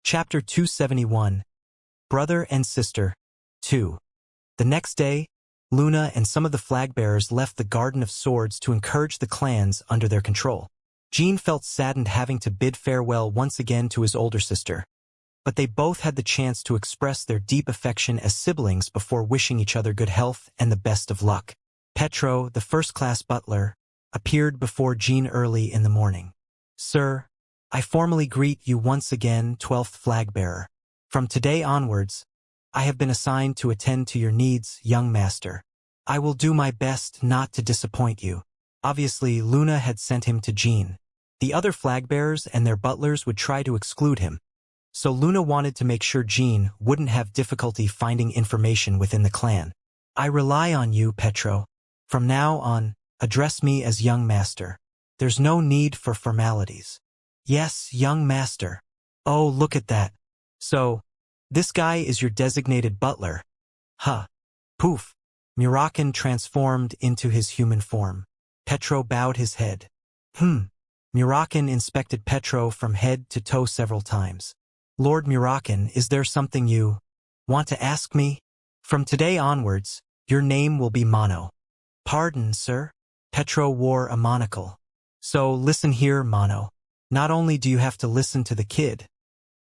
Chapter 271. Brother and Sister 2. The next day, Luna and some of the flag-bearers left the Garden of Swords to encourage the clans under their control. Jean felt saddened having to bid farewell once again to his older sister, but they both had the chance to express their deep affection as siblings before wishing each other good health and the best of luck. Petro, the first-class butler, appeared before Jean early in the morning. "Sir, I formally greet you once again, 12th flag-bearer. From today onwards, I have been assigned to attend to your needs, young master. I will do my best not to disappoint you." Obviously, Luna had sent him to Jean. The other flag-bearers and their butlers would try to exclude him, so Luna wanted to make sure Jean wouldn't have difficulty finding information within the clan. "I rely on you, Petro. From now on, address me as young master. There's no need for formalities." "Yes, young master." "Oh, look at that. So, this guy is your designated butler." "Huh." Poof. Murakin transformed into his human form. Petro bowed his head. Murakin inspected Petro from head to toe several times. "Lord Murakin, is there something you want to ask me? From today onwards, your name will be Mono." "Pardon, sir?" Petro wore a monocle. "So listen here, Mono. Not only do you have to listen to the kid,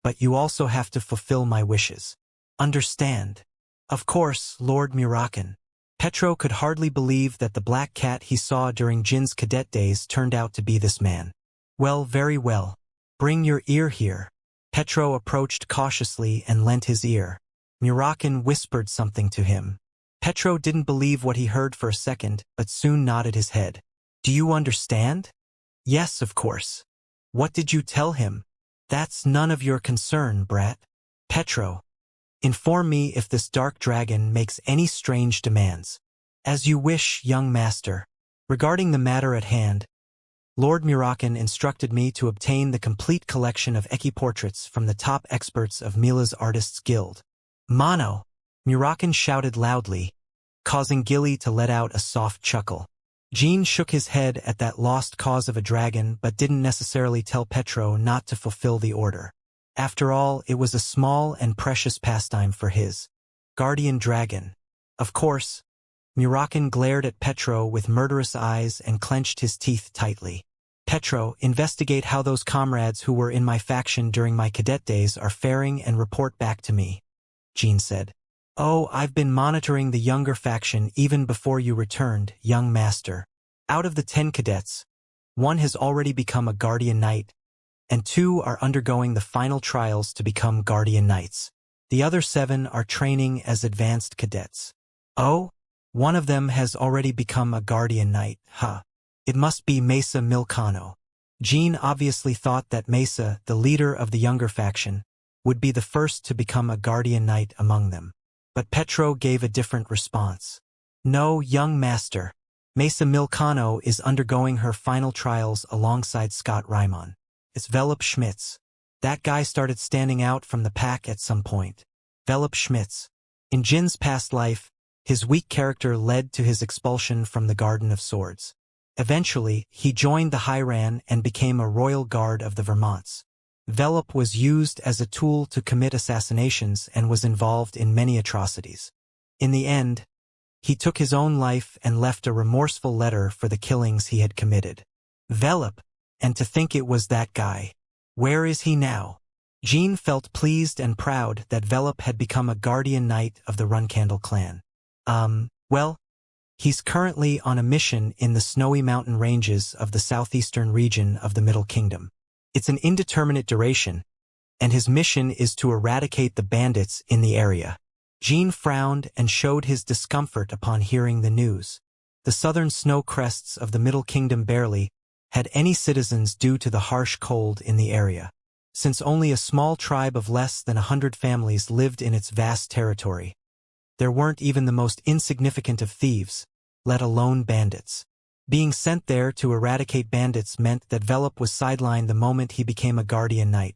but you also have to fulfill my wishes. Understand?" "Of course, Lord Murakin." Petro could hardly believe that the black cat he saw during Jin's cadet days turned out to be this man. "Well, very well. Bring your ear here." Petro approached cautiously and lent his ear. Murakin whispered something to him. Petro didn't believe what he heard for a second, but soon nodded his head. "Do you understand?" "Yes, of course." "What did you tell him?" "That's none of your concern, brat." "Petro, inform me if this dark dragon makes any strange demands." "As you wish, young master." Regarding the matter at hand, Lord Murakin instructed me to obtain the complete collection of Eki portraits from the top experts of Mila's Artists Guild. "Mono!" Murakin shouted loudly, causing Gilly to let out a soft chuckle. Jean shook his head at that lost cause of a dragon but didn't necessarily tell Petro not to fulfill the order. After all, it was a small and precious pastime for his guardian dragon. Of course, Murakin glared at Petro with murderous eyes and clenched his teeth tightly. "Petro, investigate how those comrades who were in my faction during my cadet days are faring and report back to me," Jean said. "Oh, I've been monitoring the younger faction even before you returned, young master. Out of the 10 cadets, 1 has already become a guardian knight, and 2 are undergoing the final trials to become guardian knights. The other 7 are training as advanced cadets." "Oh? 1 of them has already become a guardian knight, huh? It must be Mesa Milcano." Jean obviously thought that Mesa, the leader of the younger faction, would be the first to become a guardian knight among them. But Petro gave a different response. "No, young master. Mesa Milcano is undergoing her final trials alongside Scott Raimon. It's Velop Schmitz. That guy started standing out from the pack at some point." Velop Schmitz. In Jin's past life, his weak character led to his expulsion from the Garden of Swords. Eventually, he joined the Hiran and became a royal guard of the Vermonts. Velop was used as a tool to commit assassinations and was involved in many atrocities. In the end, he took his own life and left a remorseful letter for the killings he had committed. Velop, and to think it was that guy. Where is he now? Jean felt pleased and proud that Velop had become a guardian knight of the Runcandle clan. Well, he's currently on a mission in the snowy mountain ranges of the southeastern region of the Middle Kingdom. It's an indeterminate duration, and his mission is to eradicate the bandits in the area. Jean frowned and showed his discomfort upon hearing the news. The southern snow crests of the Middle Kingdom barely had any citizens due to the harsh cold in the area, since only a small tribe of less than 100 families lived in its vast territory. There weren't even the most insignificant of thieves, let alone bandits. Being sent there to eradicate bandits meant that Velop was sidelined the moment he became a guardian knight,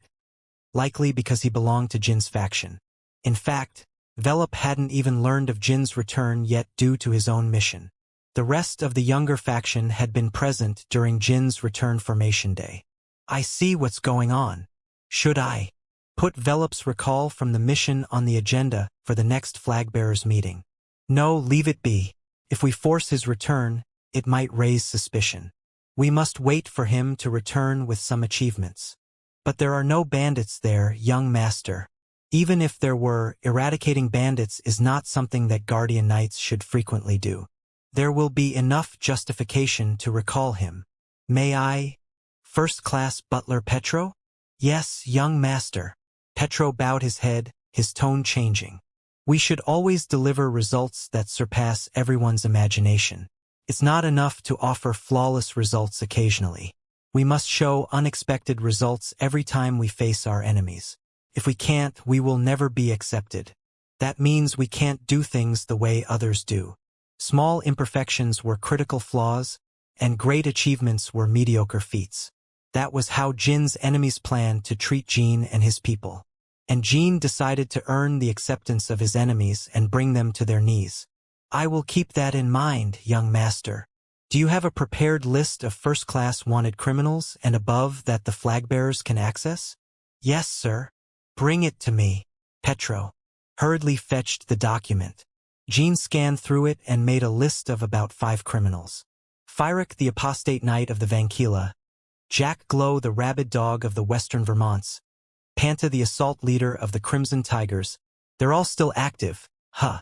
likely because he belonged to Jin's faction. In fact, Velop hadn't even learned of Jin's return yet due to his own mission. The rest of the younger faction had been present during Jin's return formation day. "I see what's going on. Should I Put Velop's recall from the mission on the agenda for the next flag-bearers meeting. No, leave it be. If we force his return, it might raise suspicion. We must wait for him to return with some achievements. But there are no bandits there, young master. Even if there were, eradicating bandits is not something that Guardian Knights should frequently do. There will be enough justification to recall him. May I? First-class butler Petro? Yes, young master. Petro bowed his head, his tone changing. We should always deliver results that surpass everyone's imagination. It's not enough to offer flawless results occasionally. We must show unexpected results every time we face our enemies. If we can't, we will never be accepted. That means we can't do things the way others do. Small imperfections were critical flaws, and great achievements were mediocre feats. That was how Jin's enemies planned to treat Jin and his people. And Jin decided to earn the acceptance of his enemies and bring them to their knees. I will keep that in mind, young master. Do you have a prepared list of first-class wanted criminals and above that the flag-bearers can access? Yes, sir. Bring it to me. Petro hurriedly fetched the document. Jin scanned through it and made a list of about 5 criminals. Fyric, the apostate knight of the Vankila, Jack Glow, the rabid dog of the Western Vermonts, Panta, the assault leader of the Crimson Tigers. They're all still active, huh?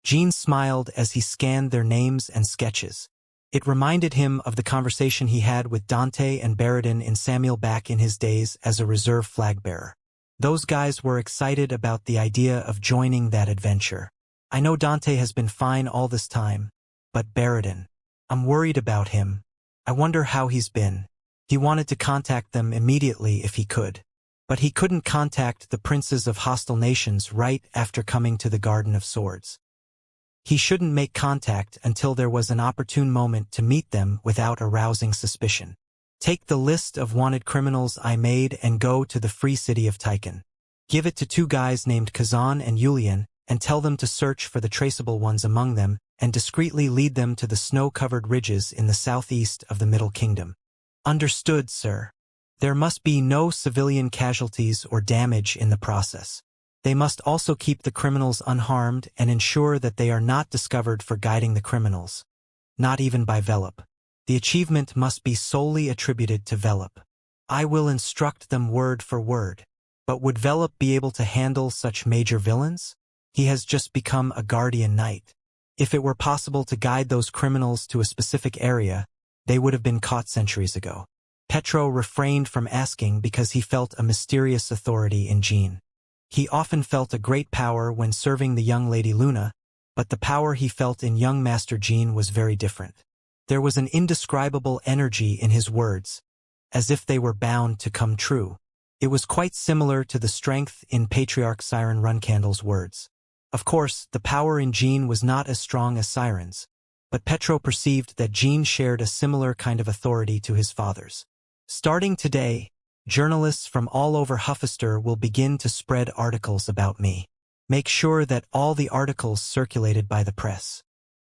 Jin smiled as he scanned their names and sketches. It reminded him of the conversation he had with Dante and Baradin in Samuel back in his days as a reserve flag-bearer. Those guys were excited about the idea of joining that adventure. I know Dante has been fine all this time, but Baradin, I'm worried about him. I wonder how he's been. He wanted to contact them immediately if he could. But he couldn't contact the princes of hostile nations right after coming to the Garden of Swords. He shouldn't make contact until there was an opportune moment to meet them without arousing suspicion. Take the list of wanted criminals I made and go to the free city of Tychon. Give it to 2 guys named Kazan and Yulian and tell them to search for the traceable ones among them and discreetly lead them to the snow-covered ridges in the southeast of the Middle Kingdom. Understood, sir. There must be no civilian casualties or damage in the process. They must also keep the criminals unharmed and ensure that they are not discovered for guiding the criminals. Not even by Velop. The achievement must be solely attributed to Velop. I will instruct them word for word. But would Velop be able to handle such major villains? He has just become a guardian knight. If it were possible to guide those criminals to a specific area, they would have been caught centuries ago. Petro refrained from asking because he felt a mysterious authority in Jin. He often felt a great power when serving the young Lady Luna, but the power he felt in young Master Jin was very different. There was an indescribable energy in his words, as if they were bound to come true. It was quite similar to the strength in Patriarch Siren Runcandle's words. Of course, the power in Jin was not as strong as Siren's, but Petro perceived that Jin shared a similar kind of authority to his father's. Starting today, journalists from all over Huffister will begin to spread articles about me. Make sure that all the articles circulated by the press,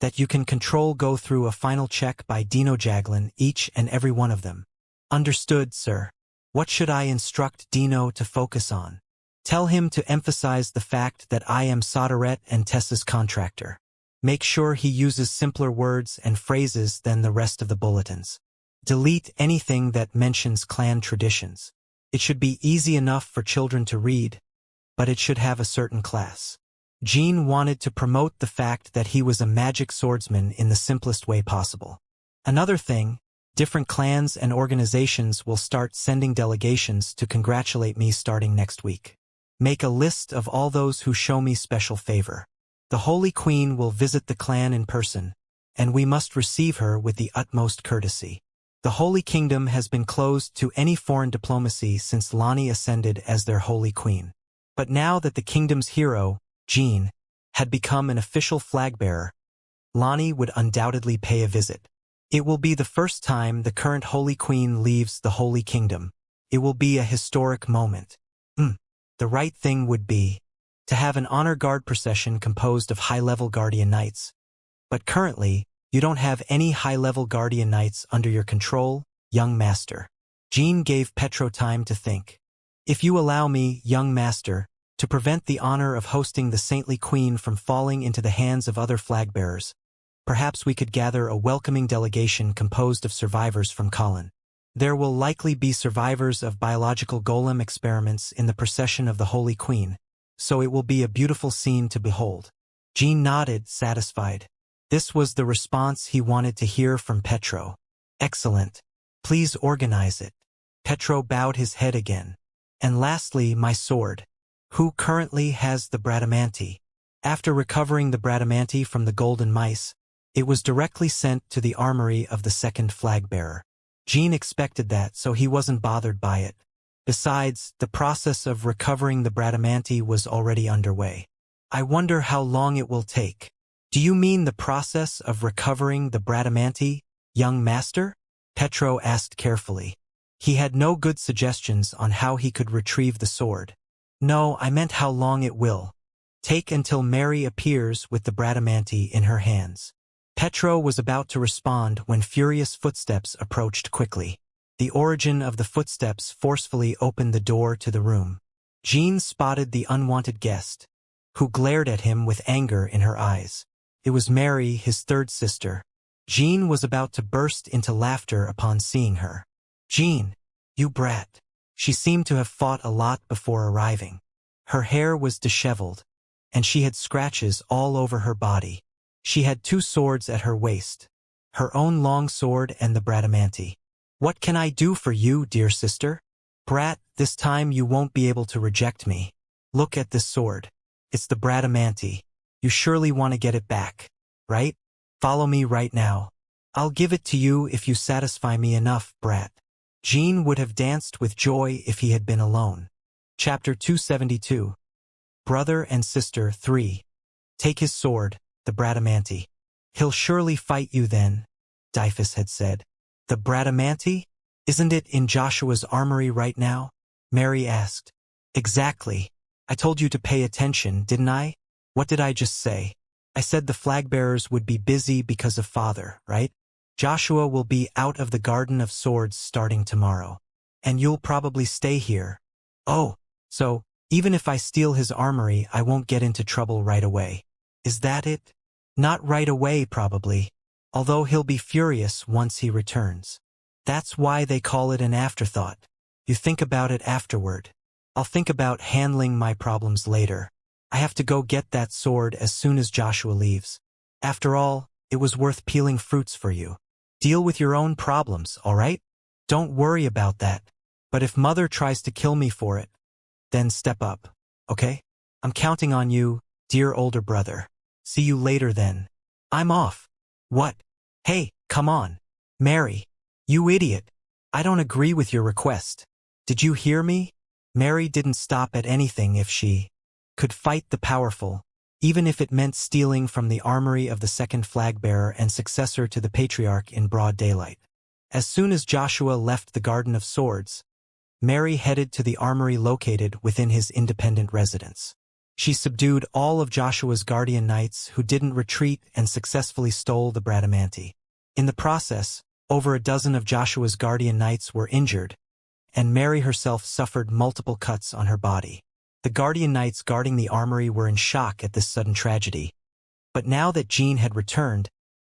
that you can control, go through a final check by Dino Jaglin, each and every one of them. Understood, sir. What should I instruct Dino to focus on? Tell him to emphasize the fact that I am Soderette and Tessa's contractor. Make sure he uses simpler words and phrases than the rest of the bulletins. Delete anything that mentions clan traditions. It should be easy enough for children to read, but it should have a certain class. Jin wanted to promote the fact that he was a magic swordsman in the simplest way possible. Another thing, different clans and organizations will start sending delegations to congratulate me starting next week. Make a list of all those who show me special favor. The Holy Queen will visit the clan in person, and we must receive her with the utmost courtesy. The Holy Kingdom has been closed to any foreign diplomacy since Lani ascended as their Holy Queen. But now that the kingdom's hero, Jin, had become an official flag-bearer, Lani would undoubtedly pay a visit. It will be the first time the current Holy Queen leaves the Holy Kingdom. It will be a historic moment. The right thing would be to have an honor guard procession composed of high-level guardian knights. But currently, you don't have any high-level guardian knights under your control, young master. Jin gave Petro time to think. If you allow me, young master, to prevent the honor of hosting the saintly queen from falling into the hands of other flag-bearers, perhaps we could gather a welcoming delegation composed of survivors from Colin. There will likely be survivors of biological golem experiments in the procession of the Holy Queen, so it will be a beautiful scene to behold. Jean nodded, satisfied. This was the response he wanted to hear from Petro. Excellent. Please organize it. Petro bowed his head again. And lastly, my sword. Who currently has the Bradamanti? After recovering the Bradamanti from the golden mice, it was directly sent to the armory of the second flag-bearer. Jean expected that, so he wasn't bothered by it. Besides, the process of recovering the Bradamanti was already underway. I wonder how long it will take. Do you mean the process of recovering the Bradamanti, young master? Petro asked carefully. He had no good suggestions on how he could retrieve the sword. No, I meant how long it will take until Mary appears with the Bradamanti in her hands. Petro was about to respond when furious footsteps approached quickly. The origin of the footsteps forcefully opened the door to the room. Jean spotted the unwanted guest, who glared at him with anger in her eyes. It was Mary, his third sister. Jean was about to burst into laughter upon seeing her. Jean, you brat. She seemed to have fought a lot before arriving. Her hair was disheveled, and she had scratches all over her body. She had 2 swords at her waist, her own long sword and the Bradamanti. What can I do for you, dear sister? Brat, this time you won't be able to reject me. Look at this sword. It's the Bradamanti. You surely want to get it back, right? Follow me right now. I'll give it to you if you satisfy me enough, brat. Jean would have danced with joy if he had been alone. Chapter 272. Brother and Sister 3. Take his sword, the Bradamanti. He'll surely fight you then, Dyphus had said. The Bradamanti? Isn't it in Joshua's armory right now? Mary asked. Exactly. I told you to pay attention, didn't I? What did I just say? I said the flag-bearers would be busy because of Father, right? Joshua will be out of the Garden of Swords starting tomorrow. And you'll probably stay here. Oh, so, even if I steal his armory, I won't get into trouble right away. Is that it? Not right away, probably. Although he'll be furious once he returns. That's why they call it an afterthought. You think about it afterward. I'll think about handling my problems later. I have to go get that sword as soon as Joshua leaves. After all, it was worth peeling fruits for you. Deal with your own problems, all right? Don't worry about that. But if Mother tries to kill me for it, then step up, okay? I'm counting on you, dear older brother. See you later then. I'm off. What? Hey, come on. Mary. You idiot. I don't agree with your request. Did you hear me? Mary didn't stop at anything if she could fight the powerful, even if it meant stealing from the armory of the second flag-bearer and successor to the patriarch in broad daylight. As soon as Joshua left the Garden of Swords, Mary headed to the armory located within his independent residence. She subdued all of Joshua's guardian knights who didn't retreat and successfully stole the Bradamanti. In the process, over a dozen of Joshua's guardian knights were injured, and Mary herself suffered multiple cuts on her body. The guardian knights guarding the armory were in shock at this sudden tragedy. But now that Jean had returned,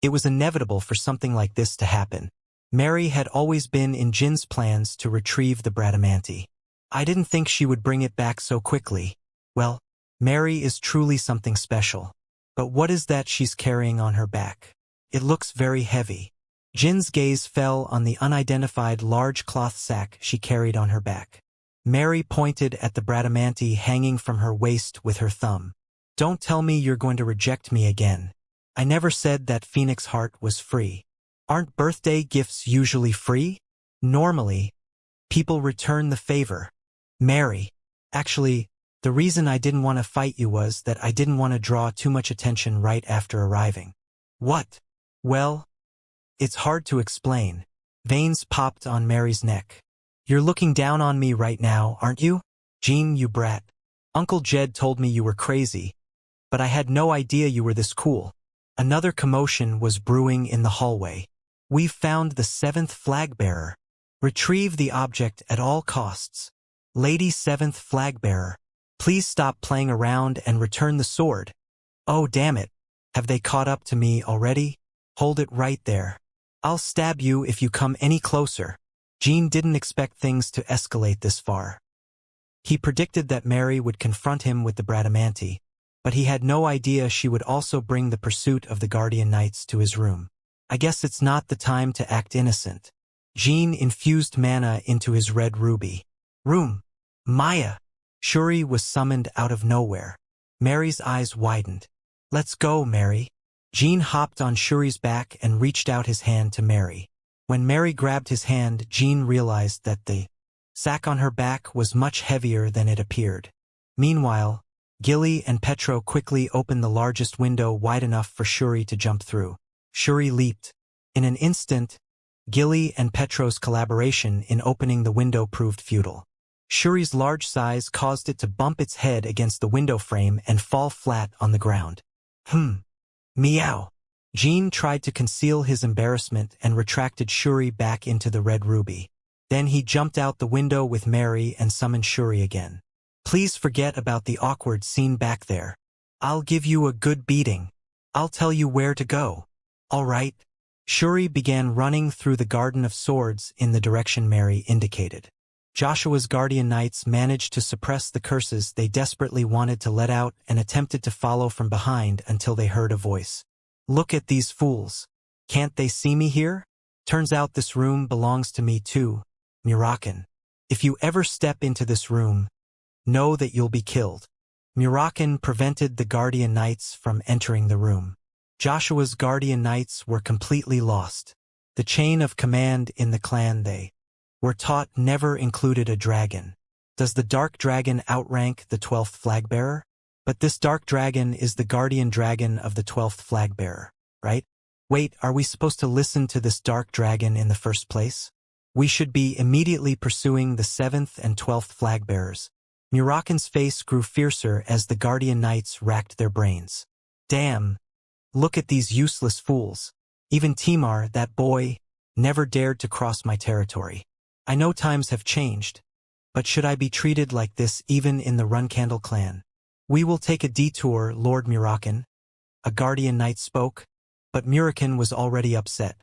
it was inevitable for something like this to happen. Mary had always been in Jin's plans to retrieve the Bradamanti. I didn't think she would bring it back so quickly. Well, Mary is truly something special. But what is that she's carrying on her back? It looks very heavy. Jin's gaze fell on the unidentified large cloth sack she carried on her back. Mary pointed at the Bradamanti hanging from her waist with her thumb. Don't tell me you're going to reject me again. I never said that Phoenix Heart was free. Aren't birthday gifts usually free? Normally, people return the favor. Mary, actually, the reason I didn't want to fight you was that I didn't want to draw too much attention right after arriving. What? Well, it's hard to explain. Veins popped on Mary's neck. You're looking down on me right now, aren't you? Jean, you brat. Uncle Jed told me you were crazy, but I had no idea you were this cool. Another commotion was brewing in the hallway. We've found the 7th flag bearer. Retrieve the object at all costs. Lady 7th Flagbearer, please stop playing around and return the sword. Oh damn it, have they caught up to me already? Hold it right there. I'll stab you if you come any closer. Jean didn't expect things to escalate this far. He predicted that Mary would confront him with the Bradamante, but he had no idea she would also bring the pursuit of the Guardian Knights to his room. I guess it's not the time to act innocent. Jean infused mana into his red ruby. Room. Maya. Shuri was summoned out of nowhere. Mary's eyes widened. Let's go, Mary. Jean hopped on Shuri's back and reached out his hand to Mary. When Mary grabbed his hand, Jean realized that the sack on her back was much heavier than it appeared. Meanwhile, Gilly and Petro quickly opened the largest window wide enough for Shuri to jump through. Shuri leaped. In an instant, Gilly and Petro's collaboration in opening the window proved futile. Shuri's large size caused it to bump its head against the window frame and fall flat on the ground. Meow. Jean tried to conceal his embarrassment and retracted Shuri back into the red ruby. Then he jumped out the window with Mary and summoned Shuri again. Please forget about the awkward scene back there. I'll give you a good beating. I'll tell you where to go. All right. Shuri began running through the Garden of Swords in the direction Mary indicated. Joshua's Guardian Knights managed to suppress the curses they desperately wanted to let out and attempted to follow from behind until they heard a voice. Look at these fools. Can't they see me here? Turns out this room belongs to me too, Muraken. If you ever step into this room, know that you'll be killed. Muraken prevented the Guardian Knights from entering the room. Joshua's Guardian Knights were completely lost. The chain of command in the clan they were taught never included a dragon. Does the Dark Dragon outrank the 12th Flagbearer? But this Dark Dragon is the Guardian Dragon of the 12th Flagbearer, right? Wait, are we supposed to listen to this Dark Dragon in the first place? We should be immediately pursuing the 7th and 12th Flagbearers. Muraken's face grew fiercer as the Guardian Knights racked their brains. Damn! Look at these useless fools. Even Timar, that boy, never dared to cross my territory. I know times have changed, but should I be treated like this even in the Runcandle clan? We will take a detour, Lord Muraken. A Guardian Knight spoke, but Muraken was already upset.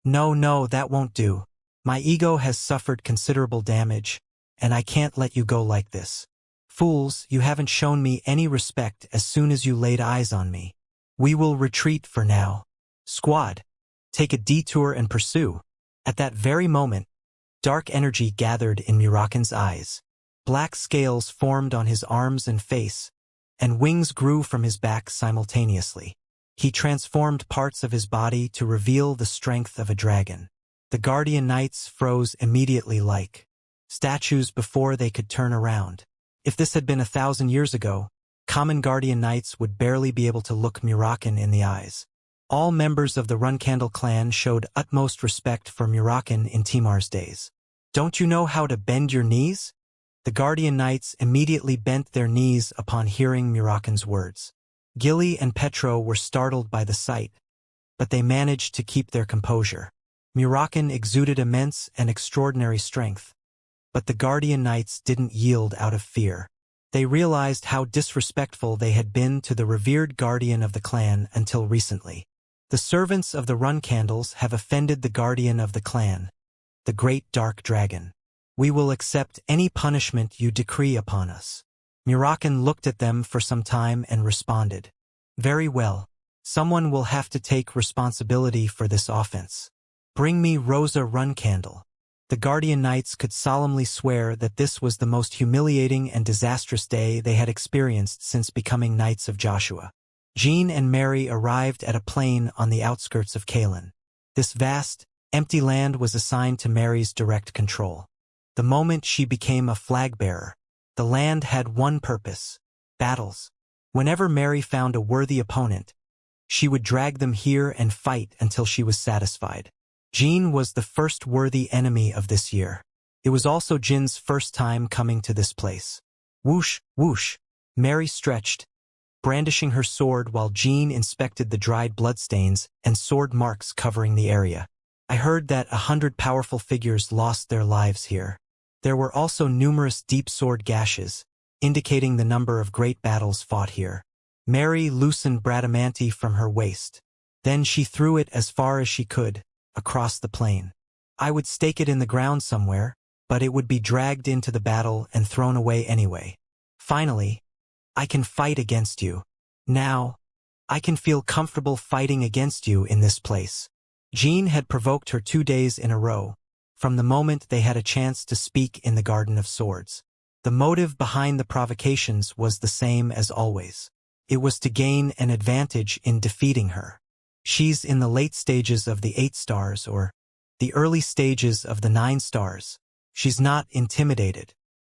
No, that won't do. My ego has suffered considerable damage, and I can't let you go like this. Fools, you haven't shown me any respect as soon as you laid eyes on me. We will retreat for now. Squad, take a detour and pursue. At that very moment, dark energy gathered in Muraken's eyes. Black scales formed on his arms and face, and wings grew from his back simultaneously. He transformed parts of his body to reveal the strength of a dragon. The Guardian Knights froze immediately like statues before they could turn around. If this had been 1,000 years ago, common Guardian Knights would barely be able to look Muraken in the eyes. All members of the Runcandle clan showed utmost respect for Muraken in Timar's days. Don't you know how to bend your knees? The Guardian Knights immediately bent their knees upon hearing Muraken's words. Gilly and Petro were startled by the sight, but they managed to keep their composure. Muraken exuded immense and extraordinary strength, but the Guardian Knights didn't yield out of fear. They realized how disrespectful they had been to the revered guardian of the clan until recently. The servants of the Runcandles have offended the guardian of the clan, the great dark dragon. We will accept any punishment you decree upon us. Muraken looked at them for some time and responded. Very well. Someone will have to take responsibility for this offense. Bring me Rosa Runcandle. The Guardian Knights could solemnly swear that this was the most humiliating and disastrous day they had experienced since becoming Knights of Joshua. Jean and Mary arrived at a plain on the outskirts of Kalen. This vast, empty land was assigned to Mary's direct control. The moment she became a flag-bearer, the land had one purpose: battles. Whenever Mary found a worthy opponent, she would drag them here and fight until she was satisfied. Jean was the first worthy enemy of this year. It was also Jin's first time coming to this place. Whoosh, whoosh. Mary stretched, brandishing her sword while Jean inspected the dried bloodstains and sword marks covering the area. I heard that 100 powerful figures lost their lives here. There were also numerous deep sword gashes, indicating the number of great battles fought here. Mary loosened Bradamante from her waist. Then she threw it as far as she could, across the plain. I would stake it in the ground somewhere, but it would be dragged into the battle and thrown away anyway. Finally, I can fight against you. Now, I can feel comfortable fighting against you in this place. Jean had provoked her 2 days in a row, from the moment they had a chance to speak in the Garden of Swords. The motive behind the provocations was the same as always. It was to gain an advantage in defeating her. She's in the late stages of the 8 stars or the early stages of the 9 stars. She's not intimidated.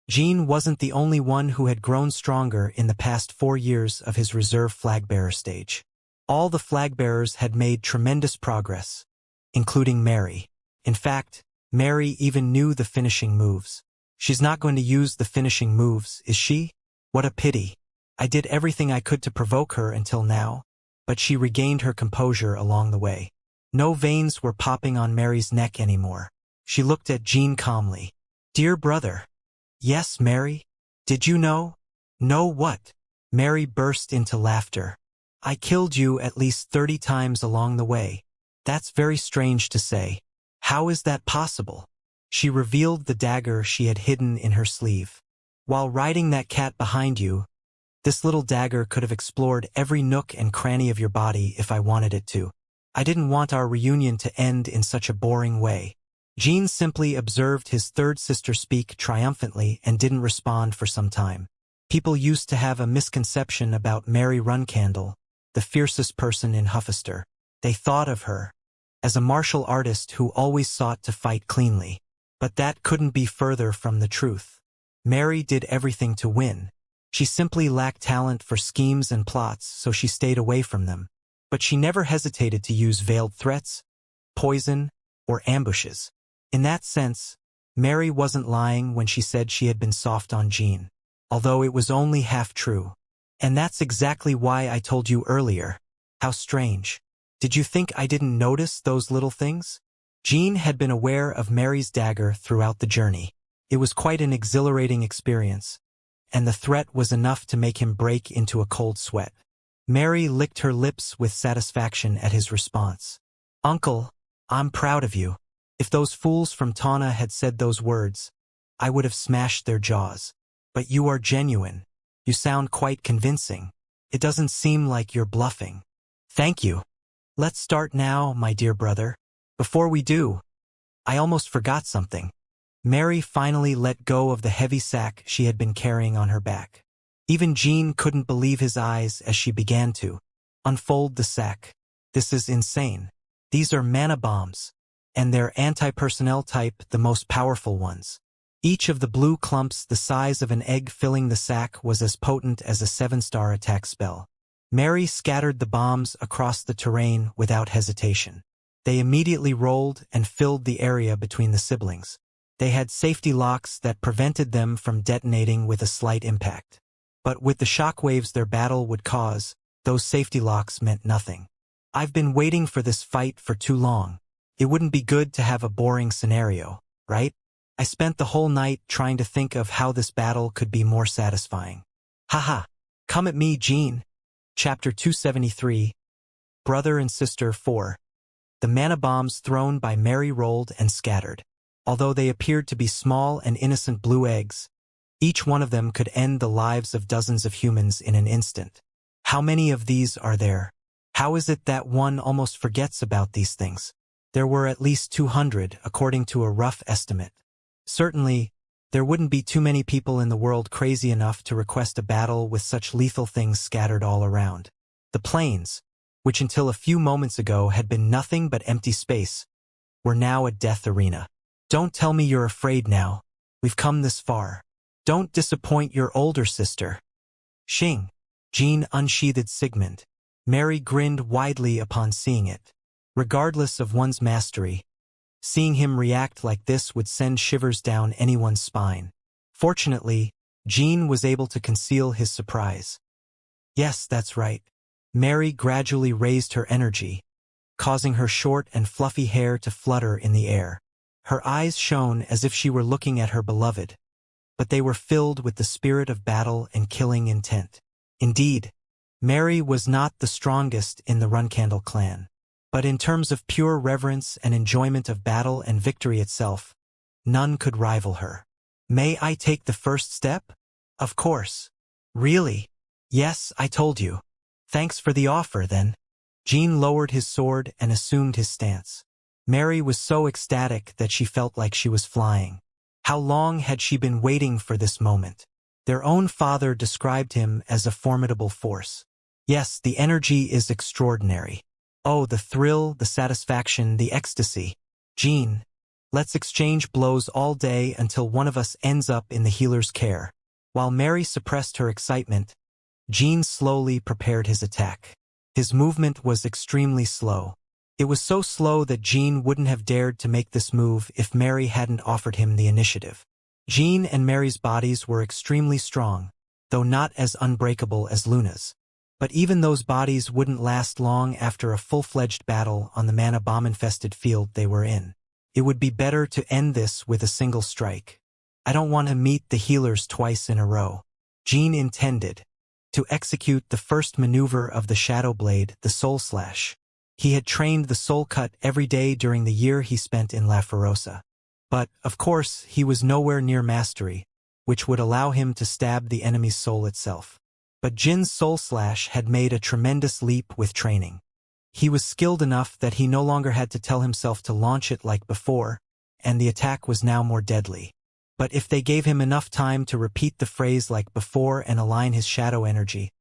Jean wasn't the only one who had grown stronger in the past 4 years of his reserve flag-bearer stage. All the flag-bearers had made tremendous progress, including Mary. In fact, Mary even knew the finishing moves. She's not going to use the finishing moves, is she? What a pity. I did everything I could to provoke her until now, but she regained her composure along the way. No veins were popping on Mary's neck anymore. She looked at Jean calmly. Dear brother. Yes, Mary? Did you know? Know what? Mary burst into laughter. I killed you at least 30 times along the way. That's very strange to say. How is that possible? She revealed the dagger she had hidden in her sleeve. While riding that cat behind you, this little dagger could have explored every nook and cranny of your body if I wanted it to. I didn't want our reunion to end in such a boring way. Jean simply observed his third sister speak triumphantly and didn't respond for some time. People used to have a misconception about Mary Runcandle, the fiercest person in Huffaster. They thought of her as a martial artist who always sought to fight cleanly. But that couldn't be further from the truth. Mary did everything to win. She simply lacked talent for schemes and plots, so she stayed away from them. But she never hesitated to use veiled threats, poison, or ambushes. In that sense, Mary wasn't lying when she said she had been soft on Jean, although it was only half true. And that's exactly why I told you earlier. How strange. Did you think I didn't notice those little things? Jean had been aware of Mary's dagger throughout the journey. It was quite an exhilarating experience, and the threat was enough to make him break into a cold sweat. Mary licked her lips with satisfaction at his response. Uncle, I'm proud of you. If those fools from Tana had said those words, I would have smashed their jaws. But you are genuine. You sound quite convincing. It doesn't seem like you're bluffing. Thank you. Let's start now, my dear brother. Before we do, I almost forgot something. Mary finally let go of the heavy sack she had been carrying on her back. Even Jean couldn't believe his eyes as she began to unfold the sack. This is insane. These are mana bombs, and they're anti-personnel type, the most powerful ones. Each of the blue clumps the size of an egg filling the sack was as potent as a 7-star attack spell. Mary scattered the bombs across the terrain without hesitation. They immediately rolled and filled the area between the siblings. They had safety locks that prevented them from detonating with a slight impact. But with the shockwaves their battle would cause, those safety locks meant nothing. I've been waiting for this fight for too long. It wouldn't be good to have a boring scenario, right? I spent the whole night trying to think of how this battle could be more satisfying. Haha, come at me, Jean. Chapter 273, Brother and Sister 4. The mana bombs thrown by Mary rolled and scattered. Although they appeared to be small and innocent blue eggs, each one of them could end the lives of dozens of humans in an instant. How many of these are there? How is it that one almost forgets about these things? There were at least 200, according to a rough estimate. Certainly, there wouldn't be too many people in the world crazy enough to request a battle with such lethal things scattered all around. The plains, which until a few moments ago had been nothing but empty space, were now a death arena. Don't tell me you're afraid now. We've come this far. Don't disappoint your older sister. Xing. Jean unsheathed Sigmund. Mary grinned widely upon seeing it. Regardless of one's mastery, seeing him react like this would send shivers down anyone's spine. Fortunately, Jean was able to conceal his surprise. Yes, that's right. Mary gradually raised her energy, causing her short and fluffy hair to flutter in the air. Her eyes shone as if she were looking at her beloved, but they were filled with the spirit of battle and killing intent. Indeed, Mary was not the strongest in the Runcandle clan, but in terms of pure reverence and enjoyment of battle and victory itself, none could rival her. May I take the first step? Of course. Really? Yes, I told you. Thanks for the offer, then. Jean lowered his sword and assumed his stance. Mary was so ecstatic that she felt like she was flying. How long had she been waiting for this moment? Their own father described him as a formidable force. Yes, the energy is extraordinary. Oh, the thrill, the satisfaction, the ecstasy. Jean, let's exchange blows all day until one of us ends up in the healer's care. While Mary suppressed her excitement, Jean slowly prepared his attack. His movement was extremely slow. It was so slow that Jean wouldn't have dared to make this move if Mary hadn't offered him the initiative. Jean and Mary's bodies were extremely strong, though not as unbreakable as Luna's. But even those bodies wouldn't last long after a full-fledged battle on the mana bomb-infested field they were in. It would be better to end this with a single strike. I don't want to meet the healers twice in a row. Jean intended to execute the first maneuver of the Shadow Blade, the Soul Slash. He had trained the Soul Cut every day during the year he spent in La Ferosa. But, of course, he was nowhere near mastery, which would allow him to stab the enemy's soul itself. But Jin's Soul Slash had made a tremendous leap with training. He was skilled enough that he no longer had to tell himself to launch it like before, and the attack was now more deadly. But if they gave him enough time to repeat the phrase like before and align his shadow energy,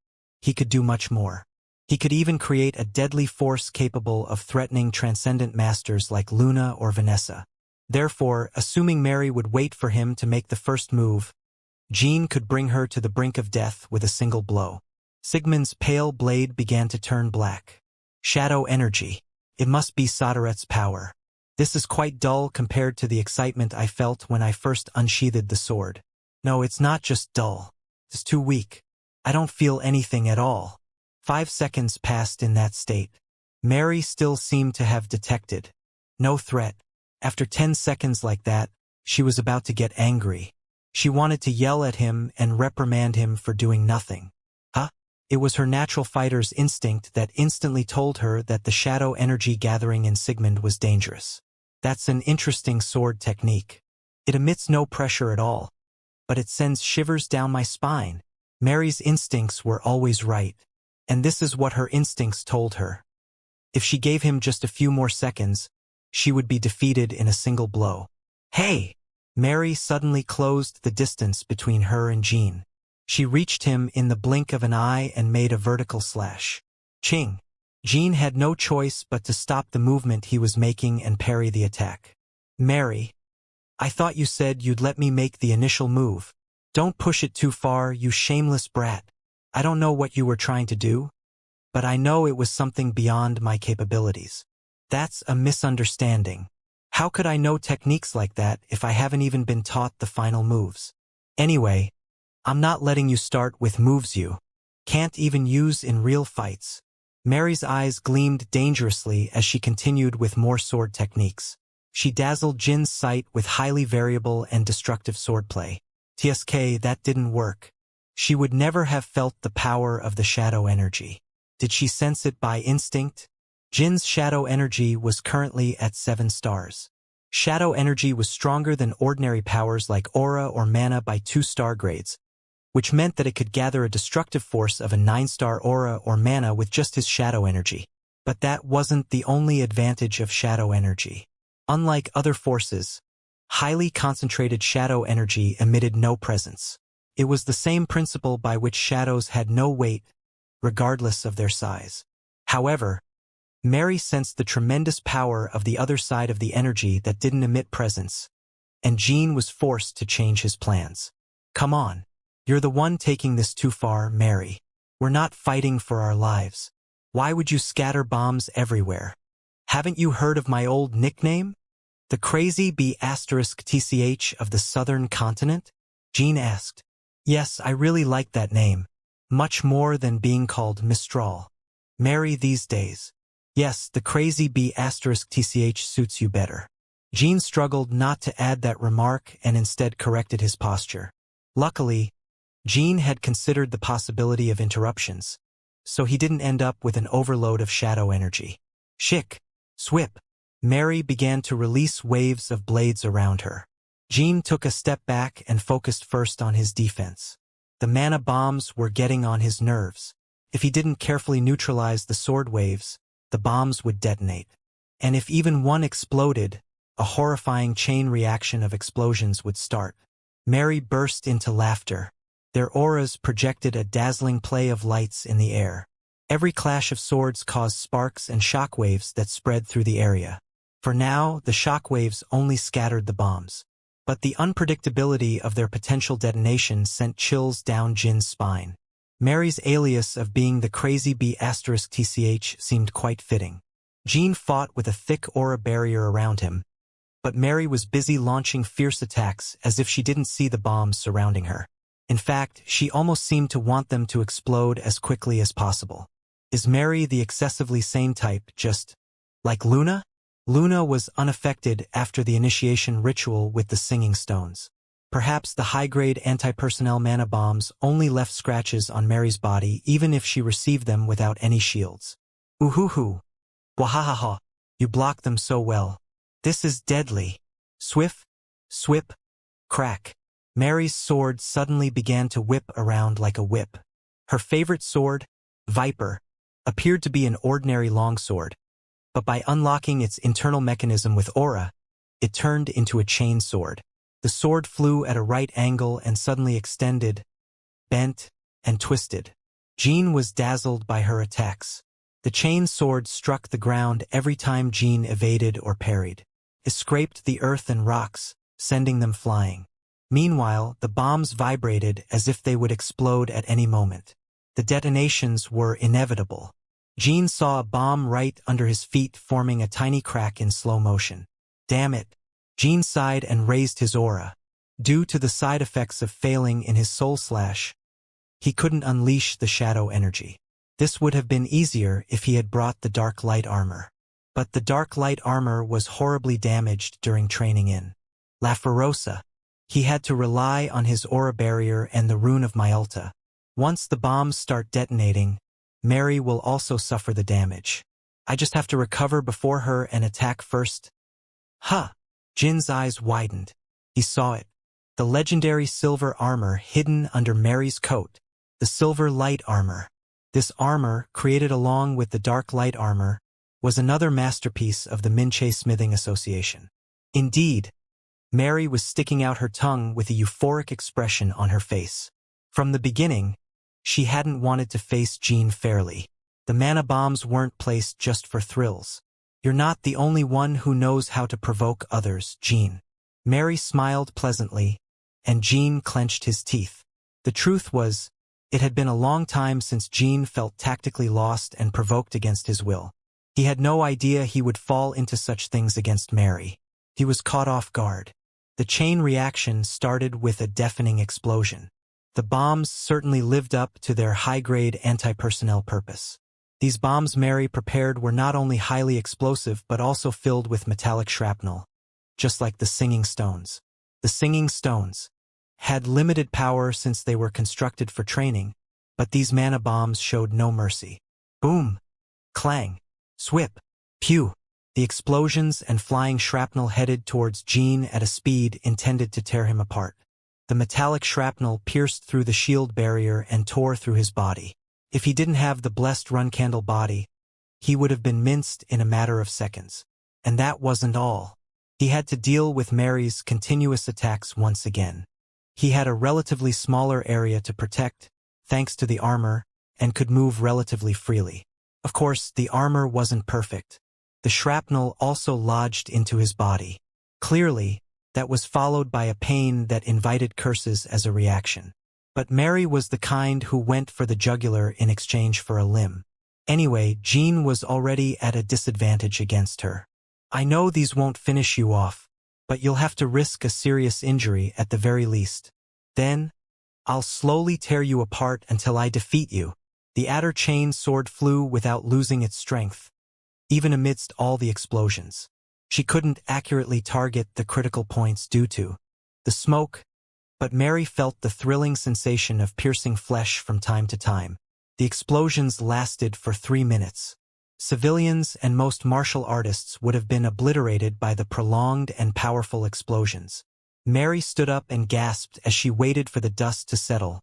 he could do much more. He could even create a deadly force capable of threatening transcendent masters like Luna or Vanessa. Therefore, assuming Mary would wait for him to make the first move, Jean could bring her to the brink of death with a single blow. Sigmund's pale blade began to turn black. Shadow energy. It must be Soderet's power. This is quite dull compared to the excitement I felt when I first unsheathed the sword. No, it's not just dull. It's too weak. I don't feel anything at all. 5 seconds passed in that state. Mary still seemed to have detected no threat. After 10 seconds like that, she was about to get angry. She wanted to yell at him and reprimand him for doing nothing. It was her natural fighter's instinct that instantly told her that the shadow energy gathering in Sigmund was dangerous. That's an interesting sword technique. It emits no pressure at all, but it sends shivers down my spine. Mary's instincts were always right, and this is what her instincts told her. If she gave him just a few more seconds, she would be defeated in a single blow. Hey! Mary suddenly closed the distance between her and Jean. She reached him in the blink of an eye and made a vertical slash. Ching! Jean had no choice but to stop the movement he was making and parry the attack. Mary, I thought you said you'd let me make the initial move. Don't push it too far, you shameless brat. I don't know what you were trying to do, but I know it was something beyond my capabilities. That's a misunderstanding. How could I know techniques like that if I haven't even been taught the final moves? Anyway, I'm not letting you start with moves you can't even use in real fights. Mary's eyes gleamed dangerously as she continued with more sword techniques. She dazzled Jin's sight with highly variable and destructive swordplay. TSK, that didn't work. She would never have felt the power of the shadow energy. Did she sense it by instinct? Jin's shadow energy was currently at 7 stars. Shadow energy was stronger than ordinary powers like aura or mana by 2 star grades, which meant that it could gather a destructive force of a 9-star aura or mana with just his shadow energy. But that wasn't the only advantage of shadow energy. Unlike other forces, highly concentrated shadow energy emitted no presence. It was the same principle by which shadows had no weight, regardless of their size. However, Mary sensed the tremendous power of the other side of the energy that didn't emit presence, and Jean was forced to change his plans. Come on. You're the one taking this too far, Mary. We're not fighting for our lives. Why would you scatter bombs everywhere? Haven't you heard of my old nickname? The Crazy B***TCH of the southern continent? Jean asked. Yes, I really like that name. Much more than being called Mistral. Mary these days. Yes, the Crazy B***TCH suits you better. Jean struggled not to add that remark and instead corrected his posture. Luckily, Jean had considered the possibility of interruptions, so he didn't end up with an overload of shadow energy. Shick, swip. Mary began to release waves of blades around her. Jean took a step back and focused first on his defense. The mana bombs were getting on his nerves. If he didn't carefully neutralize the sword waves, the bombs would detonate. And if even one exploded, a horrifying chain reaction of explosions would start. Mary burst into laughter. Their auras projected a dazzling play of lights in the air. Every clash of swords caused sparks and shockwaves that spread through the area. For now, the shockwaves only scattered the bombs. But the unpredictability of their potential detonation sent chills down Jin's spine. Mary's alias of being the crazy B*TCH seemed quite fitting. Jean fought with a thick aura barrier around him, but Mary was busy launching fierce attacks as if she didn't see the bombs surrounding her. In fact, she almost seemed to want them to explode as quickly as possible. Is Mary the excessively sane type, just like Luna? Luna was unaffected after the initiation ritual with the singing stones. Perhaps the high-grade anti-personnel mana bombs only left scratches on Mary's body even if she received them without any shields. Ooh-hoo-hoo. Wahahaha. You blocked them so well. This is deadly. Swift, swip, crack. Mary's sword suddenly began to whip around like a whip. Her favorite sword, Viper, appeared to be an ordinary longsword, but by unlocking its internal mechanism with aura, it turned into a chain sword. The sword flew at a right angle and suddenly extended, bent, and twisted. Jean was dazzled by her attacks. The chain sword struck the ground every time Jean evaded or parried. It scraped the earth and rocks, sending them flying. Meanwhile, the bombs vibrated as if they would explode at any moment. The detonations were inevitable. Jean saw a bomb right under his feet forming a tiny crack in slow motion. Damn it. Jean sighed and raised his aura. Due to the side effects of failing in his soul slash, he couldn't unleash the shadow energy. This would have been easier if he had brought the dark light armor. But the dark light armor was horribly damaged during training in La Ferosa. He had to rely on his aura barrier and the rune of Myulta. Once the bombs start detonating, Mary will also suffer the damage. I just have to recover before her and attack first. Huh! Jin's eyes widened. He saw it. The legendary silver armor hidden under Mary's coat. The silver light armor. This armor, created along with the dark light armor, was another masterpiece of the Minche Smithing Association. Indeed, Mary was sticking out her tongue with a euphoric expression on her face. From the beginning, she hadn't wanted to face Jean fairly. The mana bombs weren't placed just for thrills. You're not the only one who knows how to provoke others, Jean. Mary smiled pleasantly, and Jean clenched his teeth. The truth was, it had been a long time since Jean felt tactically lost and provoked against his will. He had no idea he would fall into such things against Mary. He was caught off guard. The chain reaction started with a deafening explosion. The bombs certainly lived up to their high-grade anti-personnel purpose. These bombs Mary prepared were not only highly explosive but also filled with metallic shrapnel, just like the singing stones. The singing stones had limited power since they were constructed for training, but these mana bombs showed no mercy. Boom! Clang! Swip! Pew! The explosions and flying shrapnel headed towards Jean at a speed intended to tear him apart. The metallic shrapnel pierced through the shield barrier and tore through his body. If he didn't have the blessed run-candle body, he would have been minced in a matter of seconds. And that wasn't all. He had to deal with Mary's continuous attacks once again. He had a relatively smaller area to protect, thanks to the armor, and could move relatively freely. Of course, the armor wasn't perfect. The shrapnel also lodged into his body. Clearly, that was followed by a pain that invited curses as a reaction. But Mary was the kind who went for the jugular in exchange for a limb. Anyway, Jean was already at a disadvantage against her. I know these won't finish you off, but you'll have to risk a serious injury at the very least. Then, I'll slowly tear you apart until I defeat you. The adder chain sword flew without losing its strength, even amidst all the explosions. She couldn't accurately target the critical points due to the smoke, but Mary felt the thrilling sensation of piercing flesh from time to time. The explosions lasted for 3 minutes. Civilians and most martial artists would have been obliterated by the prolonged and powerful explosions. Mary stood up and gasped as she waited for the dust to settle,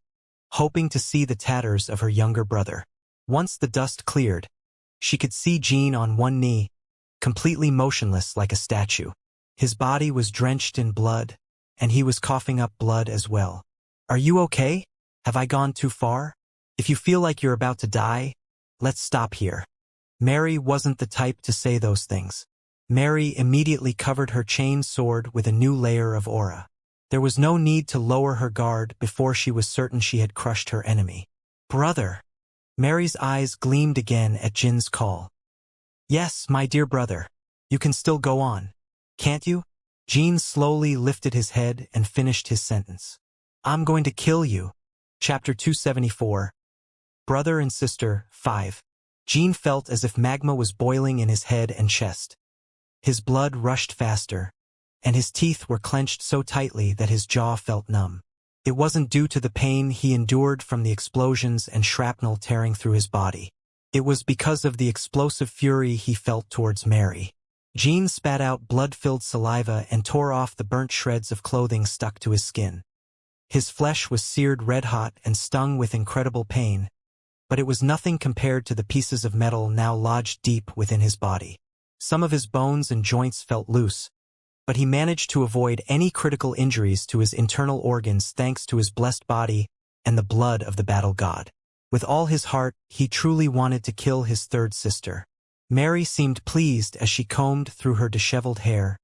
hoping to see the tatters of her younger brother. Once the dust cleared, she could see Jean on one knee, completely motionless like a statue. His body was drenched in blood, and he was coughing up blood as well. "Are you okay? Have I gone too far? If you feel like you're about to die, let's stop here." Mary wasn't the type to say those things. Mary immediately covered her chain sword with a new layer of aura. There was no need to lower her guard before she was certain she had crushed her enemy. "Brother!" Mary's eyes gleamed again at Jin's call. "Yes, my dear brother. You can still go on, can't you?" Jin slowly lifted his head and finished his sentence. "I'm going to kill you." Chapter 274. Brother and Sister, 5. Jin felt as if magma was boiling in his head and chest. His blood rushed faster, and his teeth were clenched so tightly that his jaw felt numb. It wasn't due to the pain he endured from the explosions and shrapnel tearing through his body. It was because of the explosive fury he felt towards Mary. Jean spat out blood-filled saliva and tore off the burnt shreds of clothing stuck to his skin. His flesh was seared red-hot and stung with incredible pain, but it was nothing compared to the pieces of metal now lodged deep within his body. Some of his bones and joints felt loose, but he managed to avoid any critical injuries to his internal organs thanks to his blessed body and the blood of the battle god. With all his heart, he truly wanted to kill his third sister. Mary seemed pleased as she combed through her disheveled hair,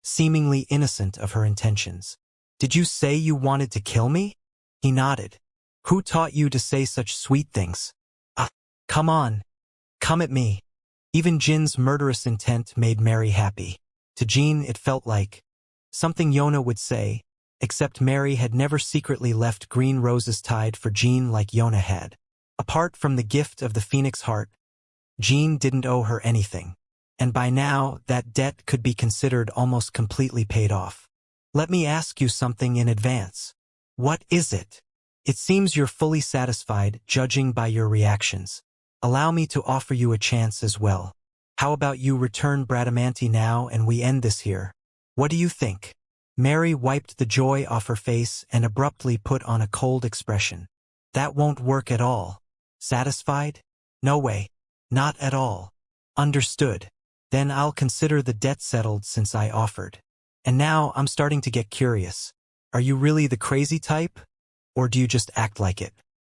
seemingly innocent of her intentions. "Did you say you wanted to kill me?" He nodded. "Who taught you to say such sweet things?" Come on. Come at me." Even Jin's murderous intent made Mary happy. To Jean it felt like something Yona would say, except Mary had never secretly left green roses tied for Jean like Yona had. Apart from the gift of the Phoenix heart, Jean didn't owe her anything, and by now that debt could be considered almost completely paid off. "Let me ask you something in advance." "What is it?" "It seems you're fully satisfied, judging by your reactions. Allow me to offer you a chance as well. How about you return Bradamanti now and we end this here? What do you think?" Mary wiped the joy off her face and abruptly put on a cold expression. "That won't work at all." "Satisfied? No way. Not at all." "Understood. Then I'll consider the debt settled since I offered. And now I'm starting to get curious. Are you really the crazy type? Or do you just act like it?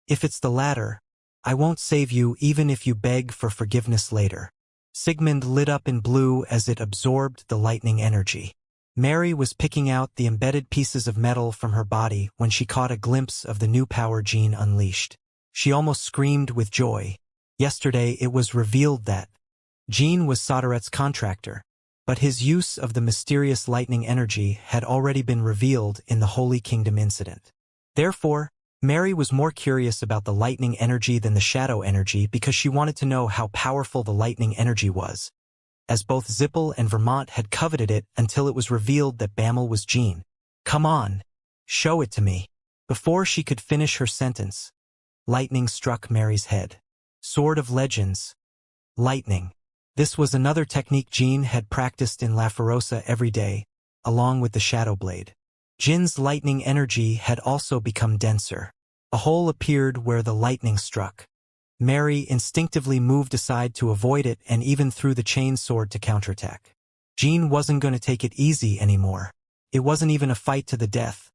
If it's the latter, I won't save you even if you beg for forgiveness later." Sigmund lit up in blue as it absorbed the lightning energy. Mary was picking out the embedded pieces of metal from her body when she caught a glimpse of the new power Jean unleashed. She almost screamed with joy. Yesterday it was revealed that Jean was Soderet's contractor, but his use of the mysterious lightning energy had already been revealed in the Holy Kingdom incident. Therefore, Mary was more curious about the lightning energy than the shadow energy because she wanted to know how powerful the lightning energy was, as both Zippel and Vermont had coveted it until it was revealed that Bammel was Jean. "Come on, show it to me." Before she could finish her sentence, lightning struck Mary's head. Sword of Legends. Lightning. This was another technique Jean had practiced in La Ferosa every day, along with the Shadow Blade. Jin's lightning energy had also become denser. A hole appeared where the lightning struck. Mary instinctively moved aside to avoid it and even threw the chain sword to counterattack. Jean wasn't going to take it easy anymore. It wasn't even a fight to the death.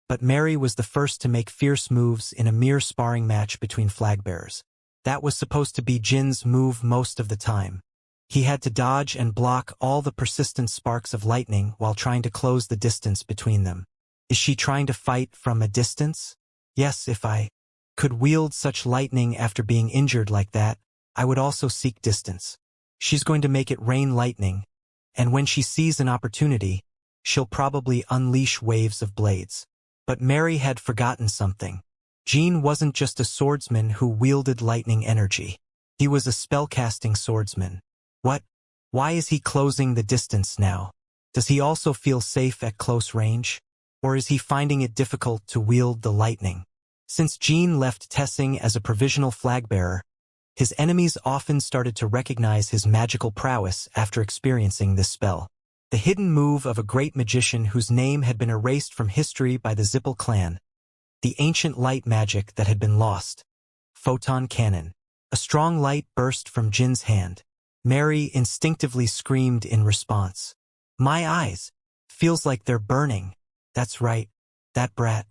But Mary was the first to make fierce moves in a mere sparring match between flagbearers. That was supposed to be Jin's move most of the time. He had to dodge and block all the persistent sparks of lightning while trying to close the distance between them. Is she trying to fight from a distance? Yes, if I could wield such lightning after being injured like that, I would also seek distance. She's going to make it rain lightning, and when she sees an opportunity, she'll probably unleash waves of blades. But Mary had forgotten something. Jean wasn't just a swordsman who wielded lightning energy. He was a spellcasting swordsman. Why is he closing the distance now? Does he also feel safe at close range? Or is he finding it difficult to wield the lightning? Since Jean left Tessing as a provisional flag-bearer, his enemies often started to recognize his magical prowess after experiencing this spell. The hidden move of a great magician whose name had been erased from history by the Zippel clan. The ancient light magic that had been lost. Photon cannon. A strong light burst from Jin's hand. Mary instinctively screamed in response. My eyes. Feels like they're burning. That's right. That brat.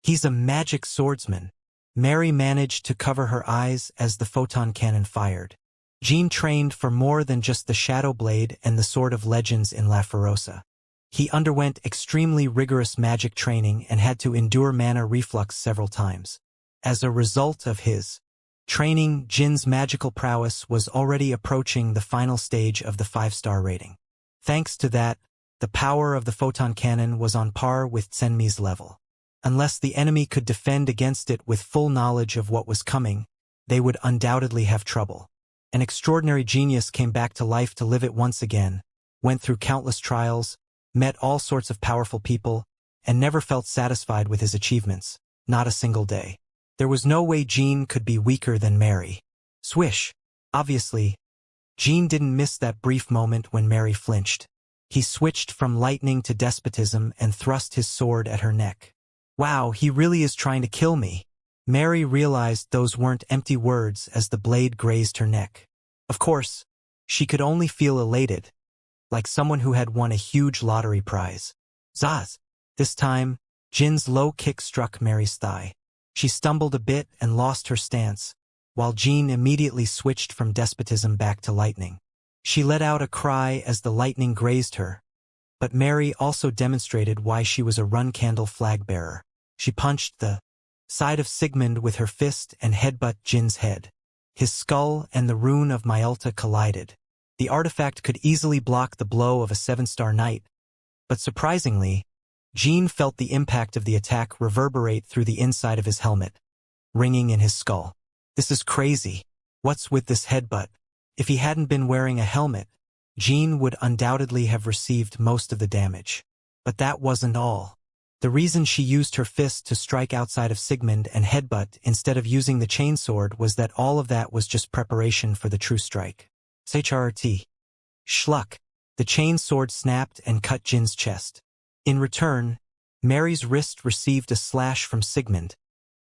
He's a magic swordsman. Mary managed to cover her eyes as the photon cannon fired. Jean trained for more than just the Shadow Blade and the Sword of Legends in La Ferosa. He underwent extremely rigorous magic training and had to endure mana reflux several times. As a result of his training, Jin's magical prowess was already approaching the final stage of the 5-star rating. Thanks to that, the power of the photon cannon was on par with Tsenmi's level. Unless the enemy could defend against it with full knowledge of what was coming, they would undoubtedly have trouble. An extraordinary genius came back to life to live it once again, went through countless trials, met all sorts of powerful people, and never felt satisfied with his achievements, not a single day. There was no way Jean could be weaker than Mary. Swish! Obviously, Jean didn't miss that brief moment when Mary flinched. He switched from lightning to despotism and thrust his sword at her neck. Wow, he really is trying to kill me. Mary realized those weren't empty words as the blade grazed her neck. Of course, she could only feel elated, like someone who had won a huge lottery prize. Zaz! This time, Jin's low kick struck Mary's thigh. She stumbled a bit and lost her stance, while Jean immediately switched from despotism back to lightning. She let out a cry as the lightning grazed her, but Mary also demonstrated why she was a run-candle flag-bearer. She punched the side of Sigmund with her fist and headbutt Jin's head. His skull and the rune of Myelta collided. The artifact could easily block the blow of a 7-star knight, but surprisingly, Jean felt the impact of the attack reverberate through the inside of his helmet, ringing in his skull. This is crazy. What's with this headbutt? If he hadn't been wearing a helmet, Jean would undoubtedly have received most of the damage. But that wasn't all. The reason she used her fist to strike outside of Sigmund and headbutt instead of using the chainsword was that all of that was just preparation for the true strike. HRT. Schluck. The chainsword snapped and cut Jin's chest. In return, Mary's wrist received a slash from Sigmund,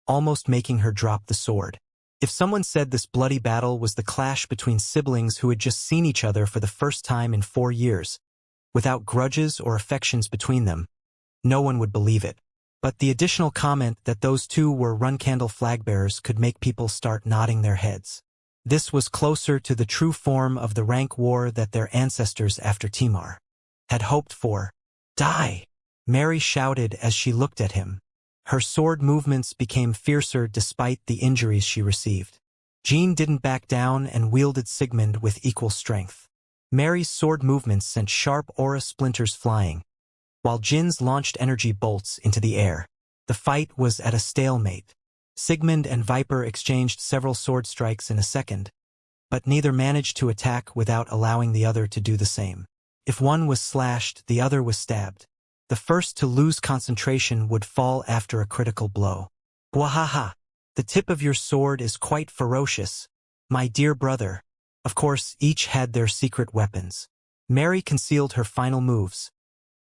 almost making her drop the sword. If someone said this bloody battle was the clash between siblings who had just seen each other for the first time in 4 years, without grudges or affections between them, no one would believe it. But the additional comment that those two were run-candle flag-bearers could make people start nodding their heads. This was closer to the true form of the rank war that their ancestors after Timar had hoped for. Die! Mary shouted as she looked at him. Her sword movements became fiercer despite the injuries she received. Jean didn't back down and wielded Sigmund with equal strength. Mary's sword movements sent sharp aura splinters flying, while Jin's launched energy bolts into the air. The fight was at a stalemate. Sigmund and Viper exchanged several sword strikes in a second, but neither managed to attack without allowing the other to do the same. If one was slashed, the other was stabbed. The first to lose concentration would fall after a critical blow. Wahaha! The tip of your sword is quite ferocious, my dear brother. Of course, each had their secret weapons. Mary concealed her final moves,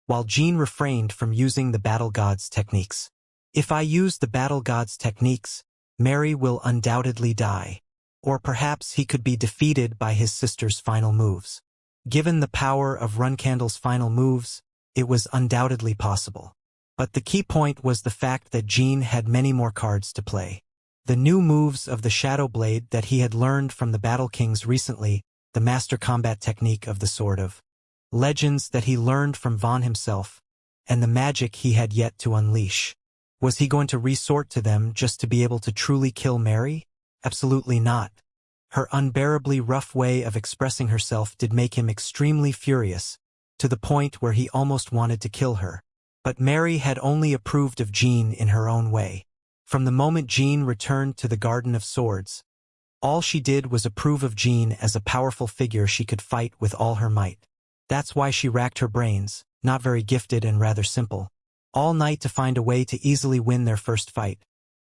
while Jean refrained from using the battle god's techniques. If I use the battle god's techniques, Mary will undoubtedly die. Or perhaps he could be defeated by his sister's final moves. Given the power of Runcandle's final moves, it was undoubtedly possible. But the key point was the fact that Jean had many more cards to play. The new moves of the Shadow Blade that he had learned from the Battle Kings recently, the master combat technique of the Sword of Legends that he learned from Vaughn himself, and the magic he had yet to unleash. Was he going to resort to them just to be able to truly kill Mary? Absolutely not. Her unbearably rough way of expressing herself did make him extremely furious, to the point where he almost wanted to kill her. But Mary had only approved of Jean in her own way. From the moment Jean returned to the Garden of Swords, All she did was approve of Jean as a powerful figure she could fight with all her might. That's why she racked her brains, not very gifted and rather simple, all night to find a way to easily win their first fight,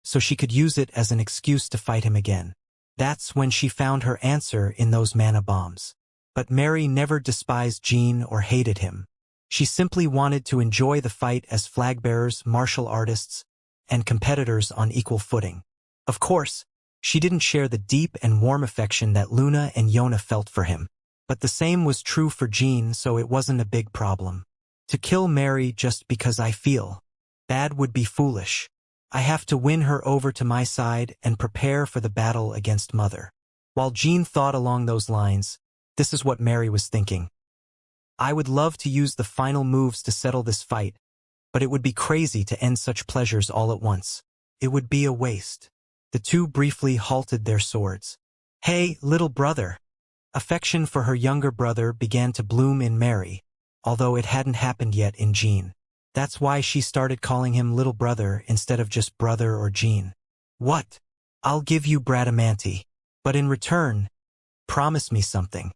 so she could use it as an excuse to fight him again. That's when she found her answer in those mana bombs. But Mary never despised Jean or hated him. She simply wanted to enjoy the fight as flag-bearers, martial artists, and competitors on equal footing. Of course, she didn't share the deep and warm affection that Luna and Yona felt for him. But the same was true for Jean, so it wasn't a big problem. To kill Mary just because I feel bad would be foolish. I have to win her over to my side and prepare for the battle against Mother. While Jean thought along those lines, this is what Mary was thinking. I would love to use the final moves to settle this fight, but it would be crazy to end such pleasures all at once. It would be a waste. The two briefly halted their swords. Hey, little brother. Affection for her younger brother began to bloom in Mary, although it hadn't happened yet in Jean. That's why she started calling him little brother instead of just brother or Jean. What? I'll give you Bradamanti. But in return, promise me something.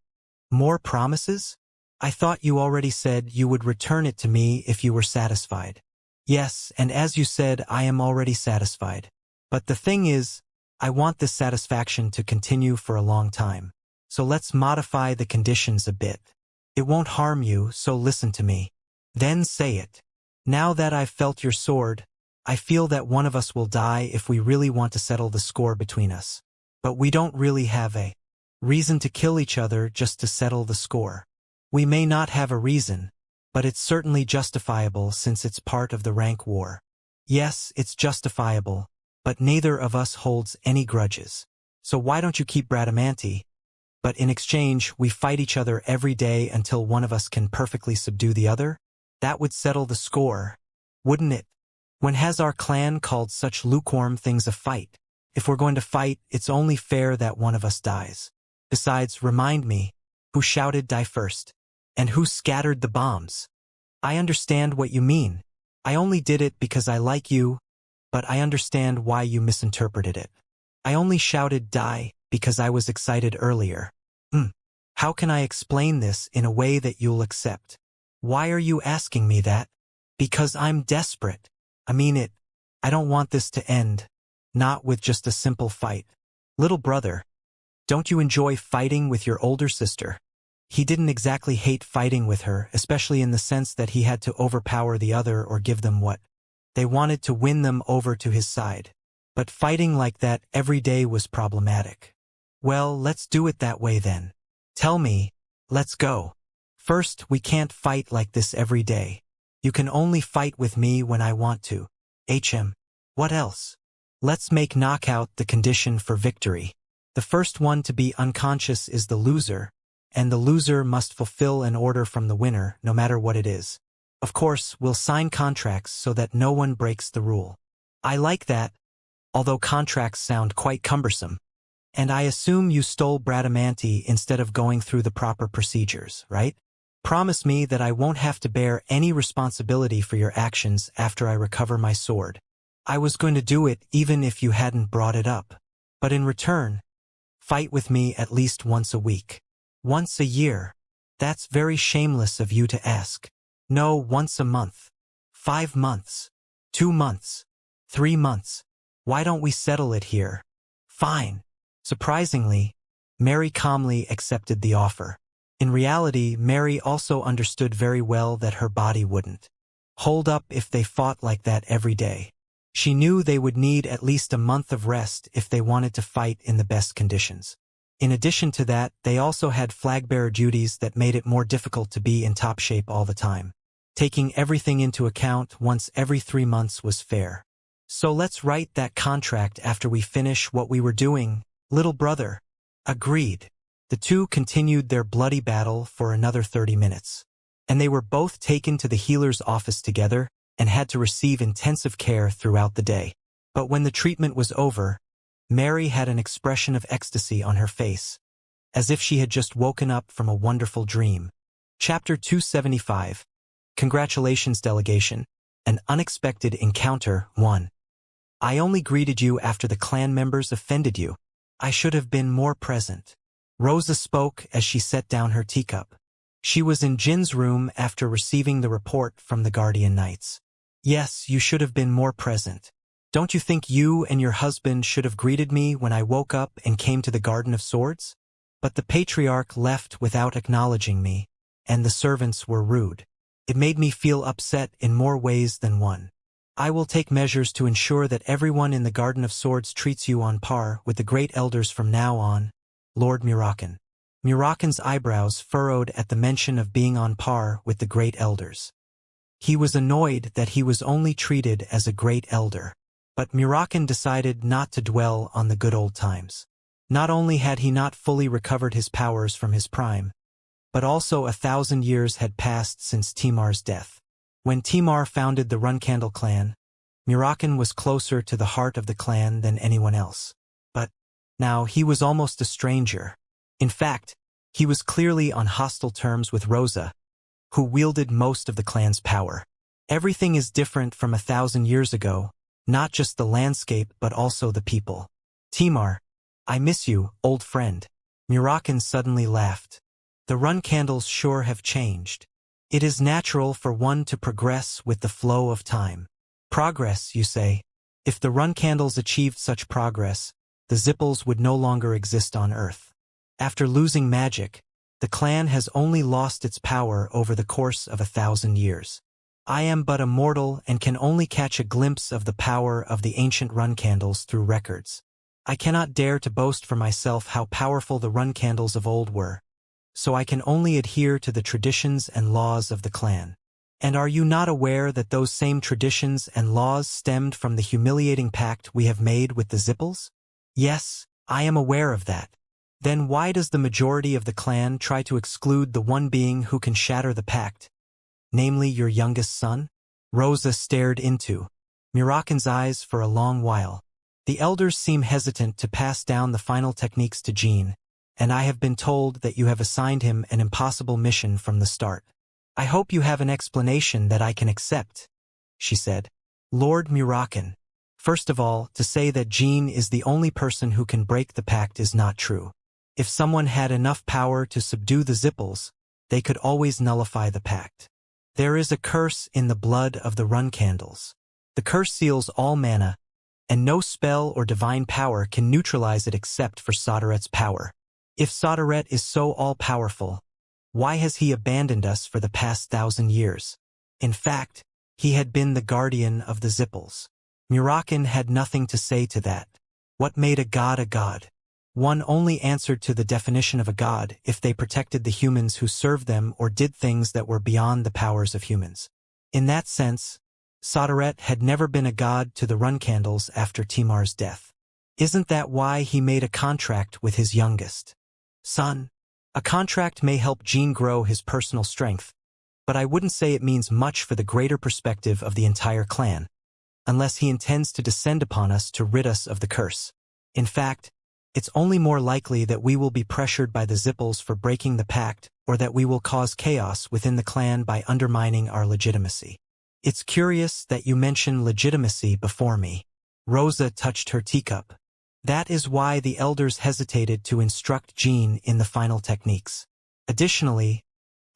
More promises? I thought you already said you would return it to me if you were satisfied. Yes, and as you said, I am already satisfied. But the thing is, I want this satisfaction to continue for a long time. So let's modify the conditions a bit. It won't harm you, so listen to me. Then say it. Now that I've felt your sword, I feel that one of us will die if we really want to settle the score between us. But we don't really have a reason to kill each other just to settle the score. We may not have a reason, but it's certainly justifiable since it's part of the rank war. Yes, it's justifiable, but neither of us holds any grudges. So why don't you keep Bradamanti? But in exchange, we fight each other every day until one of us can perfectly subdue the other? That would settle the score, wouldn't it? When has our clan called such lukewarm things a fight? If we're going to fight, it's only fair that one of us dies. Besides, remind me, who shouted die first? And who scattered the bombs? I understand what you mean. I only did it because I like you, but I understand why you misinterpreted it. I only shouted die because I was excited earlier. How can I explain this in a way that you'll accept? Why are you asking me that? Because I'm desperate. I mean it. I don't want this to end. Not with just a simple fight. Little brother, don't you enjoy fighting with your older sister? He didn't exactly hate fighting with her, especially in the sense that he had to overpower the other or give them what they wanted to win them over to his side. But fighting like that every day was problematic. Well, let's do it that way then. Tell me, let's go. First, we can't fight like this every day. You can only fight with me when I want to. What else? Let's make knockout the condition for victory. The first one to be unconscious is the loser, and the loser must fulfill an order from the winner, no matter what it is. Of course, we'll sign contracts so that no one breaks the rule. I like that, although contracts sound quite cumbersome. And I assume you stole Bradamanti instead of going through the proper procedures, right? Promise me that I won't have to bear any responsibility for your actions after I recover my sword. I was going to do it even if you hadn't brought it up. But in return, fight with me at least once a week. Once a year. That's very shameless of you to ask. No, once a month. 5 months. 2 months. 3 months. Why don't we settle it here? Fine. Surprisingly, Mary calmly accepted the offer. In reality, Mary also understood very well that her body wouldn't hold up if they fought like that every day. She knew they would need at least a month of rest if they wanted to fight in the best conditions. In addition to that, they also had flag-bearer duties that made it more difficult to be in top shape all the time. Taking everything into account, once every 3 months was fair. So let's write that contract after we finish what we were doing, little brother. Agreed. The two continued their bloody battle for another 30 minutes. And they were both taken to the healer's office together and had to receive intensive care throughout the day. But when the treatment was over, Mary had an expression of ecstasy on her face, as if she had just woken up from a wonderful dream. Chapter 275. Congratulations, delegation. An unexpected encounter 1. I only greeted you after the clan members offended you. I should have been more present. Rosa spoke as she set down her teacup. She was in Jin's room after receiving the report from the Guardian Knights. Yes, you should have been more present. Don't you think you and your husband should have greeted me when I woke up and came to the Garden of Swords? But the patriarch left without acknowledging me, and the servants were rude. It made me feel upset in more ways than one. I will take measures to ensure that everyone in the Garden of Swords treats you on par with the great elders from now on, Lord Murakan. Murakan's eyebrows furrowed at the mention of being on par with the great elders. He was annoyed that he was only treated as a great elder. But Murakan decided not to dwell on the good old times. Not only had he not fully recovered his powers from his prime, but also 1,000 years had passed since Timar's death. When Timar founded the Runcandle clan, Murakan was closer to the heart of the clan than anyone else. But now he was almost a stranger. In fact, he was clearly on hostile terms with Rosa, who wielded most of the clan's power. Everything is different from 1,000 years ago, not just the landscape but also the people. Timar, I miss you, old friend. Murakan suddenly laughed. The Runcandles sure have changed. It is natural for one to progress with the flow of time. Progress, you say? If the Runcandles achieved such progress, the Zipples would no longer exist on Earth. After losing magic, the clan has only lost its power over the course of 1,000 years. I am but a mortal and can only catch a glimpse of the power of the ancient Runcandles through records. I cannot dare to boast for myself how powerful the Runcandles of old were, so I can only adhere to the traditions and laws of the clan. And are you not aware that those same traditions and laws stemmed from the humiliating pact we have made with the Zipples? Yes, I am aware of that. Then why does the majority of the clan try to exclude the one being who can shatter the pact? Namely your youngest son? Rosa stared into Murakan's eyes for a long while. The elders seem hesitant to pass down the final techniques to Jin, and I have been told that you have assigned him an impossible mission from the start. I hope you have an explanation that I can accept, she said. Lord Murakan, first of all, to say that Jin is the only person who can break the pact is not true. If someone had enough power to subdue the Zipples, they could always nullify the pact. There is a curse in the blood of the Runcandles. The curse seals all mana, and no spell or divine power can neutralize it except for Sodaret's power. If Sodaret is so all-powerful, why has he abandoned us for the past 1,000 years? In fact, he had been the guardian of the Zipples. Murakan had nothing to say to that. What made a god a god? One only answered to the definition of a god if they protected the humans who served them or did things that were beyond the powers of humans. In that sense, Sodaret had never been a god to the Runcandles after Timar's death. Isn't that why he made a contract with his youngest son? A contract may help Jin grow his personal strength, but I wouldn't say it means much for the greater perspective of the entire clan, unless he intends to descend upon us to rid us of the curse. In fact, it's only more likely that we will be pressured by the Zipples for breaking the pact, or that we will cause chaos within the clan by undermining our legitimacy. It's curious that you mention legitimacy before me. Rosa touched her teacup. That is why the elders hesitated to instruct Jin in the final techniques. Additionally,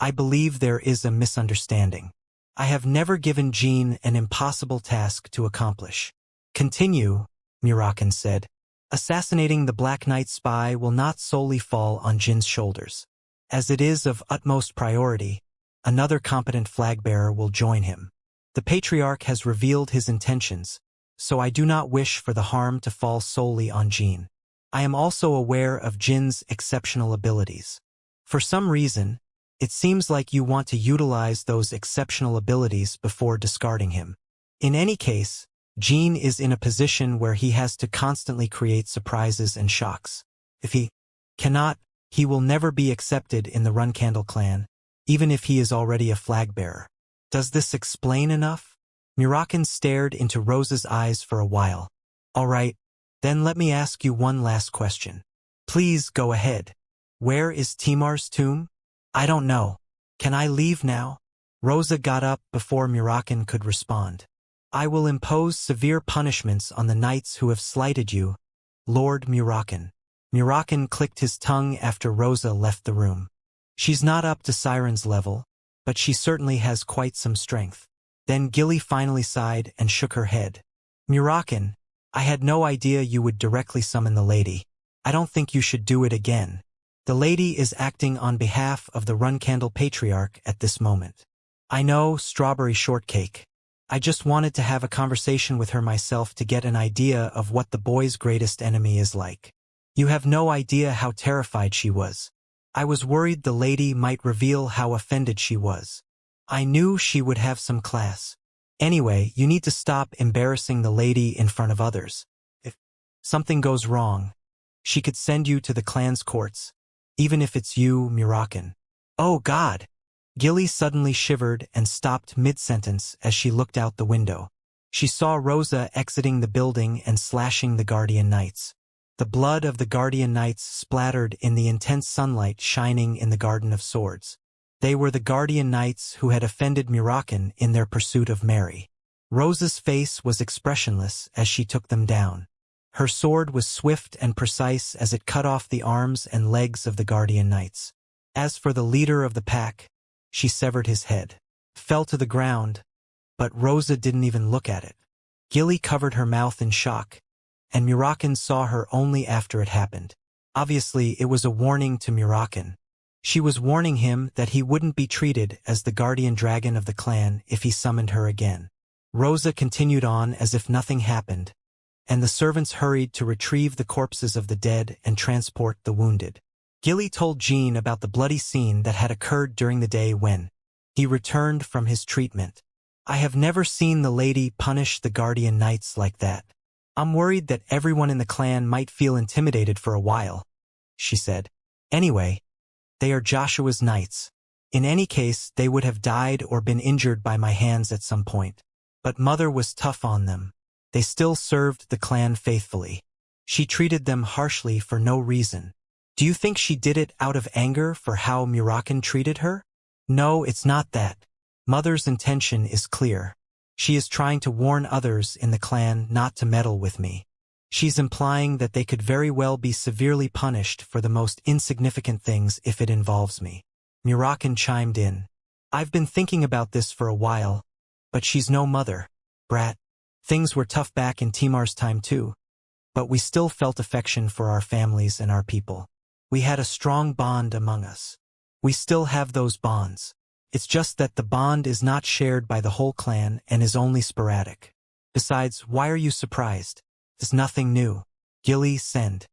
I believe there is a misunderstanding. I have never given Jin an impossible task to accomplish. Continue, Murakan said. Assassinating the Black Knight spy will not solely fall on Jin's shoulders. As it is of utmost priority, another competent flag-bearer will join him. The Patriarch has revealed his intentions, so I do not wish for the harm to fall solely on Jin. I am also aware of Jin's exceptional abilities. For some reason, it seems like you want to utilize those exceptional abilities before discarding him. In any case, Jin is in a position where he has to constantly create surprises and shocks. If he cannot, he will never be accepted in the Runcandle clan, even if he is already a flag-bearer. Does this explain enough? Murakan stared into Rosa's eyes for a while. All right, then let me ask you one last question. Please go ahead. Where is Timar's tomb? I don't know. Can I leave now? Rosa got up before Murakan could respond. I will impose severe punishments on the knights who have slighted you, Lord Murakan. Murakin clicked his tongue after Rosa left the room. She's not up to Siren's level, but she certainly has quite some strength. Then Gilly finally sighed and shook her head. Murakin, I had no idea you would directly summon the lady. I don't think you should do it again. The lady is acting on behalf of the Runcandle Patriarch at this moment. I know, Strawberry Shortcake. I just wanted to have a conversation with her myself to get an idea of what the boy's greatest enemy is like. You have no idea how terrified she was. I was worried the lady might reveal how offended she was. I knew she would have some class. Anyway, you need to stop embarrassing the lady in front of others. If something goes wrong, she could send you to the clan's courts. Even if it's you, Murakin. Oh God! Gilly suddenly shivered and stopped mid-sentence as she looked out the window. She saw Rosa exiting the building and slashing the Guardian Knights. The blood of the Guardian Knights splattered in the intense sunlight shining in the Garden of Swords. They were the Guardian Knights who had offended Murakin in their pursuit of Mary. Rosa's face was expressionless as she took them down. Her sword was swift and precise as it cut off the arms and legs of the Guardian Knights. As for the leader of the pack, she severed his head. Fell to the ground, but Rosa didn't even look at it. Gilly covered her mouth in shock, and Murakin saw her only after it happened. Obviously, it was a warning to Murakin. She was warning him that he wouldn't be treated as the guardian dragon of the clan if he summoned her again. Rosa continued on as if nothing happened, and the servants hurried to retrieve the corpses of the dead and transport the wounded. Gilly told Jean about the bloody scene that had occurred during the day when he returned from his treatment. I have never seen the lady punish the Guardian Knights like that. I'm worried that everyone in the clan might feel intimidated for a while, she said. Anyway, they are Joshua's knights. In any case, they would have died or been injured by my hands at some point. But Mother was tough on them. They still served the clan faithfully. She treated them harshly for no reason. Do you think she did it out of anger for how Murakin treated her? No, it's not that. Mother's intention is clear. She is trying to warn others in the clan not to meddle with me. She's implying that they could very well be severely punished for the most insignificant things if it involves me. Murakin chimed in. I've been thinking about this for a while, but she's no mother, brat. Things were tough back in Timar's time too, but we still felt affection for our families and our people. We had a strong bond among us. We still have those bonds. It's just that the bond is not shared by the whole clan and is only sporadic. Besides, why are you surprised? It's nothing new. Gilly send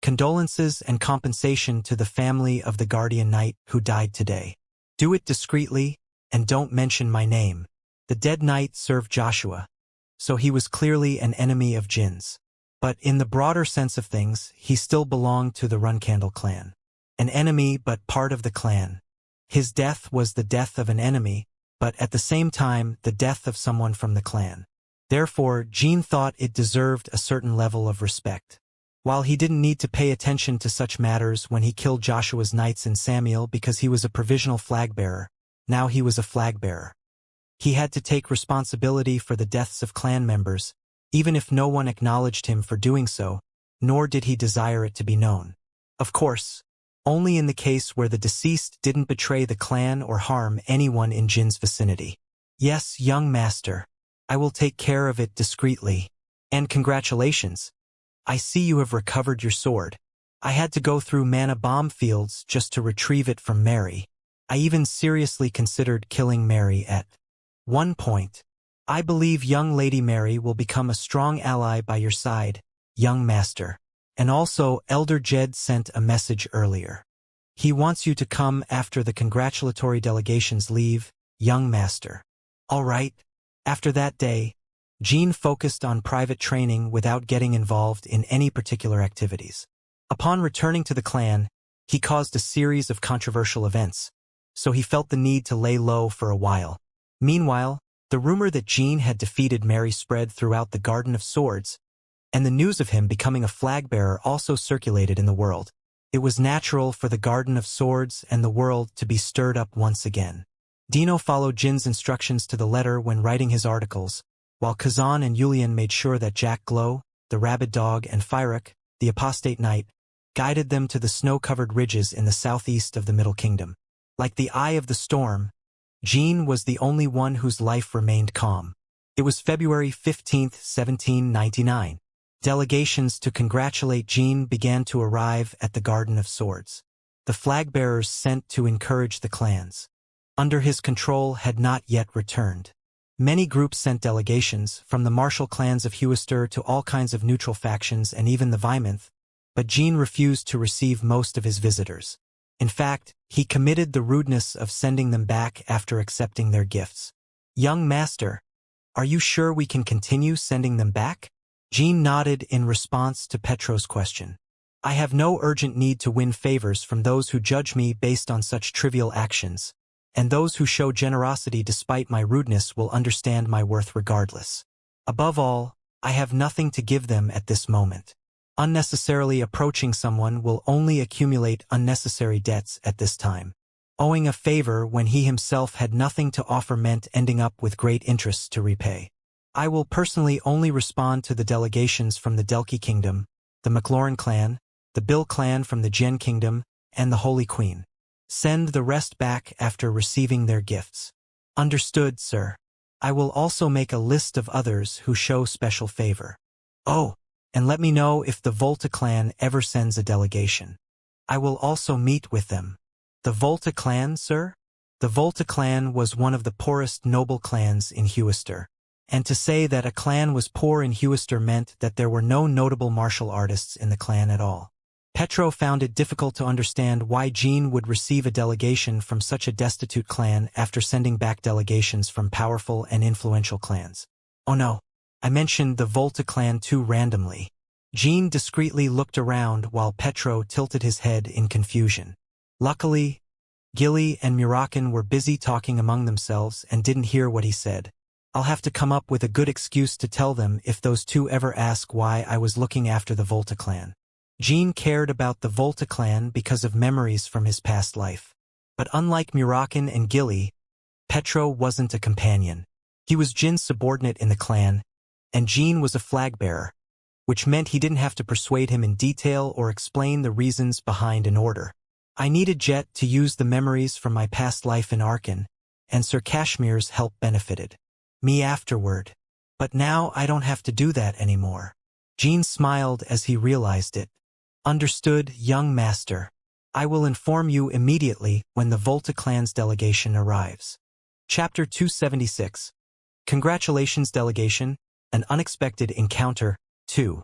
condolences and compensation to the family of the Guardian Knight who died today. Do it discreetly, and don't mention my name. The dead knight served Joshua, so he was clearly an enemy of Jin's. But in the broader sense of things, he still belonged to the Runcandle clan. An enemy but part of the clan. His death was the death of an enemy, but at the same time the death of someone from the clan. Therefore, Jean thought it deserved a certain level of respect. While he didn't need to pay attention to such matters when he killed Joshua's knights in Samuel because he was a provisional flag-bearer, now he was a flag-bearer. He had to take responsibility for the deaths of clan members, even if no one acknowledged him for doing so, nor did he desire it to be known. Of course, only in the case where the deceased didn't betray the clan or harm anyone in Jin's vicinity. Yes, young master. I will take care of it discreetly. And congratulations. I see you have recovered your sword. I had to go through mana bomb fields just to retrieve it from Mary. I even seriously considered killing Mary at one point. I believe young Lady Mary will become a strong ally by your side, young master. And also, Elder Jed sent a message earlier. He wants you to come after the congratulatory delegations leave, young master. All right. After that day, Jean focused on private training without getting involved in any particular activities. Upon returning to the clan, he caused a series of controversial events, so he felt the need to lay low for a while. Meanwhile, the rumor that Jean had defeated Mary spread throughout the Garden of Swords, and the news of him becoming a flag-bearer also circulated in the world. It was natural for the Garden of Swords and the world to be stirred up once again. Dino followed Jin's instructions to the letter when writing his articles, while Kazan and Yulian made sure that Jack Glow, the rabid dog, and Fyrak, the apostate knight, guided them to the snow-covered ridges in the southeast of the Middle Kingdom. Like the eye of the storm, Jean was the only one whose life remained calm. It was February 15, 1799. Delegations to congratulate Jean began to arrive at the Garden of Swords. The flag-bearers sent to encourage the clans under his control had not yet returned. Many groups sent delegations, from the martial clans of Huister to all kinds of neutral factions and even the Weymouth, but Jean refused to receive most of his visitors. In fact, he committed the rudeness of sending them back after accepting their gifts. "Young master, are you sure we can continue sending them back?" Jean nodded in response to Petro's question. "I have no urgent need to win favors from those who judge me based on such trivial actions, and those who show generosity despite my rudeness will understand my worth regardless. Above all, I have nothing to give them at this moment. Unnecessarily approaching someone will only accumulate unnecessary debts at this time. Owing a favor when he himself had nothing to offer meant ending up with great interests to repay. I will personally only respond to the delegations from the Delki Kingdom, the McLaurin clan, the Bill clan from the Jen Kingdom, and the Holy Queen. Send the rest back after receiving their gifts." "Understood, sir. I will also make a list of others who show special favor. Oh, and let me know if the Volta clan ever sends a delegation. I will also meet with them." "The Volta clan, sir?" The Volta clan was one of the poorest noble clans in Huister, and to say that a clan was poor in Huister meant that there were no notable martial artists in the clan at all. Petro found it difficult to understand why Jean would receive a delegation from such a destitute clan after sending back delegations from powerful and influential clans. "Oh no, I mentioned the Volta clan too randomly." Jean discreetly looked around while Petro tilted his head in confusion. Luckily, Gilly and Murakin were busy talking among themselves and didn't hear what he said. "I'll have to come up with a good excuse to tell them if those two ever ask why I was looking after the Volta clan." Jean cared about the Volta clan because of memories from his past life. But unlike Murakin and Gilly, Petro wasn't a companion. He was Jin's subordinate in the clan, and Jean was a flag-bearer, which meant he didn't have to persuade him in detail or explain the reasons behind an order. I needed Jet to use the memories from my past life in Arkan, and Sir Kashmir's help benefited me afterward. But now I don't have to do that anymore. Jean smiled as he realized it. "Understood, young master. I will inform you immediately when the Volta clan's delegation arrives." Chapter 276. Congratulations Delegation, An Unexpected Encounter, 2.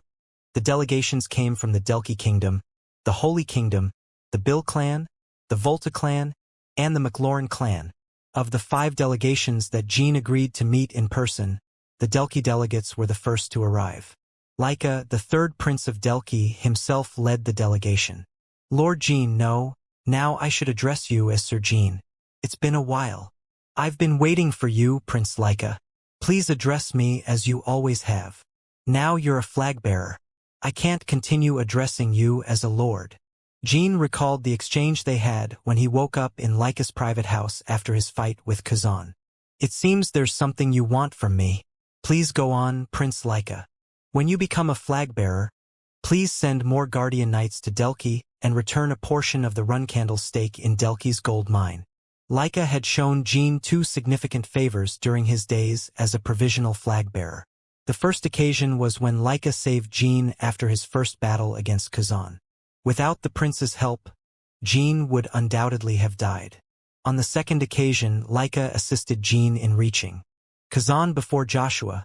The delegations came from the Delki Kingdom, the Holy Kingdom, the Bill clan, the Volta clan, and the McLaurin clan. Of the 5 delegations that Jean agreed to meet in person, the Delki delegates were the first to arrive. Laika, the third prince of Delki, himself led the delegation. "Lord Jean, no, now I should address you as Sir Jean. It's been a while. I've been waiting for you, Prince Laika. Please address me as you always have. Now you're a flag-bearer. I can't continue addressing you as a lord." Jean recalled the exchange they had when he woke up in Laika's private house after his fight with Kazan. "It seems there's something you want from me. Please go on, Prince Laika. When you become a flag-bearer, please send more Guardian Knights to Delki and return a portion of the Runcandle's stake in Delki's gold mine." Laika had shown Jean 2 significant favors during his days as a provisional flag-bearer. The first occasion was when Laika saved Jean after his first battle against Kazan. Without the prince's help, Jean would undoubtedly have died. On the second occasion, Laika assisted Jean in reaching Kazan before Joshua,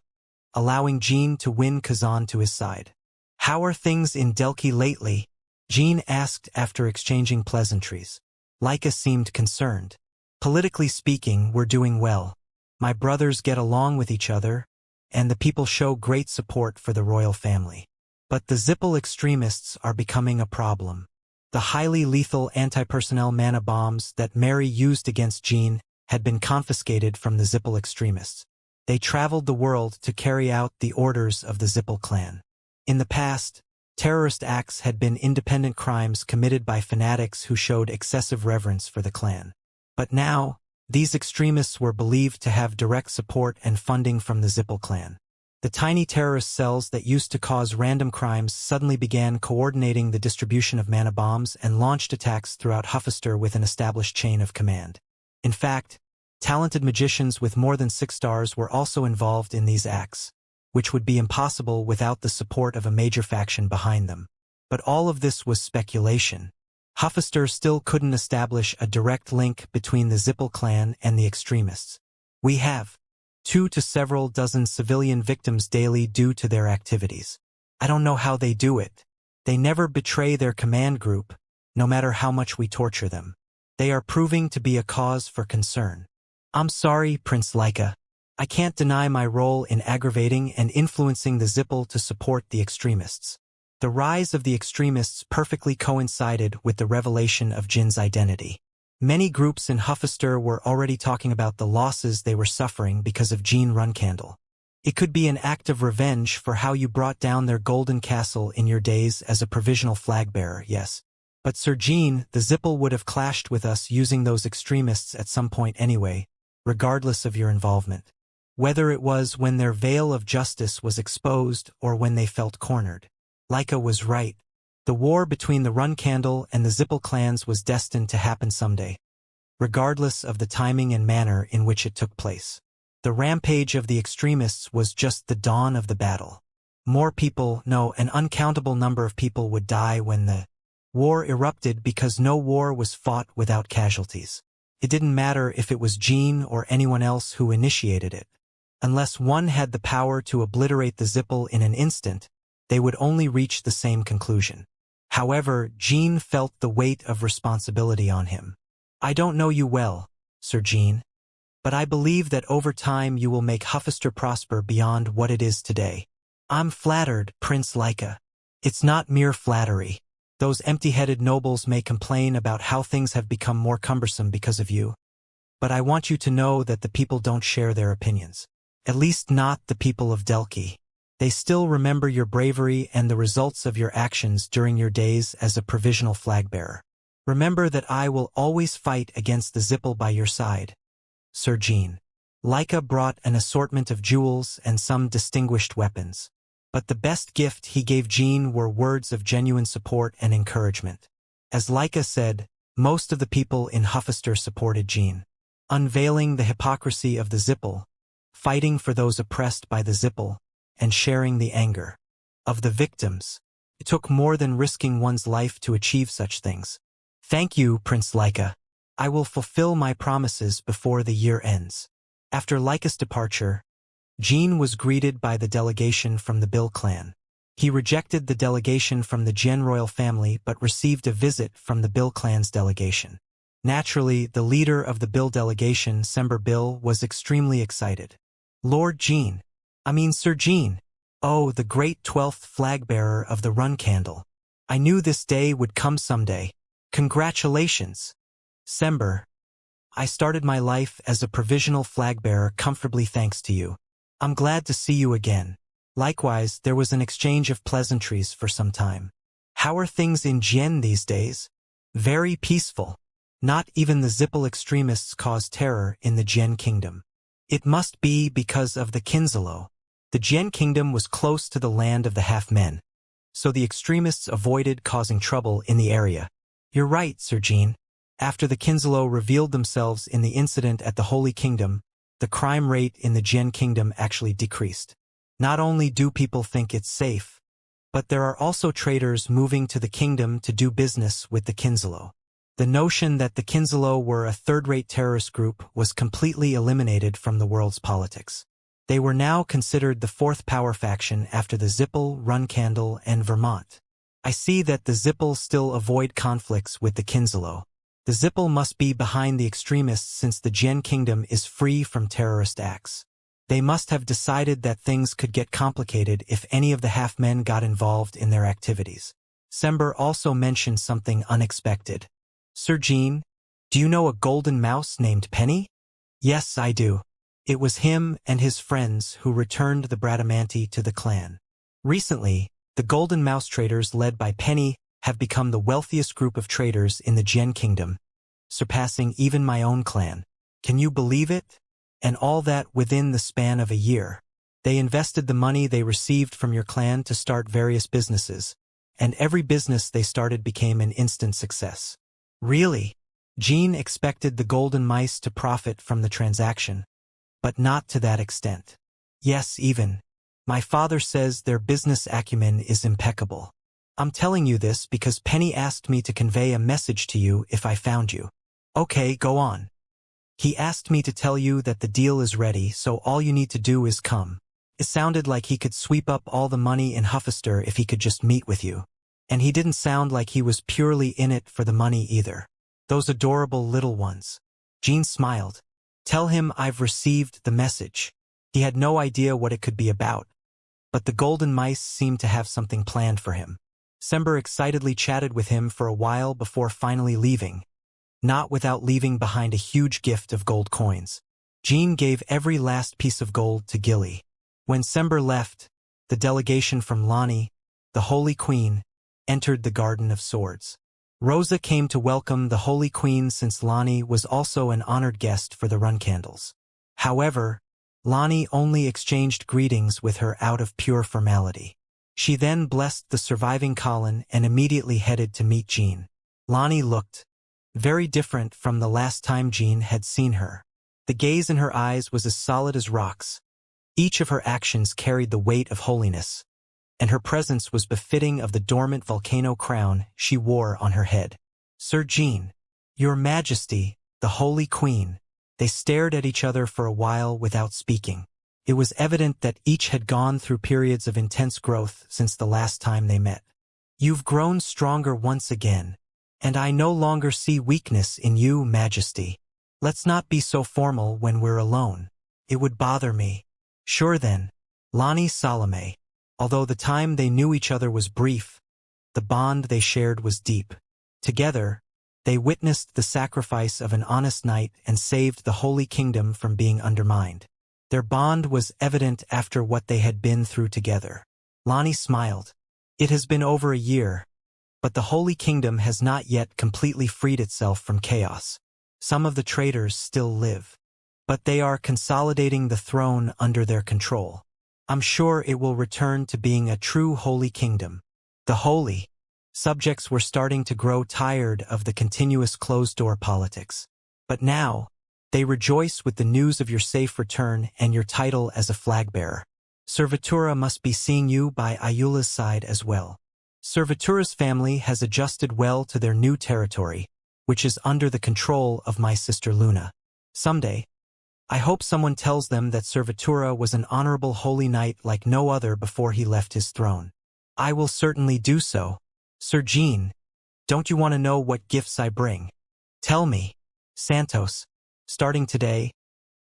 allowing Jean to win Kazan to his side. "How are things in Delki lately?" Jean asked after exchanging pleasantries. Laika seemed concerned. "Politically speaking, we're doing well. My brothers get along with each other, and the people show great support for the royal family. But the Zippel extremists are becoming a problem. The highly lethal anti-personnel mana bombs that Mary used against Jean had been confiscated from the Zippel extremists. They traveled the world to carry out the orders of the Zippel clan. In the past, terrorist acts had been independent crimes committed by fanatics who showed excessive reverence for the clan. But now, these extremists were believed to have direct support and funding from the Zippel clan. The tiny terrorist cells that used to cause random crimes suddenly began coordinating the distribution of mana bombs and launched attacks throughout Huffister with an established chain of command. In fact, talented magicians with more than 6 stars were also involved in these acts, which would be impossible without the support of a major faction behind them. But all of this was speculation. Huffister still couldn't establish a direct link between the Zippel clan and the extremists. We have 2 to several dozen civilian victims daily due to their activities. I don't know how they do it. They never betray their command group, no matter how much we torture them. They are proving to be a cause for concern. I'm sorry, Prince Leica. I can't deny my role in aggravating and influencing the Zippel to support the extremists. The rise of the extremists perfectly coincided with the revelation of Jin's identity. Many groups in Huffister were already talking about the losses they were suffering because of Jin Runcandle. It could be an act of revenge for how you brought down their golden castle in your days as a provisional flag-bearer, yes. But Sir Jin, the Zippel would have clashed with us using those extremists at some point anyway, regardless of your involvement. Whether it was when their veil of justice was exposed or when they felt cornered. Leica was right. The war between the Runcandle and the Zippel clans was destined to happen someday, regardless of the timing and manner in which it took place. The rampage of the extremists was just the dawn of the battle. More people, no, an uncountable number of people would die when the war erupted because no war was fought without casualties. It didn't matter if it was Jin or anyone else who initiated it. Unless one had the power to obliterate the Zippel in an instant, they would only reach the same conclusion. However, Jin felt the weight of responsibility on him. I don't know you well, Sir Jin, but I believe that over time you will make Huffister prosper beyond what it is today. I'm flattered, Prince Leica. It's not mere flattery. Those empty-headed nobles may complain about how things have become more cumbersome because of you, but I want you to know that the people don't share their opinions. At least not the people of Delki. They still remember your bravery and the results of your actions during your days as a provisional flag-bearer. Remember that I will always fight against the Zippel by your side. Sir Jin. Leica brought an assortment of jewels and some distinguished weapons. But the best gift he gave Jin were words of genuine support and encouragement. As Leica said, most of the people in Huffister supported Jin. Unveiling the hypocrisy of the Zippel, fighting for those oppressed by the Zippel, and sharing the anger of the victims. It took more than risking one's life to achieve such things. Thank you, Prince Leica. I will fulfill my promises before the year ends. After Leica's departure, Jin was greeted by the delegation from the Bill clan. He rejected the delegation from the Jian royal family but received a visit from the Bill clan's delegation. Naturally, the leader of the Bill delegation, Sember Bill, was extremely excited. Sir Jin. Oh, the great 12th flag-bearer of the Runcandle. I knew this day would come someday. Congratulations. Sember. I started my life as a provisional flag-bearer comfortably thanks to you. I'm glad to see you again. Likewise, there was an exchange of pleasantries for some time. How are things in Jian these days? Very peaceful. Not even the Zippel extremists cause terror in the Jian kingdom. It must be because of the Kinzalo. The Jian kingdom was close to the land of the half-men, so the extremists avoided causing trouble in the area. You're right, Sir Jin. After the Kinzalo revealed themselves in the incident at the Holy Kingdom, the crime rate in the Jian kingdom actually decreased. Not only do people think it's safe, but there are also traders moving to the kingdom to do business with the Kinzalo. The notion that the Kinzalo were a third-rate terrorist group was completely eliminated from the world's politics. They were now considered the fourth power faction after the Zippel, Runcandle, and Vermont. I see that the Zippel still avoid conflicts with the Kinzalo. The Zippel must be behind the extremists since the Jian kingdom is free from terrorist acts. They must have decided that things could get complicated if any of the half-men got involved in their activities. Sember also mentioned something unexpected. Sir Jin, do you know a golden mouse named Penny? Yes, I do. It was him and his friends who returned the Bradamanti to the clan. Recently, the golden mouse traders led by Penny have become the wealthiest group of traders in the Jian kingdom, surpassing even my own clan. Can you believe it? And all that within the span of a year. They invested the money they received from your clan to start various businesses, and every business they started became an instant success. Really? Jean expected the golden mice to profit from the transaction, but not to that extent. Yes, even. My father says their business acumen is impeccable. I'm telling you this because Penny asked me to convey a message to you if I found you. Okay, go on. He asked me to tell you that the deal is ready, so all you need to do is come. It sounded like he could sweep up all the money in Huffister if he could just meet with you. And he didn't sound like he was purely in it for the money either. Those adorable little ones. Jean smiled. Tell him I've received the message. He had no idea what it could be about, but the golden mice seemed to have something planned for him. Sember excitedly chatted with him for a while before finally leaving, not without leaving behind a huge gift of gold coins. Jean gave every last piece of gold to Gilly. When Sember left, the delegation from Lani, the Holy Queen, entered the Garden of Swords. Rosa came to welcome the Holy Queen since Lani was also an honored guest for the run candles. However, Lani only exchanged greetings with her out of pure formality. She then blessed the surviving Colin and immediately headed to meet Jean. Lani looked very different from the last time Jean had seen her. The gaze in her eyes was as solid as rocks. Each of her actions carried the weight of holiness, and her presence was befitting of the dormant volcano crown she wore on her head. Sir Jean, Your Majesty, the Holy Queen. They stared at each other for a while without speaking. It was evident that each had gone through periods of intense growth since the last time they met. You've grown stronger once again, and I no longer see weakness in you, Majesty. Let's not be so formal when we're alone. It would bother me. Sure then. Lani Salome. Although the time they knew each other was brief, the bond they shared was deep. Together, they witnessed the sacrifice of an honest knight and saved the Holy Kingdom from being undermined. Their bond was evident after what they had been through together. Lani smiled. It has been over a year, but the Holy Kingdom has not yet completely freed itself from chaos. Some of the traitors still live, but they are consolidating the throne under their control. I'm sure it will return to being a true Holy Kingdom. The Holy subjects were starting to grow tired of the continuous closed-door politics. But now, they rejoice with the news of your safe return and your title as a flag-bearer. Servitura must be seeing you by Ayula's side as well. Servitura's family has adjusted well to their new territory, which is under the control of my sister Luna. Someday, I hope someone tells them that Servitura was an honorable holy knight like no other before he left his throne. I will certainly do so. Sir Jean, don't you want to know what gifts I bring? Tell me. Santos, starting today,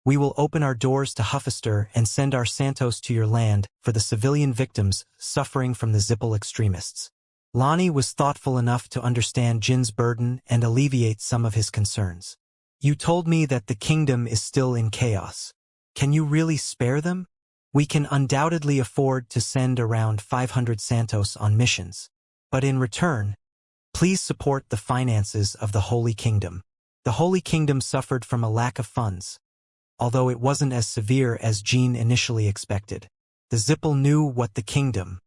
we will open our doors to Huffister and send our Santos to your land for the civilian victims suffering from the Zippel extremists. Lani was thoughtful enough to understand Jin's burden and alleviate some of his concerns. You told me that the kingdom is still in chaos. Can you really spare them? We can undoubtedly afford to send around 500 Santos on missions. But in return, please support the finances of the Holy Kingdom. The Holy Kingdom suffered from a lack of funds, although it wasn't as severe as Jean initially expected. The Zippel knew what the kingdom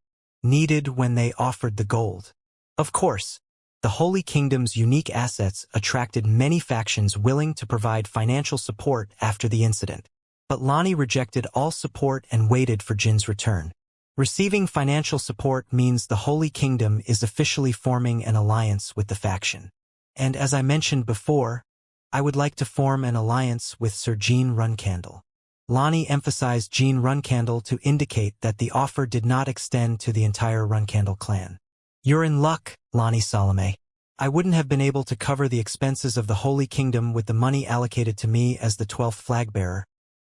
needed when they offered the gold. Of course, the Holy Kingdom's unique assets attracted many factions willing to provide financial support after the incident. But Lani rejected all support and waited for Jin's return. Receiving financial support means the Holy Kingdom is officially forming an alliance with the faction. And as I mentioned before, I would like to form an alliance with Sir Jean Runcandle. Lani emphasized Jean Runcandle to indicate that the offer did not extend to the entire Runcandle clan. You're in luck, Lani Salome. I wouldn't have been able to cover the expenses of the Holy Kingdom with the money allocated to me as the 12th flag-bearer,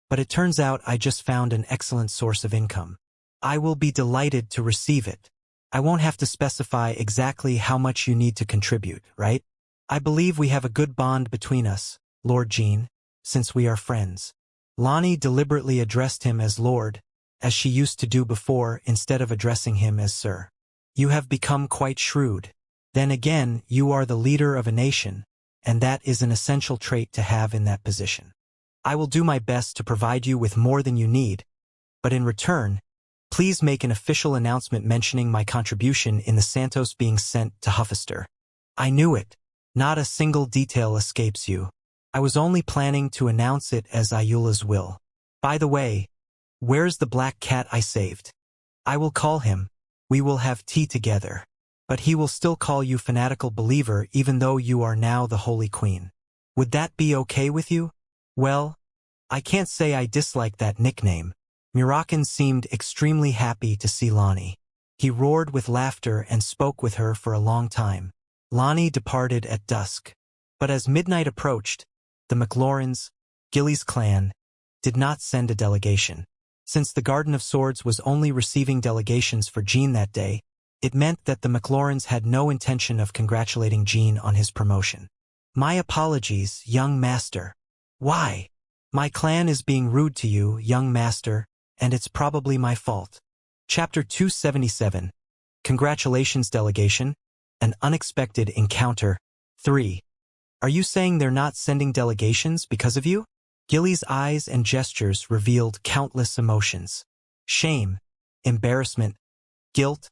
but it turns out I just found an excellent source of income. I will be delighted to receive it. I won't have to specify exactly how much you need to contribute, right? I believe we have a good bond between us, Lord Jean, since we are friends. Lani deliberately addressed him as Lord, as she used to do before instead of addressing him as Sir. You have become quite shrewd. Then again, you are the leader of a nation, and that is an essential trait to have in that position. I will do my best to provide you with more than you need, But in return, please make an official announcement mentioning my contribution in the Santos being sent to Huffister. I knew it. Not a single detail escapes you. I was only planning to announce it as Ayula's will. By the way, where's the black cat I saved? I will call him. We will have tea together. But he will still call you fanatical believer even though you are now the Holy Queen. Would that be okay with you? Well, I can't say I dislike that nickname. Murakan seemed extremely happy to see Lonnie. He roared with laughter and spoke with her for a long time. Lonnie departed at dusk. But as midnight approached, the McLaurens, Gilly's clan, did not send a delegation. Since the Garden of Swords was only receiving delegations for Jean that day, it meant that the McLaurens had no intention of congratulating Jean on his promotion. My apologies, young master. Why? My clan is being rude to you, young master, and it's probably my fault. Chapter 277. Congratulations, delegation. An unexpected encounter. 3. Are you saying they're not sending delegations because of you? Gilly's eyes and gestures revealed countless emotions. Shame, embarrassment, guilt,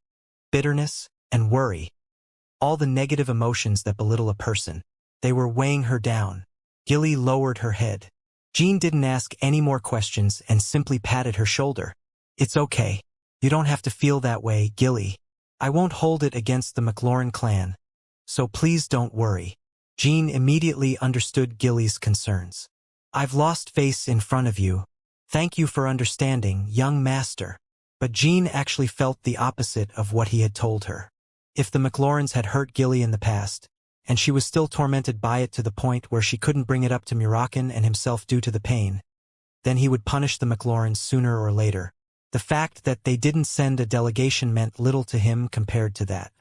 bitterness, and worry. All the negative emotions that belittle a person. They were weighing her down. Gilly lowered her head. Jean didn't ask any more questions and simply patted her shoulder. It's okay. You don't have to feel that way, Gilly. I won't hold it against the McLauren clan. So please don't worry. Jean immediately understood Gilly's concerns. I've lost face in front of you. Thank you for understanding, young master. But Jean actually felt the opposite of what he had told her. If the McLaurens had hurt Gilly in the past, and she was still tormented by it to the point where she couldn't bring it up to Murakan and himself due to the pain, then he would punish the McLaurens sooner or later. The fact that they didn't send a delegation meant little to him compared to that.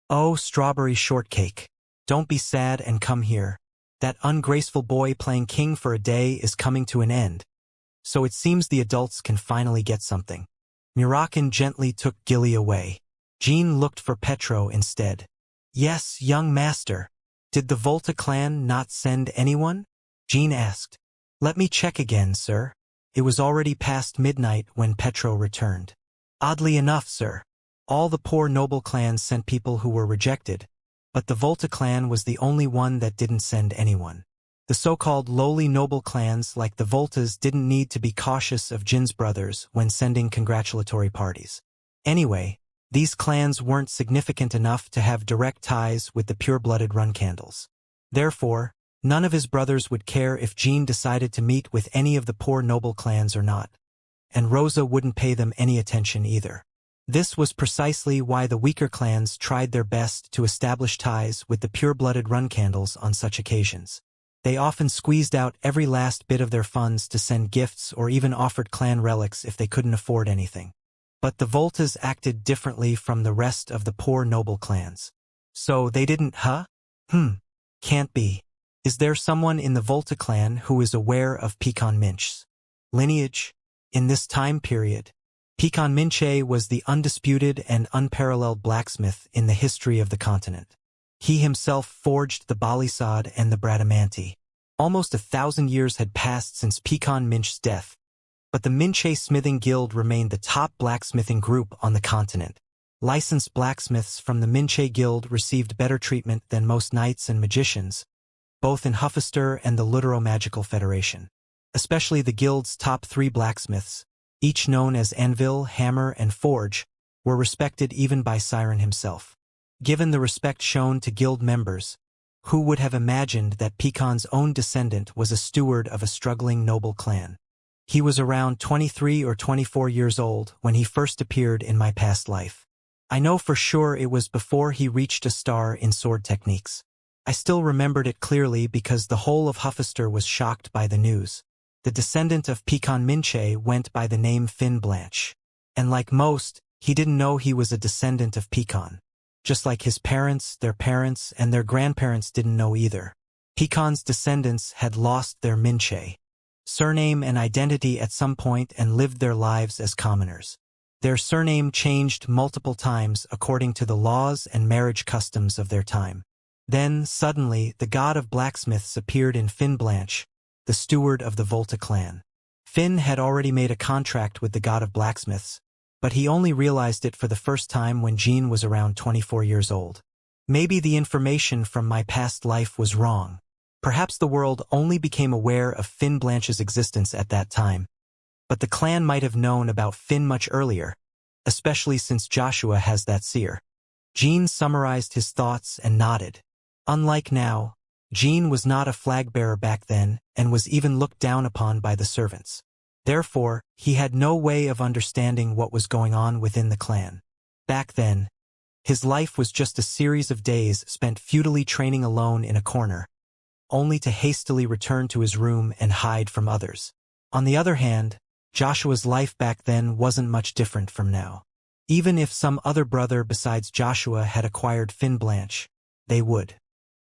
Oh, strawberry shortcake. Don't be sad and come here. That ungraceful boy playing king for a day is coming to an end. So it seems the adults can finally get something. Murakan gently took Gilly away. Jean looked for Petro instead. Yes, young master. Did the Volta clan not send anyone? Jean asked. Let me check again, sir. It was already past midnight when Petro returned. Oddly enough, sir, all the poor noble clans sent people who were rejected, but the Volta clan was the only one that didn't send anyone. The so-called lowly noble clans like the Voltas didn't need to be cautious of Jin's brothers when sending congratulatory parties. Anyway, these clans weren't significant enough to have direct ties with the pure-blooded Runcandles. Therefore, none of his brothers would care if Jean decided to meet with any of the poor noble clans or not. And Rosa wouldn't pay them any attention either. This was precisely why the weaker clans tried their best to establish ties with the pure-blooded Runcandles on such occasions. They often squeezed out every last bit of their funds to send gifts or even offered clan relics if they couldn't afford anything. But the Voltas acted differently from the rest of the poor noble clans. So they didn't, huh? Can't be. Is there someone in the Volta clan who is aware of Pecan Minch's lineage? In this time period, Pecan Minche was the undisputed and unparalleled blacksmith in the history of the continent. He himself forged the Balisad and the Bradamanti. Almost 1,000 years had passed since Pecan Minch's death, but the Minche Smithing Guild remained the top blacksmithing group on the continent. Licensed blacksmiths from the Minche Guild received better treatment than most knights and magicians, both in Huffister and the Ludero-Magical Federation. Especially the guild's top 3 blacksmiths, each known as Anvil, Hammer, and Forge, were respected even by Siren himself. Given the respect shown to guild members, who would have imagined that Pecan's own descendant was a steward of a struggling noble clan? He was around 23 or 24 years old when he first appeared in my past life. I know for sure it was before he reached a star in sword techniques. I still remembered it clearly because the whole of Huffister was shocked by the news. The descendant of Pecan Minche went by the name Finn Blanche. And like most, he didn't know he was a descendant of Pecan. Just like his parents, their parents, and their grandparents didn't know either. Pecan's descendants had lost their Minche surname and identity at some point and lived their lives as commoners. Their surname changed multiple times according to the laws and marriage customs of their time. Then, suddenly, the god of blacksmiths appeared in Finn Blanche, the steward of the Volta clan. Finn had already made a contract with the god of blacksmiths, but he only realized it for the first time when Jean was around 24 years old. Maybe the information from my past life was wrong. Perhaps the world only became aware of Finn Blanche's existence at that time. But the clan might have known about Finn much earlier, especially since Joshua has that seer. Jean summarized his thoughts and nodded. Unlike now, Jean was not a flag-bearer back then and was even looked down upon by the servants. Therefore, he had no way of understanding what was going on within the clan. Back then, his life was just a series of days spent futilely training alone in a corner, only to hastily return to his room and hide from others. On the other hand, Joshua's life back then wasn't much different from now. Even if some other brother besides Joshua had acquired Finn Blanche, they would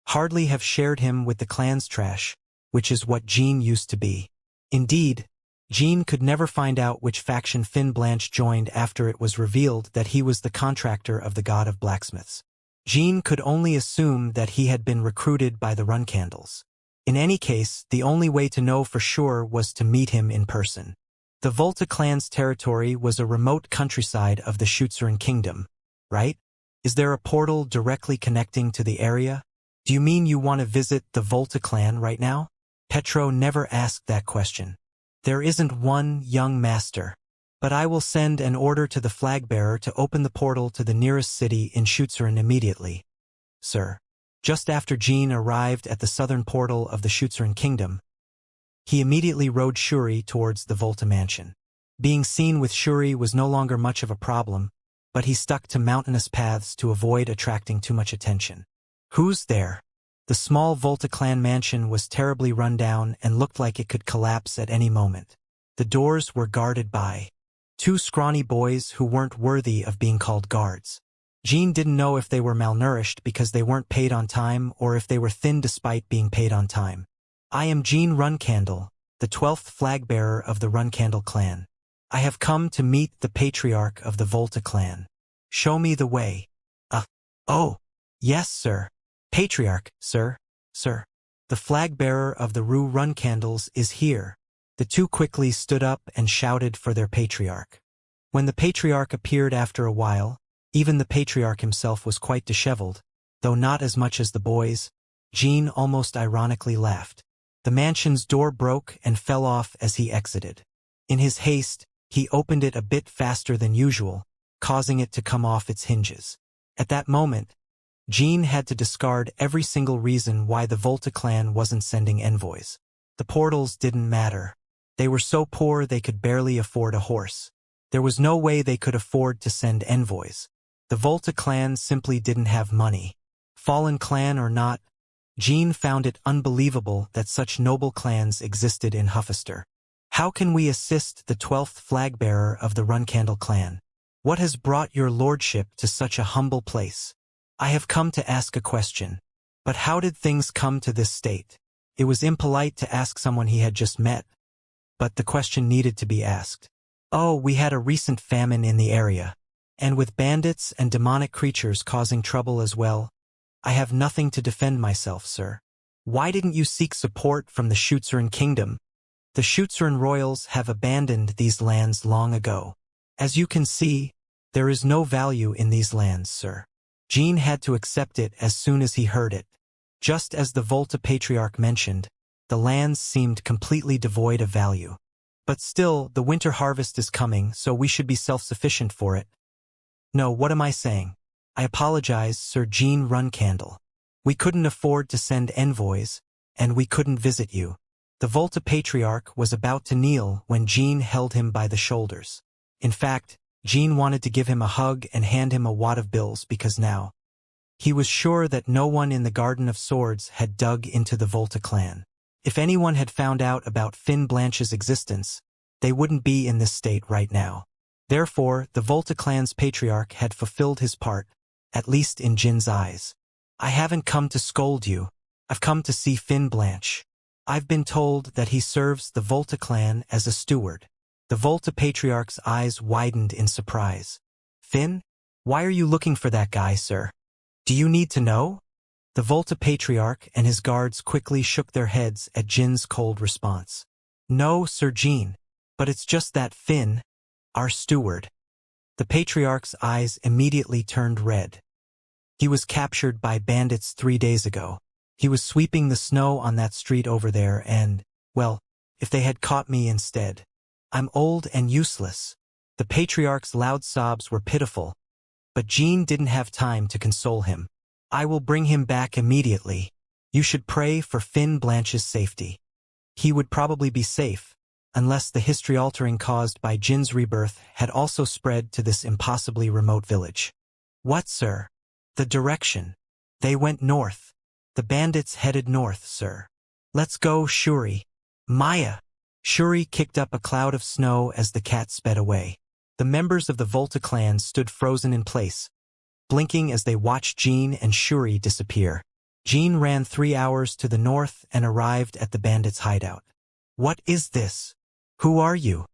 hardly have shared him with the clan's trash, which is what Jean used to be. Indeed, Jean could never find out which faction Finn Blanche joined after it was revealed that he was the contractor of the god of blacksmiths. Jean could only assume that he had been recruited by the Runcandles. In any case, the only way to know for sure was to meet him in person. The Volta clan's territory was a remote countryside of the Schutzeren kingdom, right? Is there a portal directly connecting to the area? Do you mean you want to visit the Volta clan right now? Petro never asked that question. There isn't one, young master. But I will send an order to the flag-bearer to open the portal to the nearest city in Schutzeren immediately, sir. Just after Jean arrived at the southern portal of the Schutzeren kingdom, he immediately rode Shuri towards the Volta mansion. Being seen with Shuri was no longer much of a problem, but he stuck to mountainous paths to avoid attracting too much attention. Who's there? The small Volta clan mansion was terribly run down and looked like it could collapse at any moment. The doors were guarded by two scrawny boys who weren't worthy of being called guards. Jean didn't know if they were malnourished because they weren't paid on time or if they were thin despite being paid on time. I am Jean Runcandle, the 12th flag-bearer of the Runcandle clan. I have come to meet the patriarch of the Volta clan. Show me the way. Oh, yes, sir. Patriarch, sir. The flag-bearer of the Rue Runcandles is here. The two quickly stood up and shouted for their patriarch. When the patriarch appeared after a while, even the patriarch himself was quite disheveled, though not as much as the boys. Jean almost ironically laughed. The mansion's door broke and fell off as he exited. In his haste, he opened it a bit faster than usual, causing it to come off its hinges. At that moment, Jean had to discard every single reason why the Volta clan wasn't sending envoys. The portals didn't matter. They were so poor they could barely afford a horse. There was no way they could afford to send envoys. The Volta clan simply didn't have money. Fallen clan or not, Jean found it unbelievable that such noble clans existed in Huffister. How can we assist the 12th flag-bearer of the Runcandle clan? What has brought your lordship to such a humble place? I have come to ask a question. But how did things come to this state? It was impolite to ask someone he had just met, but the question needed to be asked. Oh, we had a recent famine in the area, and with bandits and demonic creatures causing trouble as well. I have nothing to defend myself, sir. Why didn't you seek support from the Schutzeren kingdom? The Schutzeren royals have abandoned these lands long ago. As you can see, there is no value in these lands, sir. Jean had to accept it as soon as he heard it. Just as the Volta patriarch mentioned, the lands seemed completely devoid of value. But still, the winter harvest is coming, so we should be self-sufficient for it. No, what am I saying? I apologize, Sir Jean Runcandle. We couldn't afford to send envoys, and we couldn't visit you. The Volta patriarch was about to kneel when Jean held him by the shoulders. In fact, Jean wanted to give him a hug and hand him a wad of bills because now he was sure that no one in the Garden of Swords had dug into the Volta clan. If anyone had found out about Finn Blanche's existence, they wouldn't be in this state right now. Therefore, the Volta clan's patriarch had fulfilled his part, at least in Jin's eyes. I haven't come to scold you. I've come to see Finn Blanche. I've been told that he serves the Volta clan as a steward. The Volta patriarch's eyes widened in surprise. Finn? Why are you looking for that guy, sir? Do you need to know? The Volta patriarch and his guards quickly shook their heads at Jin's cold response. No, Sir Jean. But it's just that Finn, our steward. The patriarch's eyes immediately turned red. He was captured by bandits 3 days ago. He was sweeping the snow on that street over there and, well, if they had caught me instead. I'm old and useless. The patriarch's loud sobs were pitiful, but Jean didn't have time to console him. I will bring him back immediately. You should pray for Finn Blanche's safety. He would probably be safe, unless the history-altering caused by Jin's rebirth had also spread to this impossibly remote village. What, sir? The direction. They went north. The bandits headed north, sir. Let's go, Shuri. Maya. Shuri kicked up a cloud of snow as the cat sped away. The members of the Volta clan stood frozen in place, blinking as they watched Jean and Shuri disappear. Jean ran 3 hours to the north and arrived at the bandits' hideout. What is this? Who are you?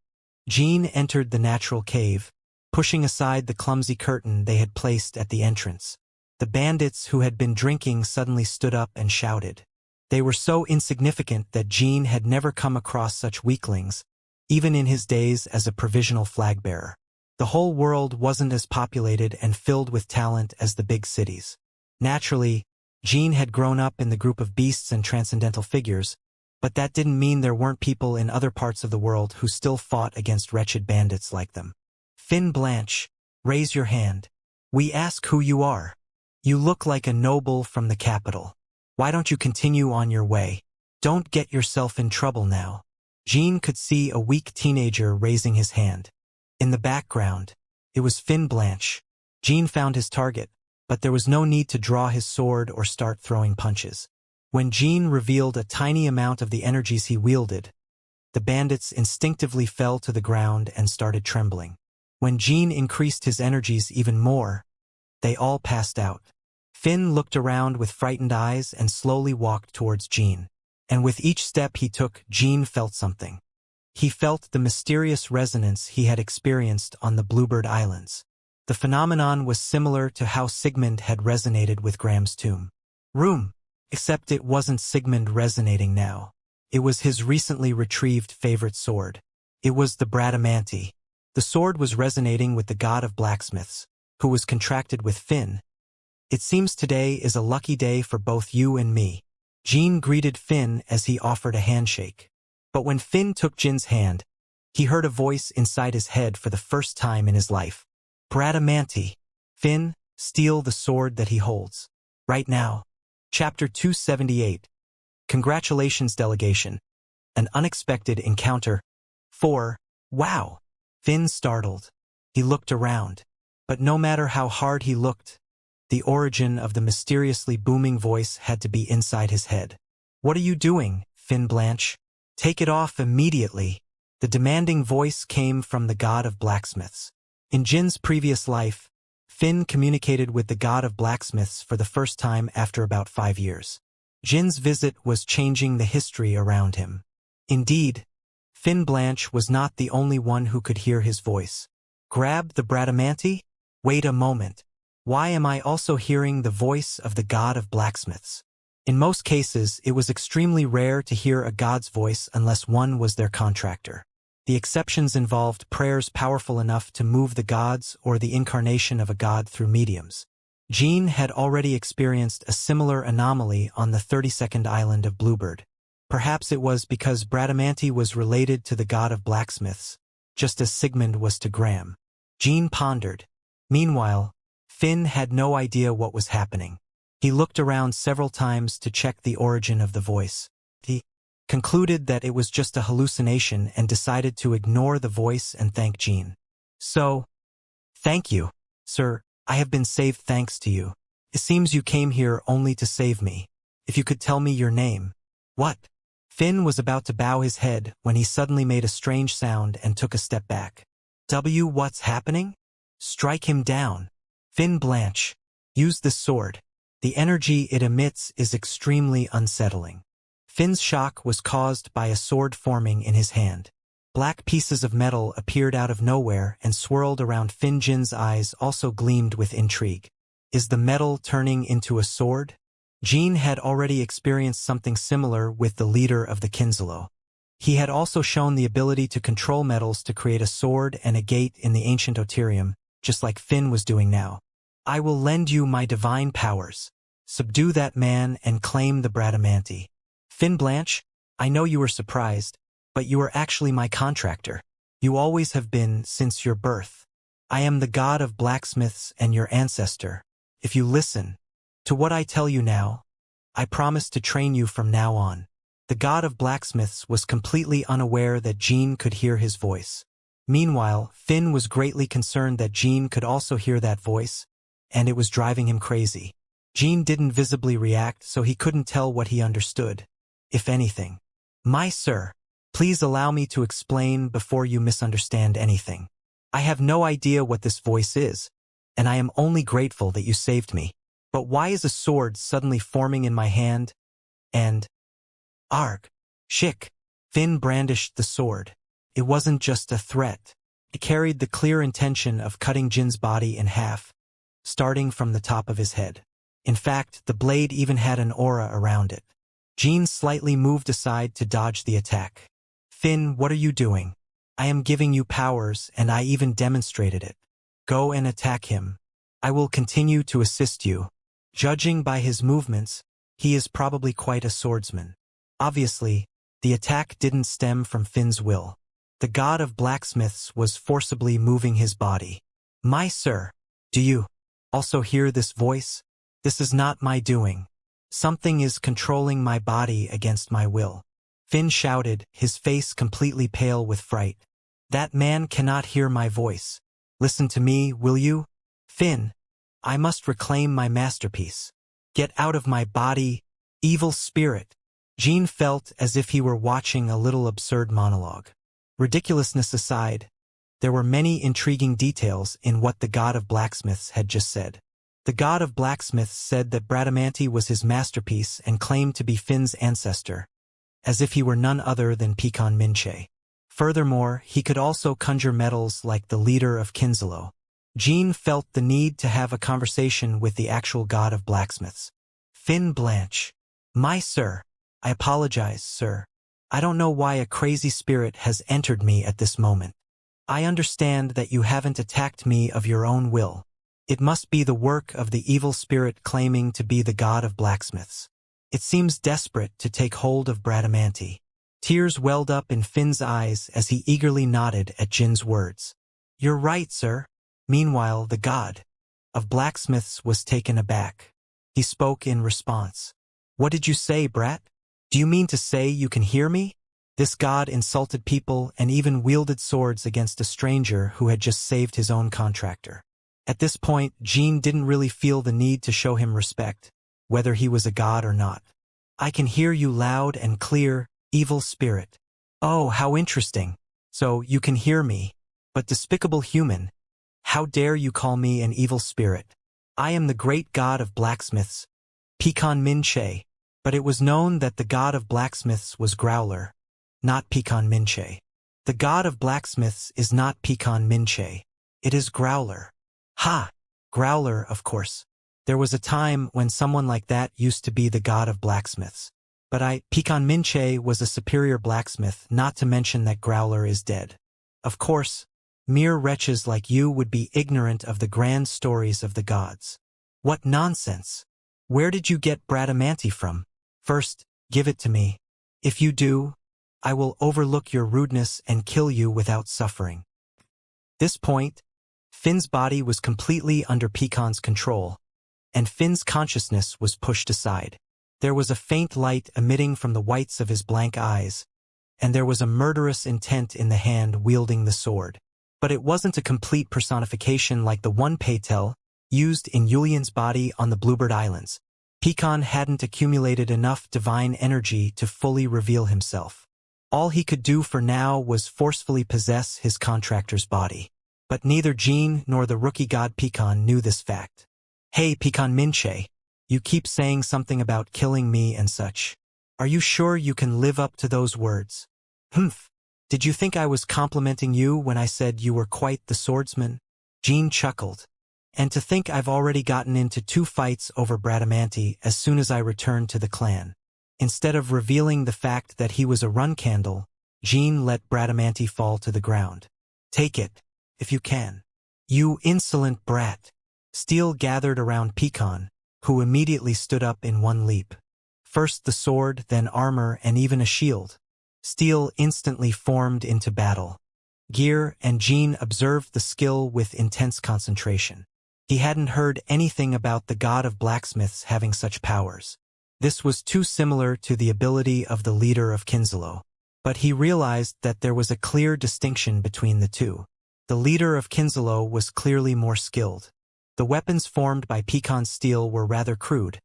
Jean entered the natural cave, pushing aside the clumsy curtain they had placed at the entrance. The bandits who had been drinking suddenly stood up and shouted. They were so insignificant that Jean had never come across such weaklings, even in his days as a provisional flag-bearer. The whole world wasn't as populated and filled with talent as the big cities. Naturally, Jean had grown up in the group of beasts and transcendental figures, but that didn't mean there weren't people in other parts of the world who still fought against wretched bandits like them. Finn Blanche, raise your hand. We ask who you are. You look like a noble from the capital. Why don't you continue on your way? Don't get yourself in trouble now. Jean could see a weak teenager raising his hand. In the background, it was Finn Blanche. Jean found his target, but there was no need to draw his sword or start throwing punches. When Jean revealed a tiny amount of the energies he wielded, the bandits instinctively fell to the ground and started trembling. When Jean increased his energies even more, they all passed out. Finn looked around with frightened eyes and slowly walked towards Jean. And with each step he took, Jean felt something. He felt the mysterious resonance he had experienced on the Bluebird Islands. The phenomenon was similar to how Sigmund had resonated with Graham's tomb. Except it wasn't Sigmund resonating now. It was his recently retrieved favorite sword. It was the Bradamanti. The sword was resonating with the god of blacksmiths, who was contracted with Finn. It seems today is a lucky day for both you and me. Jean greeted Finn as he offered a handshake. But when Finn took Jin's hand, he heard a voice inside his head for the first time in his life. Bradamanti. Finn, steal the sword that he holds. Right now. Chapter 278. Congratulations, delegation. An unexpected encounter. 4. Wow. Finn startled. He looked around. But no matter how hard he looked, the origin of the mysteriously booming voice had to be inside his head. What are you doing, Finn Blanche? Take it off immediately. The demanding voice came from the god of blacksmiths. In Jin's previous life, Finn communicated with the god of blacksmiths for the first time after about 5 years. Jin's visit was changing the history around him. Indeed, Finn Blanche was not the only one who could hear his voice. Grab the Bradamanti? Wait a moment. Why am I also hearing the voice of the god of blacksmiths? In most cases, it was extremely rare to hear a god's voice unless one was their contractor. The exceptions involved prayers powerful enough to move the gods or the incarnation of a god through mediums. Jean had already experienced a similar anomaly on the 32nd island of Bluebird. Perhaps it was because Bradamanti was related to the god of blacksmiths, just as Sigmund was to Graham. Jean pondered. Meanwhile, Finn had no idea what was happening. He looked around several times to check the origin of the voice. He concluded that it was just a hallucination and decided to ignore the voice and thank Jean. So, thank you, sir. I have been saved thanks to you. It seems you came here only to save me. If you could tell me your name. What? Finn was about to bow his head when he suddenly made a strange sound and took a step back. What's happening? Strike him down. Finn Blanche. Use this sword. The energy it emits is extremely unsettling. Finn's shock was caused by a sword forming in his hand. Black pieces of metal appeared out of nowhere and swirled around Finn Jin's eyes also gleamed with intrigue. Is the metal turning into a sword? Jean had already experienced something similar with the leader of the Kinsalo. He had also shown the ability to control metals to create a sword and a gate in the ancient Oterium, just like Finn was doing now. I will lend you my divine powers. Subdue that man and claim the Bradamanti. Finn Blanche, I know you were surprised, but you are actually my contractor. You always have been since your birth. I am the god of blacksmiths and your ancestor. If you listen to what I tell you now, I promise to train you from now on. The god of blacksmiths was completely unaware that Jean could hear his voice. Meanwhile, Finn was greatly concerned that Jean could also hear that voice, and it was driving him crazy. Jean didn't visibly react, so he couldn't tell what he understood, if anything. My sir, please allow me to explain before you misunderstand anything. I have no idea what this voice is, and I am only grateful that you saved me. But why is a sword suddenly forming in my hand? And... Arg! Shick! Finn brandished the sword. It wasn't just a threat. It carried the clear intention of cutting Jin's body in half, starting from the top of his head. In fact, the blade even had an aura around it. Jean slightly moved aside to dodge the attack. Finn, what are you doing? I am giving you powers, and I even demonstrated it. Go and attack him. I will continue to assist you. Judging by his movements, he is probably quite a swordsman. Obviously, the attack didn't stem from Finn's will. The god of blacksmiths was forcibly moving his body. My sir, do you also hear this voice? This is not my doing. Something is controlling my body against my will. Finn shouted, his face completely pale with fright. That man cannot hear my voice. Listen to me, will you? Finn, I must reclaim my masterpiece. Get out of my body, evil spirit. Jean felt as if he were watching a little absurd monologue. Ridiculousness aside, there were many intriguing details in what the god of blacksmiths had just said. The god of blacksmiths said that Bradamanti was his masterpiece and claimed to be Finn's ancestor, as if he were none other than Pekan Minche. Furthermore, he could also conjure metals like the leader of Kinselo. Jean felt the need to have a conversation with the actual god of blacksmiths. Finn Blanche. My sir. I apologize, sir. I don't know why a crazy spirit has entered me at this moment. I understand that you haven't attacked me of your own will. It must be the work of the evil spirit claiming to be the god of blacksmiths. It seems desperate to take hold of Bradamanti. Tears welled up in Finn's eyes as he eagerly nodded at Jin's words. You're right, sir. Meanwhile, the god of blacksmiths was taken aback. He spoke in response. What did you say, Brat? Do you mean to say you can hear me? This god insulted people and even wielded swords against a stranger who had just saved his own contractor. At this point, Jean didn't really feel the need to show him respect, whether he was a god or not. I can hear you loud and clear, evil spirit. Oh, how interesting. So, you can hear me. But despicable human, how dare you call me an evil spirit? I am the great god of blacksmiths, Pekan Minche. But it was known that the god of blacksmiths was Growler, not Pekan Minche. The god of blacksmiths is not Pekan Minche. It is Growler. Ha! Growler, of course. There was a time when someone like that used to be the god of blacksmiths. But Pekan Minche was a superior blacksmith, not to mention that Growler is dead. Of course, mere wretches like you would be ignorant of the grand stories of the gods. What nonsense! Where did you get Bradamanti from? First, give it to me. If you do, I will overlook your rudeness and kill you without suffering. This point, Finn's body was completely under Pekan's control, and Finn's consciousness was pushed aside. There was a faint light emitting from the whites of his blank eyes, and there was a murderous intent in the hand wielding the sword. But it wasn't a complete personification like the one Paytel used in Yulian's body on the Bluebird Islands. Pekan hadn't accumulated enough divine energy to fully reveal himself. All he could do for now was forcefully possess his contractor's body. But neither Jean nor the rookie god Pekan knew this fact. Hey, Pekan Minche, you keep saying something about killing me and such. Are you sure you can live up to those words? Humph. Did you think I was complimenting you when I said you were quite the swordsman? Jean chuckled. And to think I've already gotten into 2 fights over Bradamanti as soon as I returned to the clan. Instead of revealing the fact that he was a run candle, Jean let Bradamanti fall to the ground. "Take it, if you can. You insolent brat." Steel gathered around Pecan, who immediately stood up in one leap. First the sword, then armor, and even a shield. Steel instantly formed into battle. Gear and Jean observed the skill with intense concentration. He hadn't heard anything about the god of blacksmiths having such powers. This was too similar to the ability of the leader of Kinslow. But he realized that there was a clear distinction between the two. The leader of Kinslow was clearly more skilled. The weapons formed by Pecan's steel were rather crude,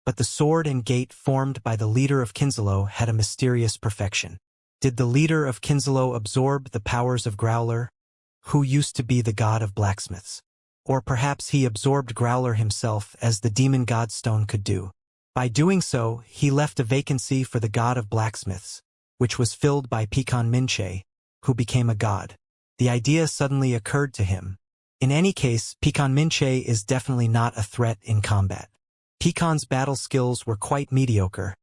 but the sword and gate formed by the leader of Kinslow had a mysterious perfection. Did the leader of Kinslow absorb the powers of Growler, who used to be the god of blacksmiths? Or perhaps he absorbed Growler himself as the demon godstone could do. By doing so, he left a vacancy for the god of blacksmiths, which was filled by Pecan Minche, who became a god. The idea suddenly occurred to him. In any case, Pecan Minche is definitely not a threat in combat. Pecan's battle skills were quite mediocre,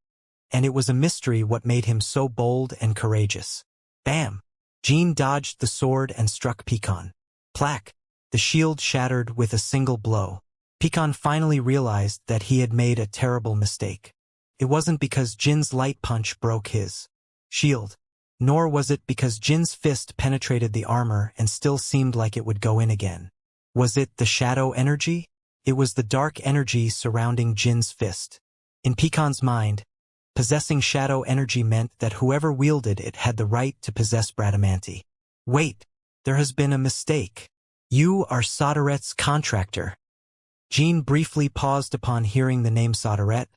and it was a mystery what made him so bold and courageous. Bam! Jean dodged the sword and struck Pecan. Plack! The shield shattered with a single blow. Pecan finally realized that he had made a terrible mistake. It wasn't because Jin's light punch broke his shield, nor was it because Jin's fist penetrated the armor and still seemed like it would go in again. Was it the shadow energy? It was the dark energy surrounding Jin's fist. In Pecan's mind, possessing shadow energy meant that whoever wielded it had the right to possess Bradamanti. Wait, there has been a mistake. You are Soderet's contractor. Jean briefly paused upon hearing the name Soderet,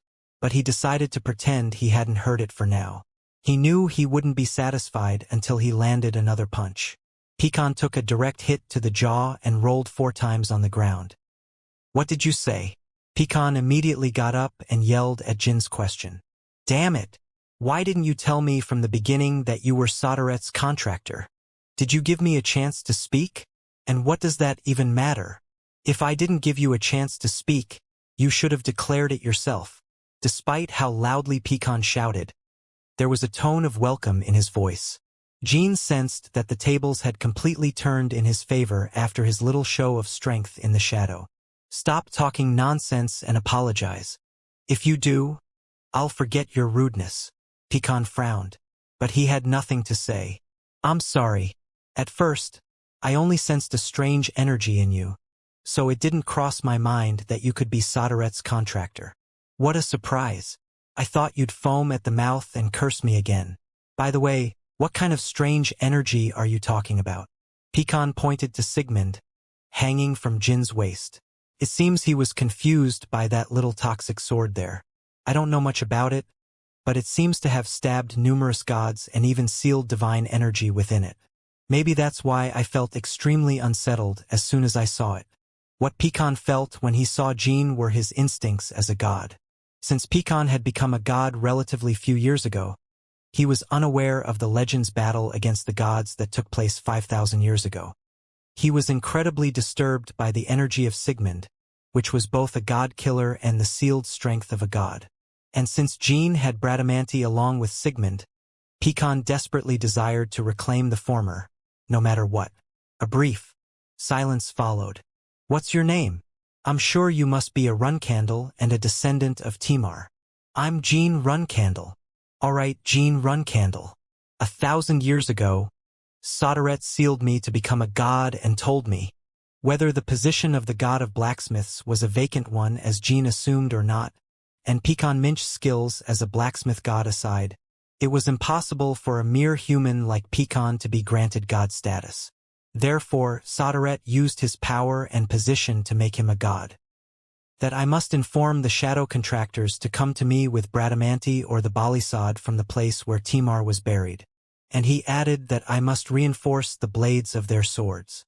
but he decided to pretend he hadn't heard it for now. He knew he wouldn't be satisfied until he landed another punch. Pecan took a direct hit to the jaw and rolled 4 times on the ground. "What did you say?" Pecan immediately got up and yelled at Jin's question. "Damn it! Why didn't you tell me from the beginning that you were Soderet's contractor? Did you give me a chance to speak? And what does that even matter? If I didn't give you a chance to speak, you should have declared it yourself." Despite how loudly Pecan shouted, there was a tone of welcome in his voice. Jean sensed that the tables had completely turned in his favor after his little show of strength in the shadow. "Stop talking nonsense and apologize. If you do, I'll forget your rudeness." Pecan frowned, but he had nothing to say. "I'm sorry. At first, I only sensed a strange energy in you, so it didn't cross my mind that you could be Soderet's contractor. What a surprise. I thought you'd foam at the mouth and curse me again. By the way, what kind of strange energy are you talking about?" Pecan pointed to Sigmund, hanging from Jin's waist. "It seems he was confused by that little toxic sword there. I don't know much about it, but it seems to have stabbed numerous gods and even sealed divine energy within it. Maybe that's why I felt extremely unsettled as soon as I saw it." What Pecan felt when he saw Jean were his instincts as a god. Since Pecan had become a god relatively few years ago, he was unaware of the Legends battle against the gods that took place 5,000 years ago. He was incredibly disturbed by the energy of Sigmund, which was both a god killer and the sealed strength of a god. And since Jean had Bradamanti along with Sigmund, Pecan desperately desired to reclaim the former, no matter what. A brief silence followed. "What's your name? I'm sure you must be a Runcandle and a descendant of Timar." "I'm Jean Runcandle." "All right, Jean Runcandle. 1,000 years ago, Soderet sealed me to become a god and told me, whether the position of the god of blacksmiths was a vacant one as Jean assumed or not, and Pecan Minch's skills as a blacksmith god aside, it was impossible for a mere human like Pecan to be granted god status. Therefore, Soderet used his power and position to make him a god. That I must inform the shadow contractors to come to me with Bradamanti or the Balisad from the place where Timar was buried. And he added that I must reinforce the blades of their swords.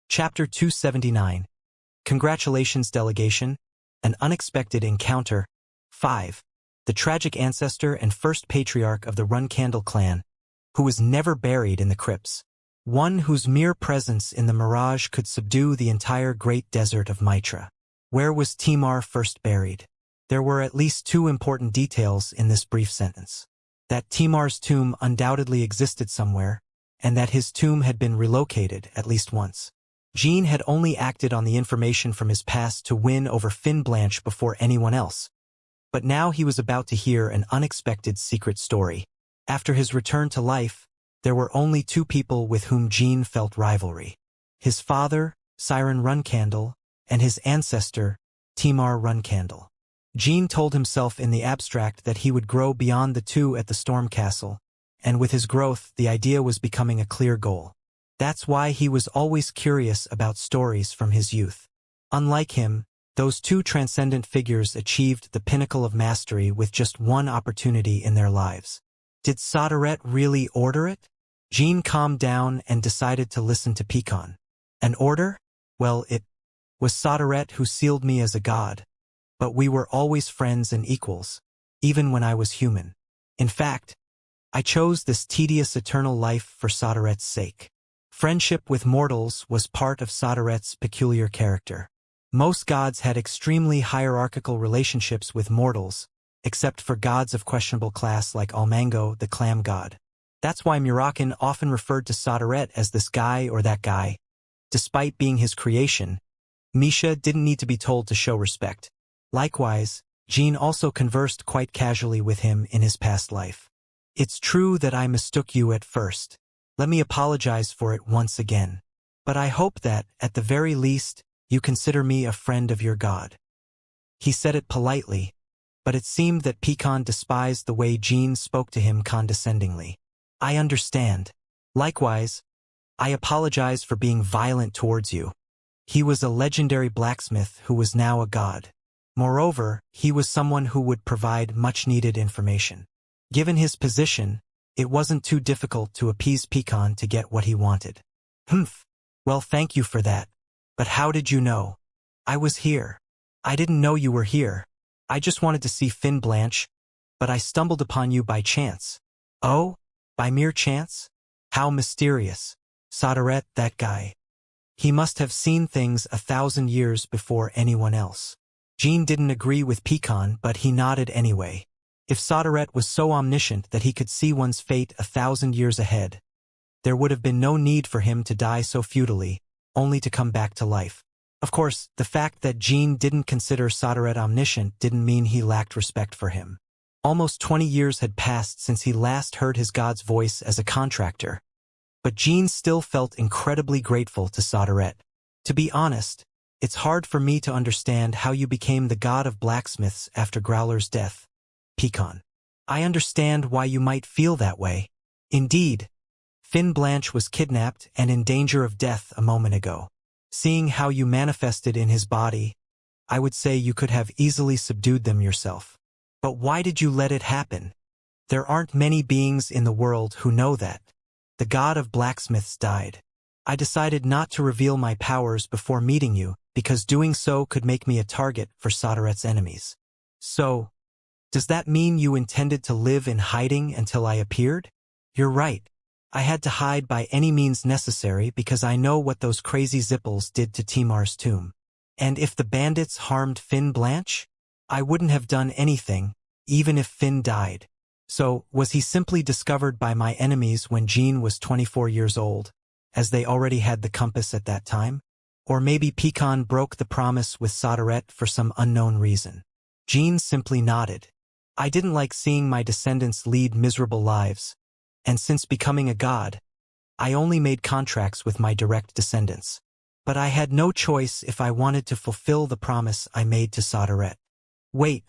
Chapter 279. Congratulations, delegation. An unexpected encounter. 5. The tragic ancestor and first patriarch of the Runcandle clan, who was never buried in the crypts. One whose mere presence in the mirage could subdue the entire great desert of Mitra. Where was Timar first buried? There were at least 2 important details in this brief sentence. that Timar's tomb undoubtedly existed somewhere, and that his tomb had been relocated at least once. Jean had only acted on the information from his past to win over Finn Blanche before anyone else. But now he was about to hear an unexpected secret story. After his return to life, there were only two people with whom Jean felt rivalry. His father, Siren Runcandle, and his ancestor, Timar Runcandle. Jean told himself in the abstract that he would grow beyond the two at the Storm Castle, and with his growth, the idea was becoming a clear goal. That's why he was always curious about stories from his youth. Unlike him, those two transcendent figures achieved the pinnacle of mastery with just one opportunity in their lives. Did Soderette really order it? Jean calmed down and decided to listen to Pecan. An order? Well, it was Soderette who sealed me as a god. But we were always friends and equals, even when I was human. In fact, I chose this tedious eternal life for Soderette's sake. Friendship with mortals was part of Soderette's peculiar character. Most gods had extremely hierarchical relationships with mortals, except for gods of questionable class like Almango, the clam god. That's why Murakan often referred to Soderette as this guy or that guy. Despite being his creation, Misha didn't need to be told to show respect. Likewise, Jean also conversed quite casually with him in his past life. It's true that I mistook you at first. Let me apologize for it once again. But I hope that, at the very least, you consider me a friend of your god. He said it politely, but it seemed that Pecan despised the way Jean spoke to him condescendingly. I understand. Likewise, I apologize for being violent towards you. He was a legendary blacksmith who was now a god. Moreover, he was someone who would provide much-needed information. Given his position, it wasn't too difficult to appease Pecan to get what he wanted. Humph. Well, thank you for that. But how did you know? I was here. I didn't know you were here. I just wanted to see Finn Blanche, but I stumbled upon you by chance. Oh? By mere chance? How mysterious. Soderette, that guy. He must have seen things 1,000 years before anyone else. Jean didn't agree with Pecan, but he nodded anyway. If Soderette was so omniscient that he could see one's fate 1,000 years ahead, there would have been no need for him to die so futilely, only to come back to life. Of course, the fact that Jean didn't consider Soderette omniscient didn't mean he lacked respect for him. Almost 20 years had passed since he last heard his god's voice as a contractor, but Jean still felt incredibly grateful to Soderette. To be honest, it's hard for me to understand how you became the god of blacksmiths after Growler's death. Pecan. I understand why you might feel that way. Indeed, Finn Blanche was kidnapped and in danger of death a moment ago. Seeing how you manifested in his body, I would say you could have easily subdued them yourself. But why did you let it happen? There aren't many beings in the world who know that. The god of blacksmiths died. I decided not to reveal my powers before meeting you, because doing so could make me a target for Soderette's enemies. So, does that mean you intended to live in hiding until I appeared? You're right. I had to hide by any means necessary because I know what those crazy Zipples did to Timar's tomb. And if the bandits harmed Finn Blanche, I wouldn't have done anything, even if Finn died. So, was he simply discovered by my enemies when Jean was 24 years old, as they already had the compass at that time? Or maybe Pecan broke the promise with Soderette for some unknown reason. Jean simply nodded. I didn't like seeing my descendants lead miserable lives, and since becoming a god, I only made contracts with my direct descendants. But I had no choice if I wanted to fulfill the promise I made to Soderette. Wait,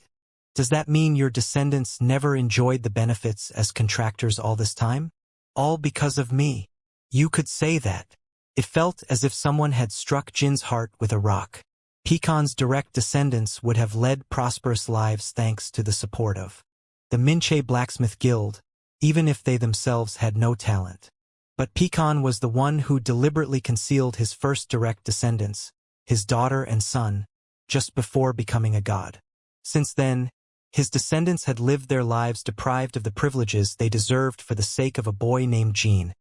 does that mean your descendants never enjoyed the benefits as contractors all this time? All because of me? You could say that. It felt as if someone had struck Jin's heart with a rock. Pecan's direct descendants would have led prosperous lives thanks to the support of the Minche Blacksmith Guild, even if they themselves had no talent. But Pecan was the one who deliberately concealed his first direct descendants, his daughter and son, just before becoming a god. Since then, his descendants had lived their lives deprived of the privileges they deserved for the sake of a boy named Jean,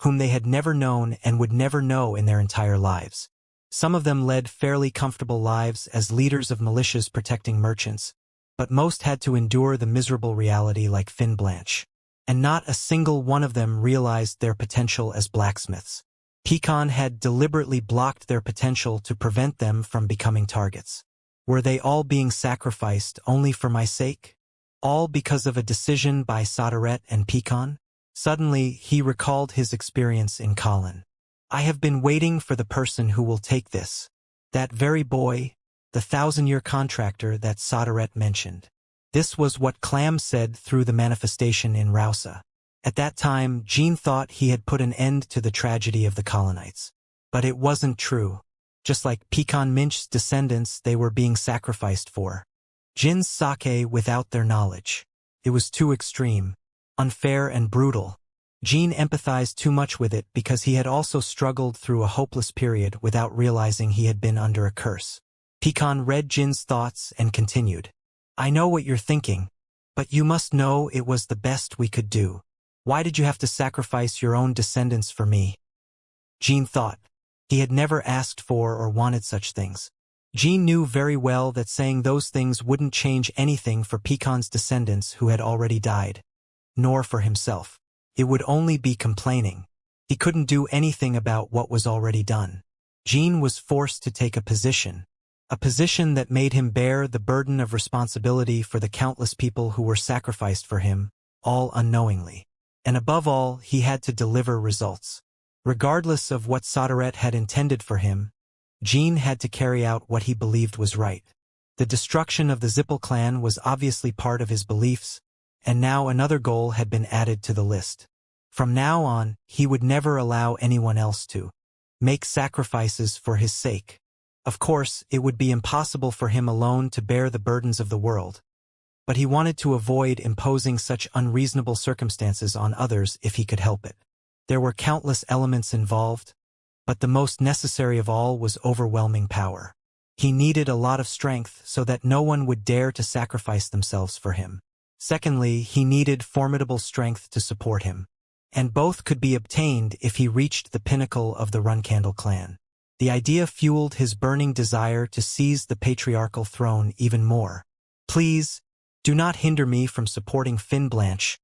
whom they had never known and would never know in their entire lives. Some of them led fairly comfortable lives as leaders of militias protecting merchants, but most had to endure the miserable reality like Finn Blanche. and not a single one of them realized their potential as blacksmiths. Pecan had deliberately blocked their potential to prevent them from becoming targets. Were they all being sacrificed only for my sake? All because of a decision by Soderette and Pecan? Suddenly, he recalled his experience in Colin. I have been waiting for the person who will take this. That very boy, the 1,000-year contractor that Soderette mentioned. This was what Clam said through the manifestation in Rousa. At that time, Jean thought he had put an end to the tragedy of the Colonites. But it wasn't true. Just like Pecan Minch's descendants, they were being sacrificed for Jin's sake without their knowledge. It was too extreme, unfair and brutal. Jean empathized too much with it because he had also struggled through a hopeless period without realizing he had been under a curse. Pecan read Jin's thoughts and continued. I know what you're thinking, but you must know it was the best we could do. Why did you have to sacrifice your own descendants for me? Jean thought. He had never asked for or wanted such things. Jean knew very well that saying those things wouldn't change anything for Pecan's descendants who had already died. Nor for himself. It would only be complaining. He couldn't do anything about what was already done. Jean was forced to take a position that made him bear the burden of responsibility for the countless people who were sacrificed for him, all unknowingly. And above all, he had to deliver results. Regardless of what Soderette had intended for him, Jean had to carry out what he believed was right. The destruction of the Zippel clan was obviously part of his beliefs, and now another goal had been added to the list. From now on, he would never allow anyone else to make sacrifices for his sake. Of course, it would be impossible for him alone to bear the burdens of the world. But he wanted to avoid imposing such unreasonable circumstances on others if he could help it. There were countless elements involved, but the most necessary of all was overwhelming power. He needed a lot of strength so that no one would dare to sacrifice themselves for him. Secondly, he needed formidable strength to support him. And both could be obtained if he reached the pinnacle of the Runcandle clan. The idea fueled his burning desire to seize the patriarchal throne even more. Please, do not hinder me from supporting Finn Blanche,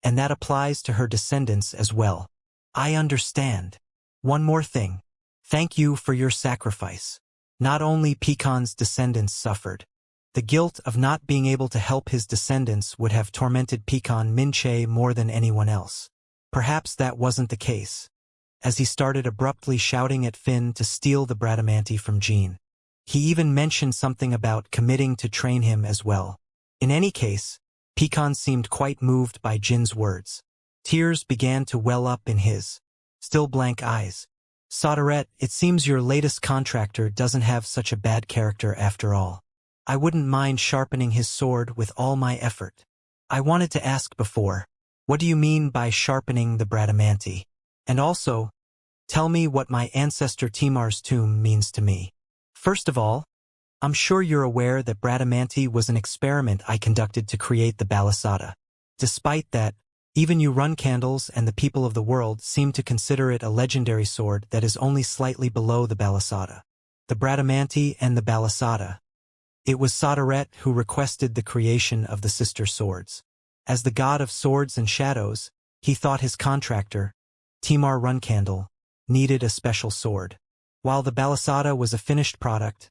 and that applies to her descendants as well. I understand. One more thing. Thank you for your sacrifice. Not only Pecan's descendants suffered. The guilt of not being able to help his descendants would have tormented Pecan Minche more than anyone else. Perhaps that wasn't the case, as he started abruptly shouting at Finn to steal the Bradamanti from Jean. He even mentioned something about committing to train him as well. In any case, Pecan seemed quite moved by Jin's words. Tears began to well up in his still blank eyes. Soderette, it seems your latest contractor doesn't have such a bad character after all. I wouldn't mind sharpening his sword with all my effort. I wanted to ask before, what do you mean by sharpening the Bradamanti? And also, tell me what my ancestor Timar's tomb means to me. First of all, I'm sure you're aware that Bradamanti was an experiment I conducted to create the Balisada. Despite that, even you Runcandles and the people of the world seem to consider it a legendary sword that is only slightly below the Balisada. The Bradamanti and the Balisada. It was Soderette who requested the creation of the sister swords. As the god of swords and shadows, he thought his contractor, Timar Runcandle, needed a special sword. While the Balisada was a finished product,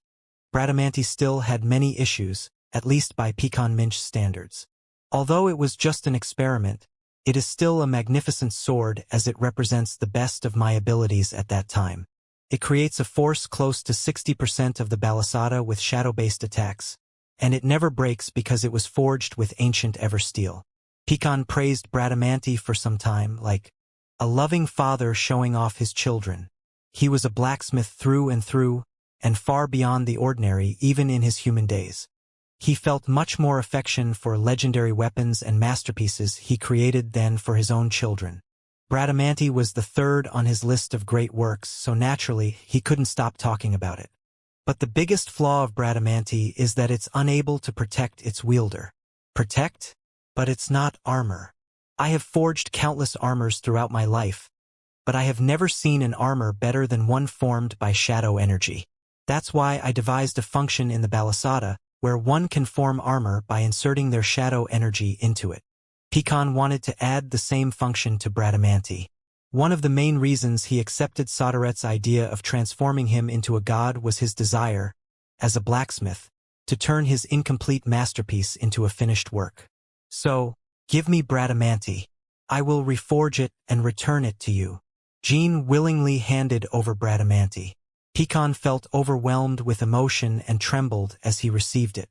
Bradamanti still had many issues, at least by Pecan Minch standards. Although it was just an experiment, it is still a magnificent sword as it represents the best of my abilities at that time. It creates a force close to 60% of the Balisada with shadow-based attacks, and it never breaks because it was forged with ancient Eversteel. Pecan praised Bradamanti for some time, like a loving father showing off his children. He was a blacksmith through, and far beyond the ordinary even in his human days. He felt much more affection for legendary weapons and masterpieces he created than for his own children. Bradamanti was the third on his list of great works, so naturally he couldn't stop talking about it. But the biggest flaw of Bradamanti is that it's unable to protect its wielder. Protect? But it's not armor. I have forged countless armors throughout my life, but I have never seen an armor better than one formed by shadow energy. That's why I devised a function in the Balisada where one can form armor by inserting their shadow energy into it. Pecan wanted to add the same function to Bradamante. One of the main reasons he accepted Soderet's idea of transforming him into a god was his desire, as a blacksmith, to turn his incomplete masterpiece into a finished work. So, give me Bradamante. I will reforge it and return it to you. Jean willingly handed over Bradamante. Pecan felt overwhelmed with emotion and trembled as he received it.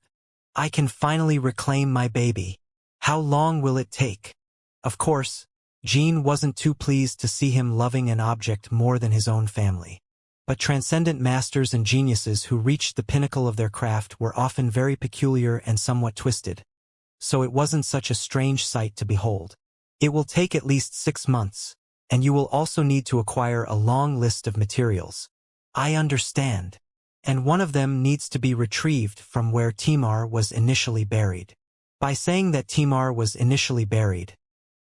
I can finally reclaim my baby. How long will it take? Of course, Jean wasn't too pleased to see him loving an object more than his own family. But transcendent masters and geniuses who reached the pinnacle of their craft were often very peculiar and somewhat twisted. So it wasn't such a strange sight to behold. It will take at least 6 months, and you will also need to acquire a long list of materials. I understand. And one of them needs to be retrieved from where Timar was initially buried. By saying that Timar was initially buried,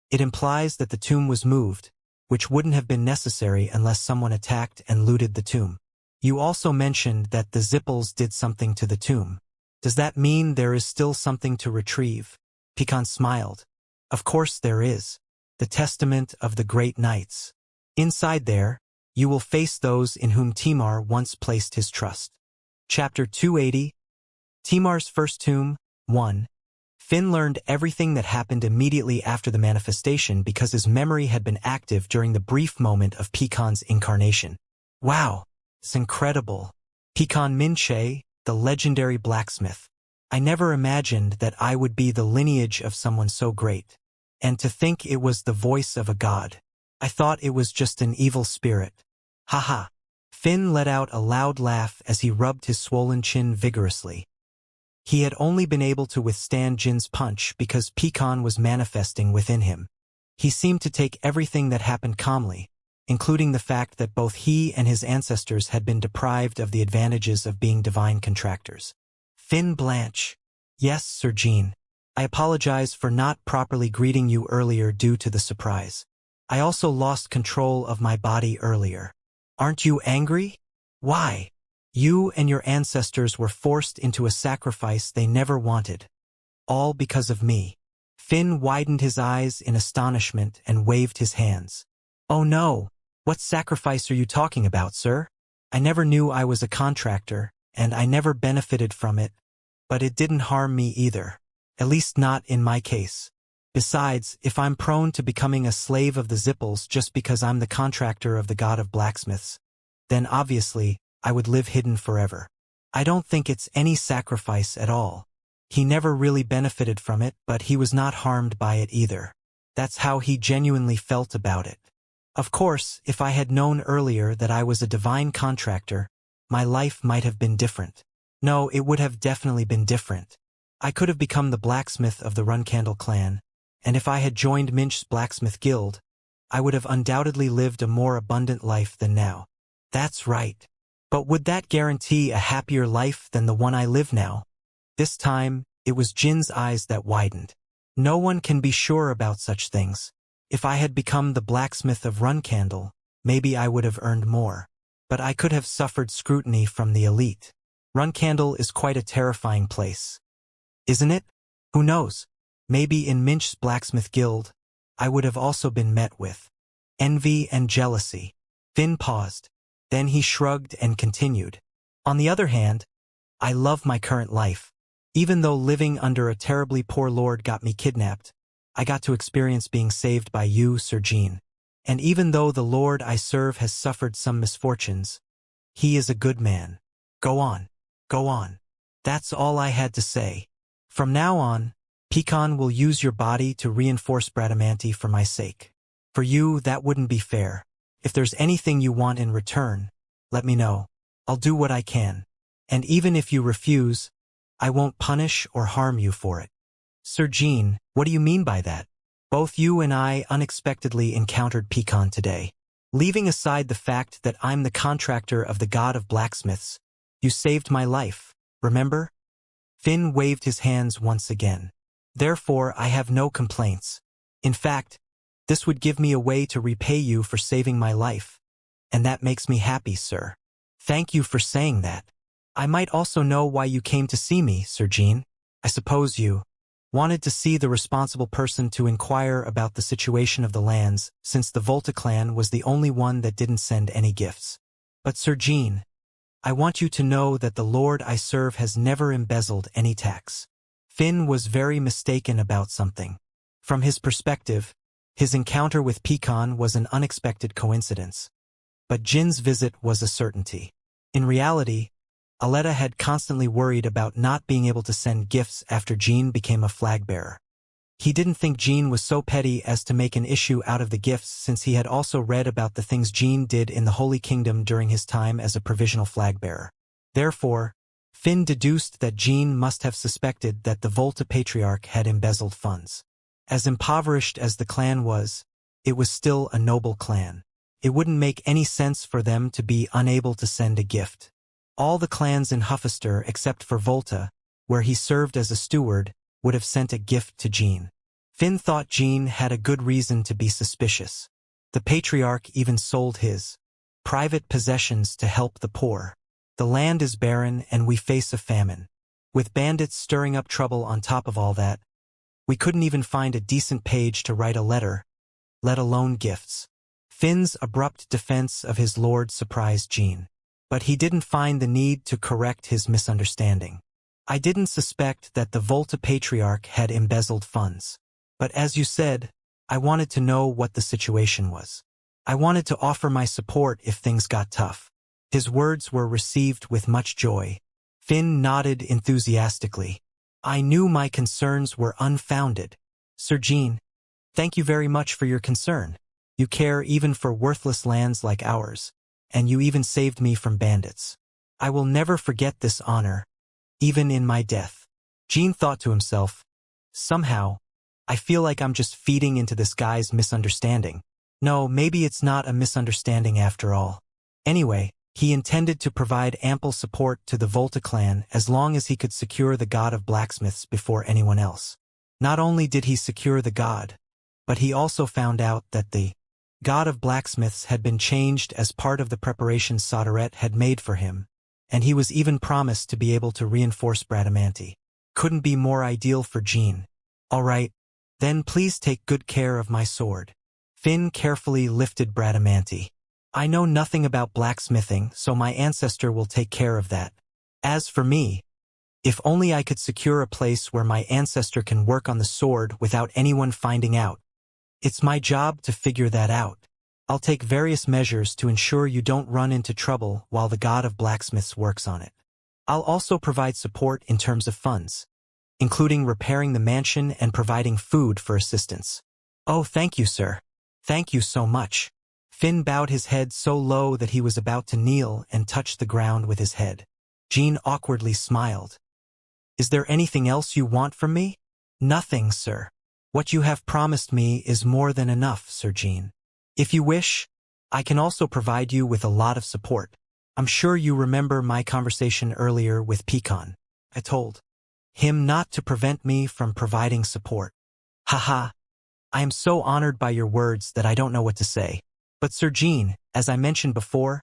it implies that the tomb was moved, which wouldn't have been necessary unless someone attacked and looted the tomb. You also mentioned that the Zippels did something to the tomb. Does that mean there is still something to retrieve? Pecan smiled. Of course there is. The testament of the great knights. Inside there, you will face those in whom Timar once placed his trust. Chapter 280. Timar's First Tomb. 1. Finn learned everything that happened immediately after the manifestation because his memory had been active during the brief moment of Pecan's incarnation. Wow, it's incredible. Pecan Minche, the legendary blacksmith. I never imagined that I would be the lineage of someone so great. And to think it was the voice of a god. I thought it was just an evil spirit. Haha. Finn let out a loud laugh as he rubbed his swollen chin vigorously. He had only been able to withstand Jin's punch because Pecan was manifesting within him. He seemed to take everything that happened calmly, including the fact that both he and his ancestors had been deprived of the advantages of being divine contractors. Finn Blanche. Yes, Sir Jean. I apologize for not properly greeting you earlier due to the surprise. I also lost control of my body earlier. Aren't you angry? Why? You and your ancestors were forced into a sacrifice they never wanted. All because of me. Finn widened his eyes in astonishment and waved his hands. Oh no! What sacrifice are you talking about, sir? I never knew I was a contractor, and I never benefited from it, but it didn't harm me either. At least not in my case. Besides, if I'm prone to becoming a slave of the Zippels just because I'm the contractor of the god of blacksmiths, then obviously, I would live hidden forever. I don't think it's any sacrifice at all. He never really benefited from it, but he was not harmed by it either. That's how he genuinely felt about it. Of course, if I had known earlier that I was a divine contractor, my life might have been different. No, it would have definitely been different. I could have become the blacksmith of the Runcandle clan, and if I had joined Minch's blacksmith guild, I would have undoubtedly lived a more abundant life than now. That's right. But would that guarantee a happier life than the one I live now? This time, it was Jin's eyes that widened. No one can be sure about such things. If I had become the blacksmith of Runcandle, maybe I would have earned more. But I could have suffered scrutiny from the elite. Runcandle is quite a terrifying place. Isn't it? Who knows? Maybe in Minch's blacksmith guild, I would have also been met with envy and jealousy. Finn paused. Then he shrugged and continued. On the other hand, I love my current life. Even though living under a terribly poor lord got me kidnapped, I got to experience being saved by you, Sir Jean. And even though the lord I serve has suffered some misfortunes, he is a good man. Go on. Go on. That's all I had to say. From now on, Pecan will use your body to reinforce Bradamante for my sake. For you, that wouldn't be fair. If there's anything you want in return, let me know. I'll do what I can. And even if you refuse, I won't punish or harm you for it. Sir Jean, what do you mean by that? Both you and I unexpectedly encountered Pecan today. Leaving aside the fact that I'm the contractor of the god of blacksmiths, you saved my life, remember? Finn waved his hands once again. Therefore, I have no complaints. In fact, this would give me a way to repay you for saving my life. And that makes me happy, sir. Thank you for saying that. I might also know why you came to see me, Sir Jean. I suppose you wanted to see the responsible person to inquire about the situation of the lands, since the Volta clan was the only one that didn't send any gifts. But Sir Jean, I want you to know that the Lord I serve has never embezzled any tax. Finn was very mistaken about something. From his perspective, his encounter with Pecan was an unexpected coincidence. But Jin's visit was a certainty. In reality, Aletta had constantly worried about not being able to send gifts after Jean became a flag-bearer. He didn't think Jean was so petty as to make an issue out of the gifts, since he had also read about the things Jean did in the Holy Kingdom during his time as a provisional flag-bearer. Therefore, Finn deduced that Jean must have suspected that the Volta Patriarch had embezzled funds. As impoverished as the clan was, it was still a noble clan. It wouldn't make any sense for them to be unable to send a gift. All the clans in Huffister except for Volta, where he served as a steward, would have sent a gift to Jean. Finn thought Jean had a good reason to be suspicious. The Patriarch even sold his private possessions to help the poor. The land is barren and we face a famine. With bandits stirring up trouble on top of all that, we couldn't even find a decent page to write a letter, let alone gifts. Finn's abrupt defense of his lord surprised Jean. But he didn't find the need to correct his misunderstanding. I didn't suspect that the Volta Patriarch had embezzled funds. But as you said, I wanted to know what the situation was. I wanted to offer my support if things got tough. His words were received with much joy. Finn nodded enthusiastically. I knew my concerns were unfounded. Sir Jean, thank you very much for your concern. You care even for worthless lands like ours. And you even saved me from bandits. I will never forget this honor, even in my death. Jean thought to himself, somehow, I feel like I'm just feeding into this guy's misunderstanding. No, maybe it's not a misunderstanding after all. Anyway, he intended to provide ample support to the Volta clan as long as he could secure the god of blacksmiths before anyone else. Not only did he secure the god, but he also found out that the god of blacksmiths had been changed as part of the preparations Soderette had made for him, and he was even promised to be able to reinforce Bradamanti. Couldn't be more ideal for Jean. All right, then please take good care of my sword. Finn carefully lifted Bradamanti. I know nothing about blacksmithing, so my ancestor will take care of that. As for me, if only I could secure a place where my ancestor can work on the sword without anyone finding out. It's my job to figure that out. I'll take various measures to ensure you don't run into trouble while the god of blacksmiths works on it. I'll also provide support in terms of funds, including repairing the mansion and providing food for assistance. Oh, thank you, sir. Thank you so much. Finn bowed his head so low that he was about to kneel and touch the ground with his head. Jean awkwardly smiled. Is there anything else you want from me? Nothing, sir. What you have promised me is more than enough, Sir Jean. If you wish, I can also provide you with a lot of support. I'm sure you remember my conversation earlier with Pecan. I told him not to prevent me from providing support. Haha. I am so honored by your words that I don't know what to say. But Sir Jean, as I mentioned before,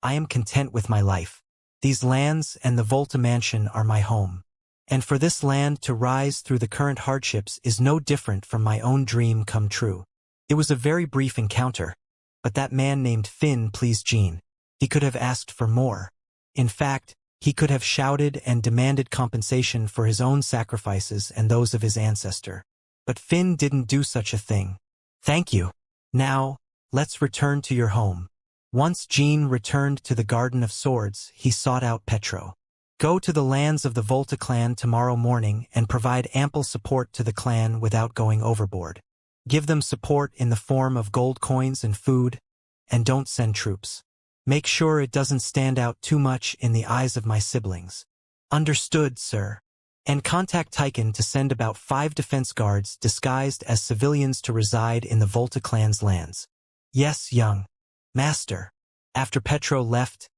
I am content with my life. These lands and the Volta mansion are my home. And for this land to rise through the current hardships is no different from my own dream come true. It was a very brief encounter, but that man named Finn pleased Jean. He could have asked for more. In fact, he could have shouted and demanded compensation for his own sacrifices and those of his ancestor. But Finn didn't do such a thing. Thank you. Now, let's return to your home. Once Jean returned to the Garden of Swords, he sought out Petro. Go to the lands of the Volta clan tomorrow morning and provide ample support to the clan without going overboard. Give them support in the form of gold coins and food, and don't send troops. Make sure it doesn't stand out too much in the eyes of my siblings. Understood, sir. And contact Tychon to send about 5 defense guards disguised as civilians to reside in the Volta clan's lands. Yes, young master. After Petro left,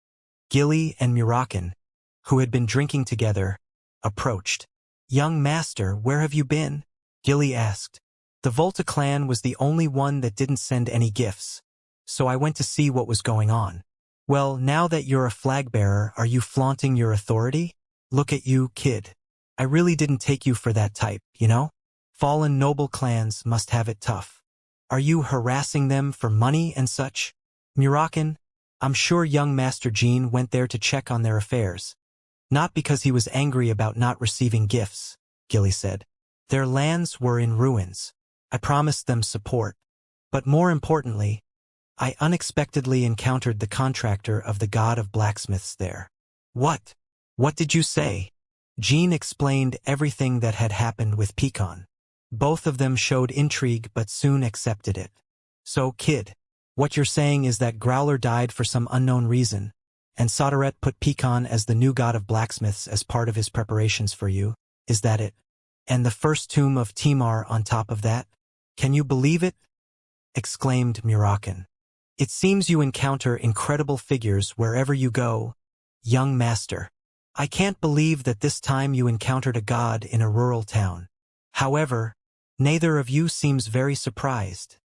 Gilly and Murakan, who had been drinking together, approached. Young master, where have you been? Gilly asked. The Volta clan was the only one that didn't send any gifts, so I went to see what was going on. Well, now that you're a flag bearer, are you flaunting your authority? Look at you, kid. I really didn't take you for that type, you know? Fallen noble clans must have it tough. Are you harassing them for money and such? Murakin, I'm sure young Master Jean went there to check on their affairs. Not because he was angry about not receiving gifts, Gilly said. Their lands were in ruins. I promised them support. But more importantly, I unexpectedly encountered the contractor of the god of blacksmiths there. What? What did you say? Jean explained everything that had happened with Pecan. Both of them showed intrigue but soon accepted it. So, kid, what you're saying is that Growler died for some unknown reason, and Sodaret put Pecan as the new god of blacksmiths as part of his preparations for you, is that it? And the first tomb of Timar on top of that? Can you believe it? Exclaimed Murakin. It seems you encounter incredible figures wherever you go, young master. I can't believe that this time you encountered a god in a rural town. However, neither of you seems very surprised,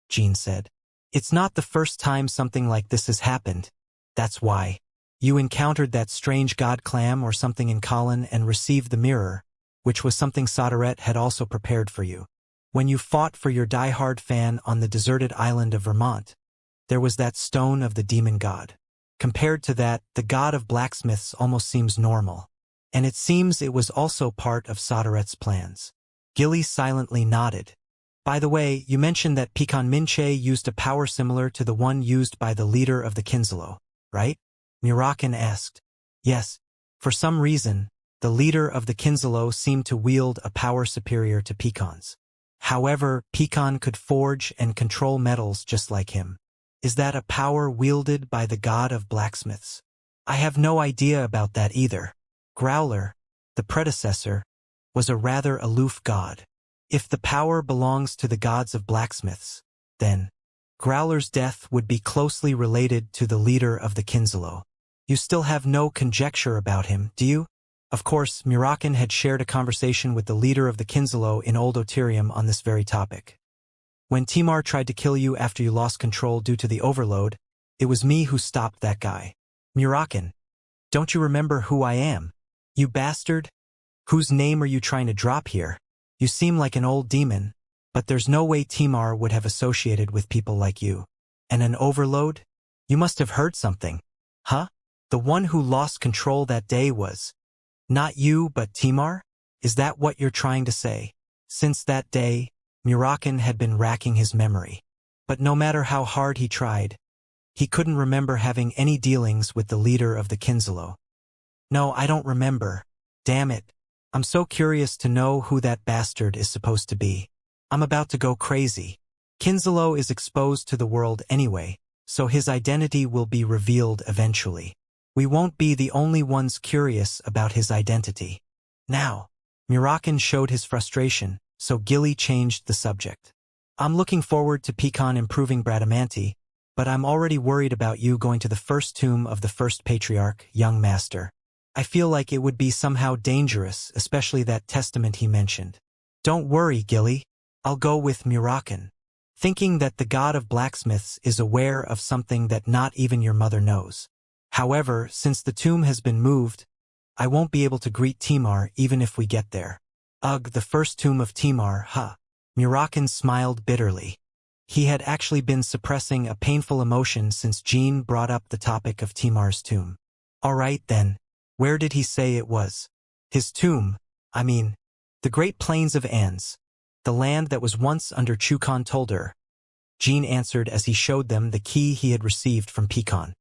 Jean said. It's not the first time something like this has happened. That's why. You encountered that strange god clam or something in Colin and received the mirror, which was something Sodaret had also prepared for you. When you fought for your die-hard fan on the deserted island of Vermont, there was that stone of the demon god. Compared to that, the god of blacksmiths almost seems normal. And it seems it was also part of Sodaret's plans. Gilly silently nodded. By the way, you mentioned that Pecan Minche used a power similar to the one used by the leader of the Kinzalo, right? Murakin asked. Yes. For some reason, the leader of the Kinzalo seemed to wield a power superior to Pecan's. However, Pecan could forge and control metals just like him. Is that a power wielded by the god of blacksmiths? I have no idea about that either. Growler, the predecessor, was a rather aloof god. If the power belongs to the gods of blacksmiths, then Growler's death would be closely related to the leader of the Kinzalo. You still have no conjecture about him, do you? Of course, Murakin had shared a conversation with the leader of the Kinzalo in Old Otirium on this very topic. When Timar tried to kill you after you lost control due to the overload, it was me who stopped that guy. Murakin, don't you remember who I am? You bastard? Whose name are you trying to drop here? You seem like an old demon, but there's no way Timar would have associated with people like you. And an overload? You must have heard something. Huh? The one who lost control that day was not you but Timar? Is that what you're trying to say? Since that day, Murakin had been racking his memory. But no matter how hard he tried, he couldn't remember having any dealings with the leader of the Kinzalo. No, I don't remember. Damn it. I'm so curious to know who that bastard is supposed to be. I'm about to go crazy. Kinzalo is exposed to the world anyway, so his identity will be revealed eventually. We won't be the only ones curious about his identity. Now, Murakin showed his frustration, so Gilly changed the subject. I'm looking forward to Pecan improving Bradamanti, but I'm already worried about you going to the first tomb of the first patriarch, young master. I feel like it would be somehow dangerous, especially that testament he mentioned. Don't worry, Gilly. I'll go with Murakin. Thinking that the god of blacksmiths is aware of something that not even your mother knows. However, since the tomb has been moved, I won't be able to greet Timar even if we get there. Ugh, the first tomb of Timar, huh? Murakin smiled bitterly. He had actually been suppressing a painful emotion since Jean brought up the topic of Timar's tomb. All right then, where did he say it was? His tomb, I mean, the Great Plains of Ans, the land that was once under Chukan Tolder. Jean answered as he showed them the key he had received from Pecan.